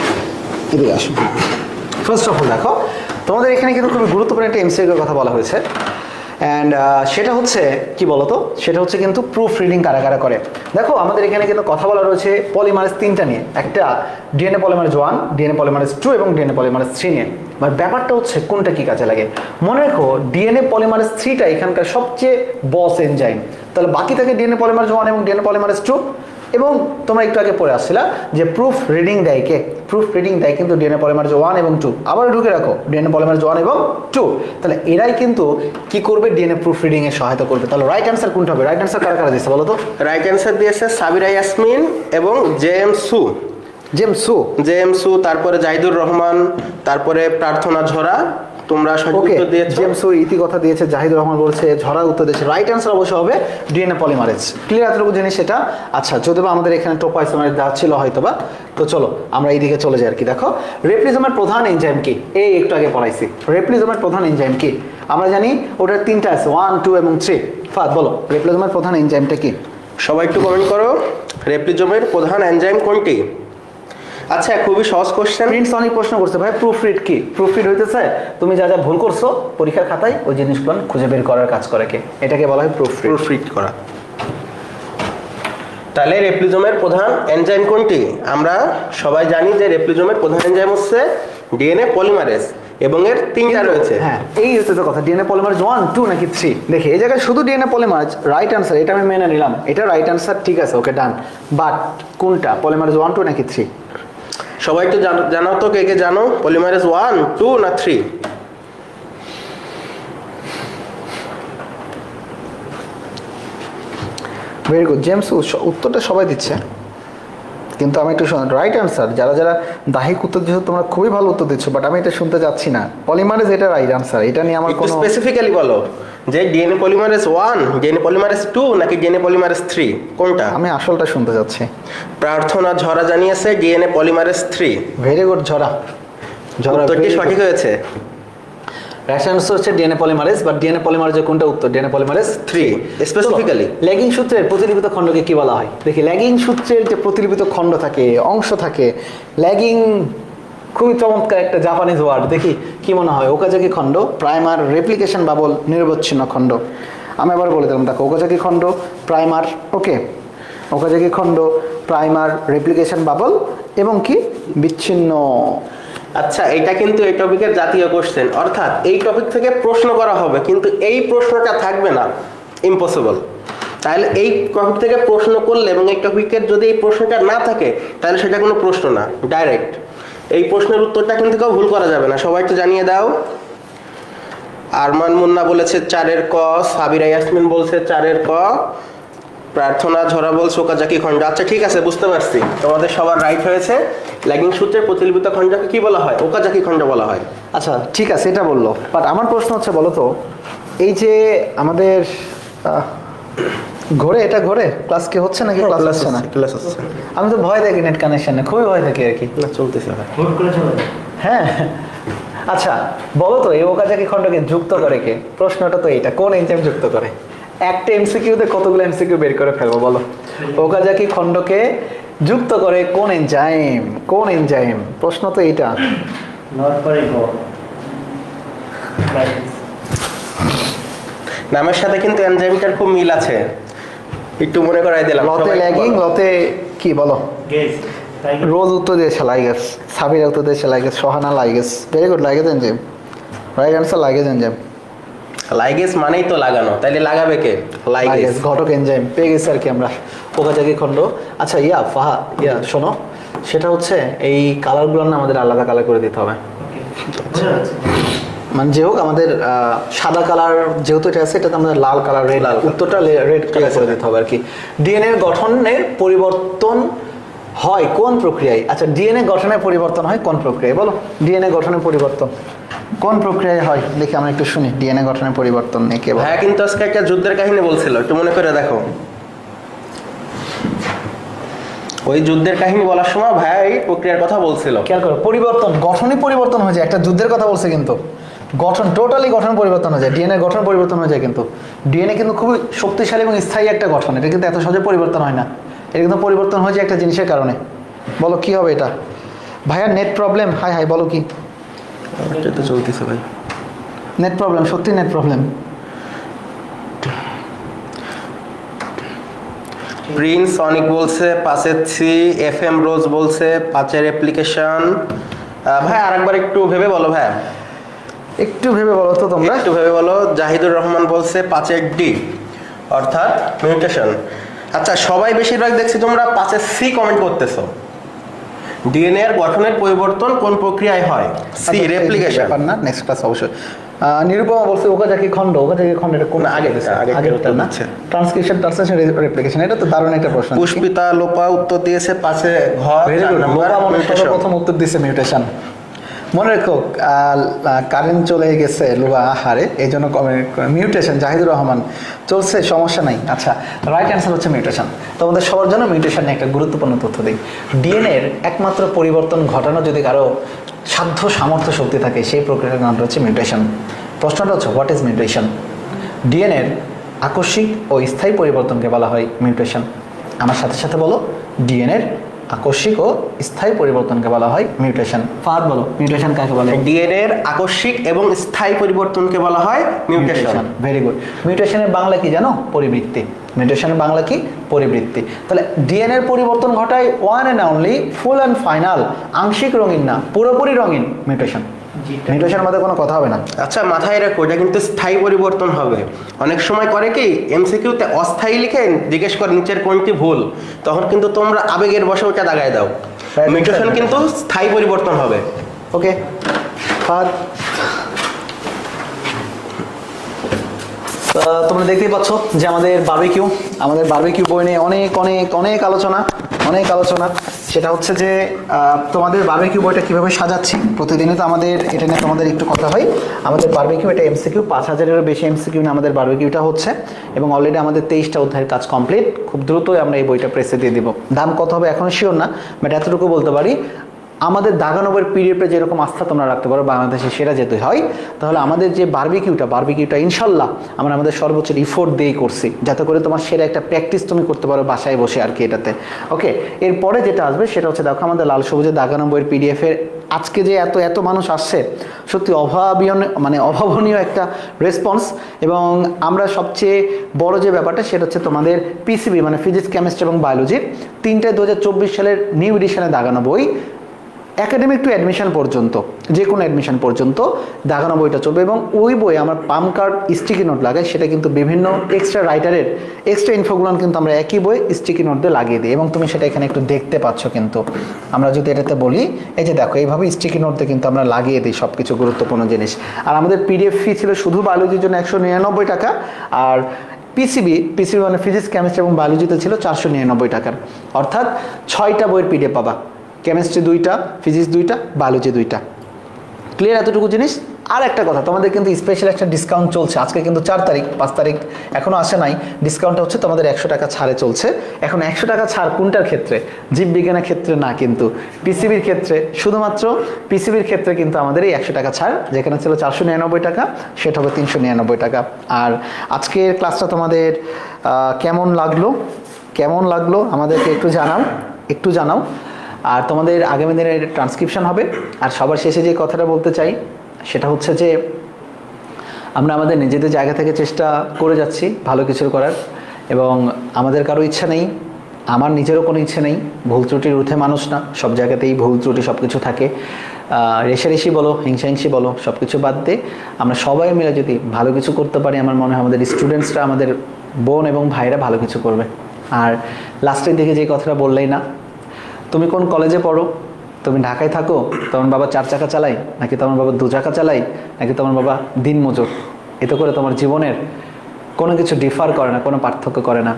এদিকে আসো। ফার্স্ট অফ অল দেখো, তোমাদের এখানে কিন্তু খুবই গুরুত্বপূর্ণ একটা এমসিকিউর কথা বলা হয়েছে। অ্যান্ড সেটা হচ্ছে কি বলতো, সেটা হচ্ছে কিন্তু প্রুফ রিডিং কারা কারা করে। দেখো আমাদের এখানে কিন্তু কথা বলা রয়েছে পলিমারেজ 3টা নিয়ে, একটা ডিএনএ পলিমারেজ 1, ডিএনএ পলিমারেজ 2 এবং ডিএনএ পলিমারেজ 3 নিয়ে। বাট ব্যাপারটা হচ্ছে কোনটা কি কাজে লাগে। মনে রেখো ডিএনএ পলিমারেজ 3টা এখানকার সবচেয়ে বস এনজাইম, তাহলে বাকি থাকে ডিএনএ পলিমারেজ 1 এবং ডিএনএ পলিমারেজ 2। এবং তোমরা একটু আগে পড়ে আসছিলা যে প্রুফ রিডিং দেয় কে? প্রুফ রিডিং দেয় কিন্তু ডিএনএ পলিমারেজ 1 এবং 2। আবার ঢুকে রাখো ডিএনএ পলিমারেজ 1 এবং 2, তাহলে এরাই কিন্তু কি করবে, ডিএনএ প্রুফ রিডিং এ সহায়তা করবে। তাহলে রাইট অ্যান্সার কোনটা হবে? রাইট অ্যান্সার কারা কারা দিয়েছে বলো তো? রাইট অ্যান্সার দিয়েছে সাবিরা ইয়াসমিন এবং জেমস সু, তারপরে জাহিদুর রহমান, তারপরে প্রার্থনা ঝরা। তোমরা সঠিক উত্তর দিয়েছো। জেমসু ইতি কথা দিয়েছে, জাহিদুর রহমান বলছে, ঝরা উত্তর দিয়েছে। রাইট অ্যান্সার অবশ্যই হবে ডিএনএ পলিমারেজ। ক্লিয়ার এতটুকু জিনিস সেটা। আচ্ছা যদিও আমাদের এখানে টোপোআইসোমারেজ দেওয়া ছিল হয়তোবা, তো চলো আমরা এইদিকে চলে যাই আর কি। দেখো রেপ্লিজমের প্রধান এনজাইম কি? এই একটু আগে পড়াইছি। রেপ্লিজমের প্রধান এনজাইম কি? আমরা জানি ওটার 3টা আছে, 1, 2 এবং 3। ফাদ বলো রেপ্লিজমের প্রধান এনজাইমটা কি? সবাই একটু কমেন্ট করো, রেপ্লিজমের প্রধান এনজাইম কোনটি? আচ্ছা খুবই সহজ কোশ্চেন। প্রিন্স অনেক প্রশ্ন করছে, ভাই প্রুফরিড কি? প্রুফরিড হইতেছে তুমি যা যা ভুল করছো পরীক্ষার খাতায় ওই জিনিসগুলো খুঁজে বের করার কাজ করে কে? এটাকে বলা হয় প্রুফরিড করা। তাহলে রেপ্লিজমের প্রধান এনজাইম কোনটি? আমরা সবাই জানি যে রেপ্লিজমের প্রধান এনজাইম হচ্ছে ডিএনএ পলিমারেজ এবং এর 3টা রয়েছে। হ্যাঁ এই হচ্ছে তো কথা, ডিএনএ পলিমারেজ 1, 2 নাকি 3। দেখি এই জায়গায় শুধু ডিএনএ পলিমারেজ রাইট অ্যান্সার, এটা আমি মেনে নিলাম, এটা রাইট অ্যান্সার, ঠিক আছে, ওকে ডান। বাট কোনটা পলিমারেজ 1, 2 নাকি 3? সবাই একটু জানাও তো, কে জানো পলিমারেজ 1, 2 না 3? ভেরি গুড জেমস, উত্তরটা সবাই দিচ্ছে, কিন্তু আমি একটু রাইট অ্যান্সার যারা যারা দাহিক উত্তর দিচ্ছ তোমরা খুবই ভালো উত্তর দিচ্ছ, বাট আমি এটা শুনতে যাচ্ছি না। পলিমারেজ এটা রাইট অ্যান্সার, এটা নিয়ে আমার কোনো স্পেসিফিক্যালি বলো যে ডিএনএ পলিমারেজ 1, ডিএনএ পলিমারেজ 2 নাকি ডিএনএ পলিমারেজ 3 কোনটা? আমি আসলটা শুনতে যাচ্ছি। প্রার্থনা ঝরা জানিয়েছে ডিএনএ পলিমারেজ 3। ভেরি গুড ঝরা, উত্তরটি সঠিক হয়েছে। রাইট অ্যান্সার হচ্ছে ডিএনএ পলিমারেজ, বাট ডিএনএ পলিমারেজের কোনটা উত্তর? DNA polymerase 3 specifically. ল্যাগিং সূত্রের প্রতিলিপিত খণ্ডকে কি বলা হয়? দেখি ল্যাগিং সূত্রের যে প্রতিলিপিত খণ্ড থাকে, অংশ থাকে, ল্যাগিং খুবই চমৎকার একটা জাপানিজ ওয়ার্ড, দেখি কি মনে হয়? ওকাজাকি খণ্ড, প্রাইমার, রেপ্লিকেশন বাবল, নিরবচ্ছিন্ন খণ্ড। আমি আবার বলে দিলাম, দেখো ওকাজাকি খণ্ড, প্রাইমার, ওকে, ওকাজাকি খণ্ড, প্রাইমার, রেপ্লিকেশন বাবল এবং কি বিচ্ছিন্ন। আচ্ছা এটা কিন্তু এই টপিকের জাতীয় কোশ্চেন, অর্থাৎ এই টপিক থেকে প্রশ্ন করা হবে কিন্তু এই প্রশ্নটা থাকবে না, ইম্পসিবল। তাহলে এই টপিক থেকে প্রশ্ন করলে এবং এই টপিকের যদি এই প্রশ্নটা না থাকে তাহলে সেটা কোনো প্রশ্ন না, ডাইরেক্ট। এই প্রশ্নের উত্তরটা কিন্তু কেউ ভুল করা যাবে না, সবাই একটু জানিয়ে দাও। আরমান মুন্না বলেছে 4 ক, সাবিরা ইয়াসমিন বলছে 4 ক, প্রার্থনা ঝরা বলছে ওকাজাকি খণ্ড। আচ্ছা ঠিক আছে, বুঝতে পারছি, তোমাদের সবার রাইট হয়েছে। ল্যাগিং সূত্রের প্রতিলিপিত খণ্ডকে কি বলা হয়? ওকাজাকি খণ্ড বলা হয়। আচ্ছা ঠিক আছে, এটা বললো, বাট আমার প্রশ্ন হচ্ছে বলো তো, এই যে আমাদের ঘরে, এটা ঘরে ক্লাস কি হচ্ছে নাকি ক্লাস হচ্ছে না? ক্লাস হচ্ছে। আমি তো ভয় থাকি নেট কানেকশনে, খুবই ভয় থাকি আর কি। না চলতেছে। হ্যাঁ আচ্ছা বলো তো এই ওকাজাকি খণ্ডকে যুক্ত করে কে? প্রশ্নটা তো এইটা, কোন এনজাইম যুক্ত করে? একটা এমসিকিউতে কতগুলো এমসিকিউ বের করে ফেলবো বলো। ওকাজাকি খণ্ডকে যুক্ত করে কোন এনজাইম? কোন এনজাইম? প্রশ্ন তো এইটা। নামের সাথে কিন্তু এনজাইমটার খুব মিল আছে, একটু মনে করাই দিলাম। লতে সবাই ল্যাগিং, বলো। লতে কি বলো? রোজ উত্তর দিয়েছে লাইগেস, সাবিরা উত্তর দিয়েছে লাইগেস, Sohana লাইগেস। Very good, লাইগেস enzyme. Right answer লাইগেস enzyme. লাইগেস মানেই তো লাগানো, তাইলে লাগাবে কে? লাইগেস। ঘটক এনজাইম পেয়ে গেছি আর কি আমরা, ওকাজাকি খণ্ড। আচ্ছা ফাহা শোনো, সেটা হচ্ছে এই কালারগুলো না আমাদের আলাদা কালার করে দিতে হবে। মানে যে হোক আমাদের সাদা কালার যেহেতু এটা আছে, এটাতে আমাদের লাল কালার, রেড, উত্তরটা রেড কালার করে দিতে হবে আর কি। ডিএনএ গঠনের পরিবর্তন হয় কোন প্রক্রিয়ায়? আচ্ছা ডিএনএ গঠনের পরিবর্তন হয় কোন প্রক্রিয়ায় বলো? ডিএনএ গঠনের পরিবর্তন কোন প্রক্রিয়ায় হয় দেখি আমরা একটু শুনি। ডিএনএ গঠনের পরিবর্তন নিয়ে কে বলে? হ্যাঁ, কিন্তু আজকে একটা যুদ্ধের কাহিনী বলছিল, একটু মনে করে দেখো। ওই যুদ্ধের কাহিনী বলার সময় ভাই এই প্রক্রিয়ার কথা বলছিল। খেয়াল করো, পরিবর্তন, গঠনই পরিবর্তন হয়ে যায়। একটা যুদ্ধের কথা বলছে কিন্তু গঠন, টোটালি গঠন পরিবর্তন হয়ে যায়। ডিএনএ গঠন পরিবর্তন হয়ে যায়, কিন্তু ডিএনএ কিন্তু খুবই শক্তিশালী এবং স্থায়ী একটা গঠন। এটা কিন্তু এত সহজে পরিবর্তন হয় না, এটা কিন্তু পরিবর্তন হয়ে যায় একটা জিনিসের কারণে। বলো কি হবে এটা? ভাইয়া নেট প্রবলেম, হাই হাই, বলো কি? এটা তো চলতেছে ভাই, নেট প্রবলেম, সত্যি নেট প্রবলেম। প্রিন্স অনিক বলছে 5-এর সি, FM রোজ বলছে 5-এর অ্যাপ্লিকেশন। ভাই আরেকবার একটু ভেবে বলো ভাই, একটু ভেবে বলো তো তোমরা, একটু ভেবে বলো। জাহিদুর রহমান বলছে 5-এর ডি অর্থাৎ মিউটেশন। আচ্ছা সবাই বেশিরভাগ দেখছি তোমরা 5-এর সি কমেন্ট করতেছো। ডিএনএ এর গঠনের পরিবর্তন কোন প্রক্রিয়ায় হয়? C, replication. না নেক্সট ক্লাস অবশ্যই। নিরুপমা বলছে ওকাজাকি খণ্ড, ওকাজাকি খণ্ড এটা কোন? আগেরটা না, ট্রান্সক্রিপশন, ট্রান্সলেশন, রেপ্লিকেশন। এটা তো দারুণ একটা প্রশ্ন। পুষ্পিতা লোপা উত্তর দিয়েছে 5-এ ঘ। প্রথম উত্তর দিয়েছে মিউটেশন। মনে রেখো কারেন্ট চলে গেছে লুবা হারে, এই জন্য মিউটেশন। জাহিদুর রহমান চলছে, সমস্যা নাই। আচ্ছা রাইট অ্যান্সার হচ্ছে মিউটেশন। তোমাদের সবার জন্য মিউটেশন নিয়ে একটা গুরুত্বপূর্ণ তথ্য দিই। ডিএনএর একমাত্র পরিবর্তন ঘটানো যদি কারো সাধ্য সামর্থ্য শক্তি থাকে, সেই প্রক্রিয়ার নামটা হচ্ছে মিউটেশন। প্রশ্নটা হচ্ছে হোয়াট ইজ মিউটেশন? ডিএনএর আকস্মিক ও স্থায়ী পরিবর্তনকে বলা হয় মিউটেশন। আমার সাথে সাথে বলো, ডিএনএর আকস্মিক ও স্থায়ী পরিবর্তনকে বলা হয় মিউটেশন। ফাদ বলো মিউটেশন কাকে বলে? ডিএনএ এর আকস্মিক এবং স্থায়ী পরিবর্তনকে বলা হয় মিউটেশন। Very good. মিউটেশনের বাংলা কি জানো? পরিবৃত্তি। মিউটেশনের বাংলা কি? পরিবৃত্তি। তাহলে ডিএনএ এর পরিবর্তন ঘটায় one and only, full and final, আংশিক রঙিন না, পুরোপুরি রঙিন মিউটেশন। মিউটেশনের মধ্যে কোনো কথা হবে না। আচ্ছা মাথায় রাখো, এটা কিন্তু স্থায়ী পরিবর্তন হবে। অনেক সময় করে কি এমসিকিউতে অস্থায়ী লিখে জিজ্ঞেস করে নিচের কোনটি ভুল, তখন কিন্তু তোমরা আবেগের বশে ওটা দাগায় দাও। মিউটেশন কিন্তু স্থায়ী পরিবর্তন হবে। ওকে ফাদ, তোমরা দেখতেই পাচ্ছ যে আমাদের বারবিকিউ বই নিয়ে অনেক অনেক অনেক আলোচনা, সেটা হচ্ছে যে তোমাদের বারবিকিউ বইটা কিভাবে সাজাচ্ছি প্রতিদিনই তো আমাদের এটা নিয়ে তোমাদের একটু কথা হয়। আমাদের বারবিকিউ এটা এমসিকিউ 5000-এরও বেশি এমসিকিউ নিয়ে আমাদের বারবিকিউটা হচ্ছে, এবং অলরেডি আমাদের 23টা অধ্যায়ের কাজ কমপ্লিট। খুব দ্রুতই আমরা এই বইটা প্রেসে দিয়ে দিব। দাম কত হবে এখনো শিওর না, বাট এতটুকু বলতে পারি, আমাদের দাগানবের পিডিএফে যেরকম আস্থা তোমরা রাখতে পারো বাংলাদেশে সেরা যেতে হয়, তাহলে আমাদের যে বারবিকিউটা ইনশাল্লাহ আমরা আমাদের সর্বোচ্চ ইফোর্ট দিয়েই করছি, যাতে করে তোমার সেরা একটা প্র্যাকটিস তুমি করতে পারো বাসায় বসে আর কি এটাতে। ওকে, এরপরে যেটা আসবে সেটা হচ্ছে দেখো আমাদের লাল সবুজের দাগানবের পিডিএফের আজকে যে এত মানুষ আসছে, সত্যি অভাবনীয় একটা রেসপন্স। এবং আমরা সবচেয়ে বড় যে ব্যাপারটা সেটা হচ্ছে তোমাদের পিসিবি মানে ফিজিক্স, কেমিস্ট্রি এবং বায়োলজির 3টে 2024 সালের নিউ এডিশনে দাগানো বই, একাডেমিক টু অ্যাডমিশন পর্যন্ত, যে কোনো অ্যাডমিশন পর্যন্ত দাগানো বইটা চলবে। এবং ওই বই আমার পাম কার্ড স্টিকি নোট লাগাই, সেটা কিন্তু বিভিন্ন এক্সট্রা রাইটারের এক্সট্রা ইনফোগুলো কিন্তু আমরা একই বই স্টিকি নোট দিয়ে লাগিয়ে দিই, এবং তুমি সেটা এখানে একটু দেখতে পাচ্ছ। কিন্তু আমরা যদি এটাতে বলি, এই যে দেখো এইভাবে স্টিকি নোট দিয়ে কিন্তু আমরা লাগিয়ে দিই সব কিছু গুরুত্বপূর্ণ জিনিস। আর আমাদের পিডিএফ ফি ছিল শুধু বায়োলজির জন্য 199 টাকা, আর পিসিবি মানে ফিজিক্স, কেমিস্ট্রি এবং বায়োলজিতে ছিল 499 টাকার। অর্থাৎ 6টা বইয়ের পিডিএফ পাবা, কেমিস্ট্রি 2টা, ফিজিক্স 2টা, বায়োলজি 2টা। ক্লিয়ার এতটুকু জিনিস? আর একটা কথা, তোমাদের কিন্তু স্পেশাল একটা ডিসকাউন্ট চলছে। আজকে কিন্তু 4 তারিখ, 5 তারিখ এখনো আসে নাই। ডিসকাউন্টটা হচ্ছে তোমাদের 100 টাকা ছাড়ে চলছে। এখন 100 টাকা ছাড় কোনটার ক্ষেত্রে? জীববিজ্ঞানের ক্ষেত্রে না, কিন্তু পিসিবির ক্ষেত্রে, শুধুমাত্র পিসিবির ক্ষেত্রে কিন্তু আমাদের এই 100 টাকা ছাড়, যেখানে ছিল 499 টাকা সেটা হবে 399 টাকা। আর আজকের ক্লাসটা তোমাদের কেমন লাগলো আমাদেরকে একটু জানাও। আর তোমাদের আগামী দিনের ট্রান্সক্রিপশন হবে। আর সবার শেষে যে কথাটা বলতে চাই সেটা হচ্ছে যে আমরা আমাদের নিজেদের জায়গা থেকে চেষ্টা করে যাচ্ছি ভালো কিছু করার, এবং আমাদের কারো ইচ্ছা নেই, আমার নিজেরও কোনো ইচ্ছে নেই। ভুল ত্রুটির ঊর্ধ্বে মানুষ না, সব জায়গাতেই ভুল ত্রুটি সব কিছু থাকে। রেষারেষি বলো, হিংসাহিংসি বলো, সব কিছু বাদ দিয়ে আমরা সবাই মিলে যদি ভালো কিছু করতে পারি, আমার মনে হয় আমাদের স্টুডেন্টসরা, আমাদের বোন এবং ভাইরা ভালো কিছু করবে। আর লাস্টের দিকে যে কথাটা বললেই না, তুমি কোন কলেজে পড়ো, তুমি ঢাকায় থাকো, তোমার বাবা 4 চাকা চালায় নাকি তোমার বাবা 2 চাকা চালায় নাকি তোমার বাবা দিনমজুর, এতে করে তোমার জীবনের কোনো কিছু ডিফার করে না, কোনো পার্থক্য করে না।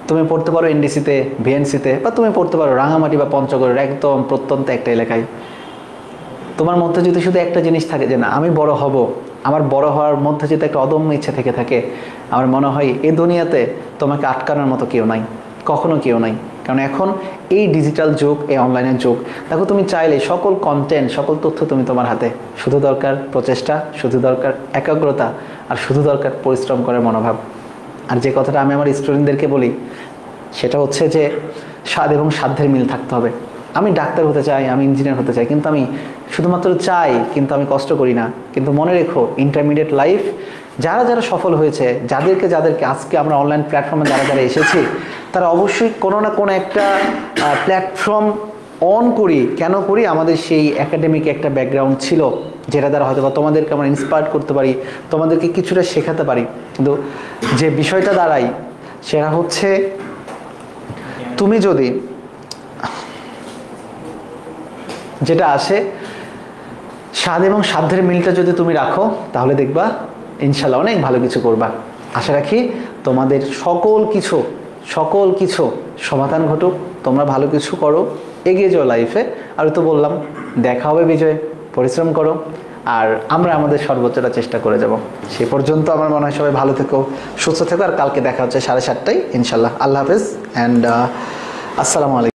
তুমি পড়তে পারো এনডিসিতে, ভিএনসিতে, বা তুমি পড়তে পারো রাঙামাটি বা পঞ্চগড়ের একদম প্রত্যন্ত একটা এলাকায়। তোমার মধ্যে যদি শুধু একটা জিনিস থাকে যে না আমি বড় হব, আমার বড় হওয়ার মধ্যে যদি একটা অদম্য ইচ্ছা থেকে থাকে, আমার মনে হয় এই দুনিয়াতে তোমাকে আটকানোর মতো কেউ নাই, কখনো কেউ নাই। কারণ এখন এই ডিজিটাল যুগ, এই অনলাইনের যুগ, দেখো তুমি চাইলে সকল কন্টেন্ট, সকল তথ্য তুমি তোমার হাতে। শুধু দরকার প্রচেষ্টা, শুধু দরকার একাগ্রতা, আর শুধু দরকার পরিশ্রম করার মনোভাব। আর যে কথাটা আমি আমার স্টুডেন্টদেরকে বলি সেটা হচ্ছে যে স্বাদ এবং সাধ্যের মিল থাকতে হবে। আমি ডাক্তার হতে চাই, আমি ইঞ্জিনিয়ার হতে চাই, কিন্তু আমি শুধুমাত্র চাই, কিন্তু আমি কষ্ট করি না। কিন্তু মনে রেখো, ইন্টারমিডিয়েট লাইফ যারা সফল হয়েছে, যাদেরকে আজকে আমরা অনলাইন প্ল্যাটফর্মে যারা এসেছি, তারা অবশ্যই কোনো না কোনো একটা প্ল্যাটফর্ম অন করি। কেন করি? আমাদের সেই একাডেমিক একটা ব্যাকগ্রাউন্ড ছিল, যেটা দ্বারা হয়তো বা তোমাদেরকে আমরা ইন্সপায়ার করতে পারি, তোমাদেরকে কিছুটা শেখাতে পারি। কিন্তু যে বিষয়টা দাঁড়ায় সেটা হচ্ছে, তুমি যদি যেটা আসে স্বাদ এবং সাধ্যের মিলটা যদি তুমি রাখো, তাহলে দেখবা ইনশাল্লাহ অনেক ভালো কিছু করবা। আশা রাখি তোমাদের সকল কিছু সমাধান ঘটুক, তোমরা ভালো কিছু করো, এগিয়ে যাও লাইফে। আর তো বললাম, দেখা হবে বিজয়, পরিশ্রম করো, আর আমরা আমাদের সর্বোচ্চটা চেষ্টা করে যাব। সে পর্যন্ত আমার মনে হয় সবাই ভালো থেকো, সুস্থ থেকো। আর কালকে দেখা হচ্ছে 7:30টায় ইনশাল্লাহ। আল্লাহ হাফেজ অ্যান্ড আসসালামু আলাইকুম।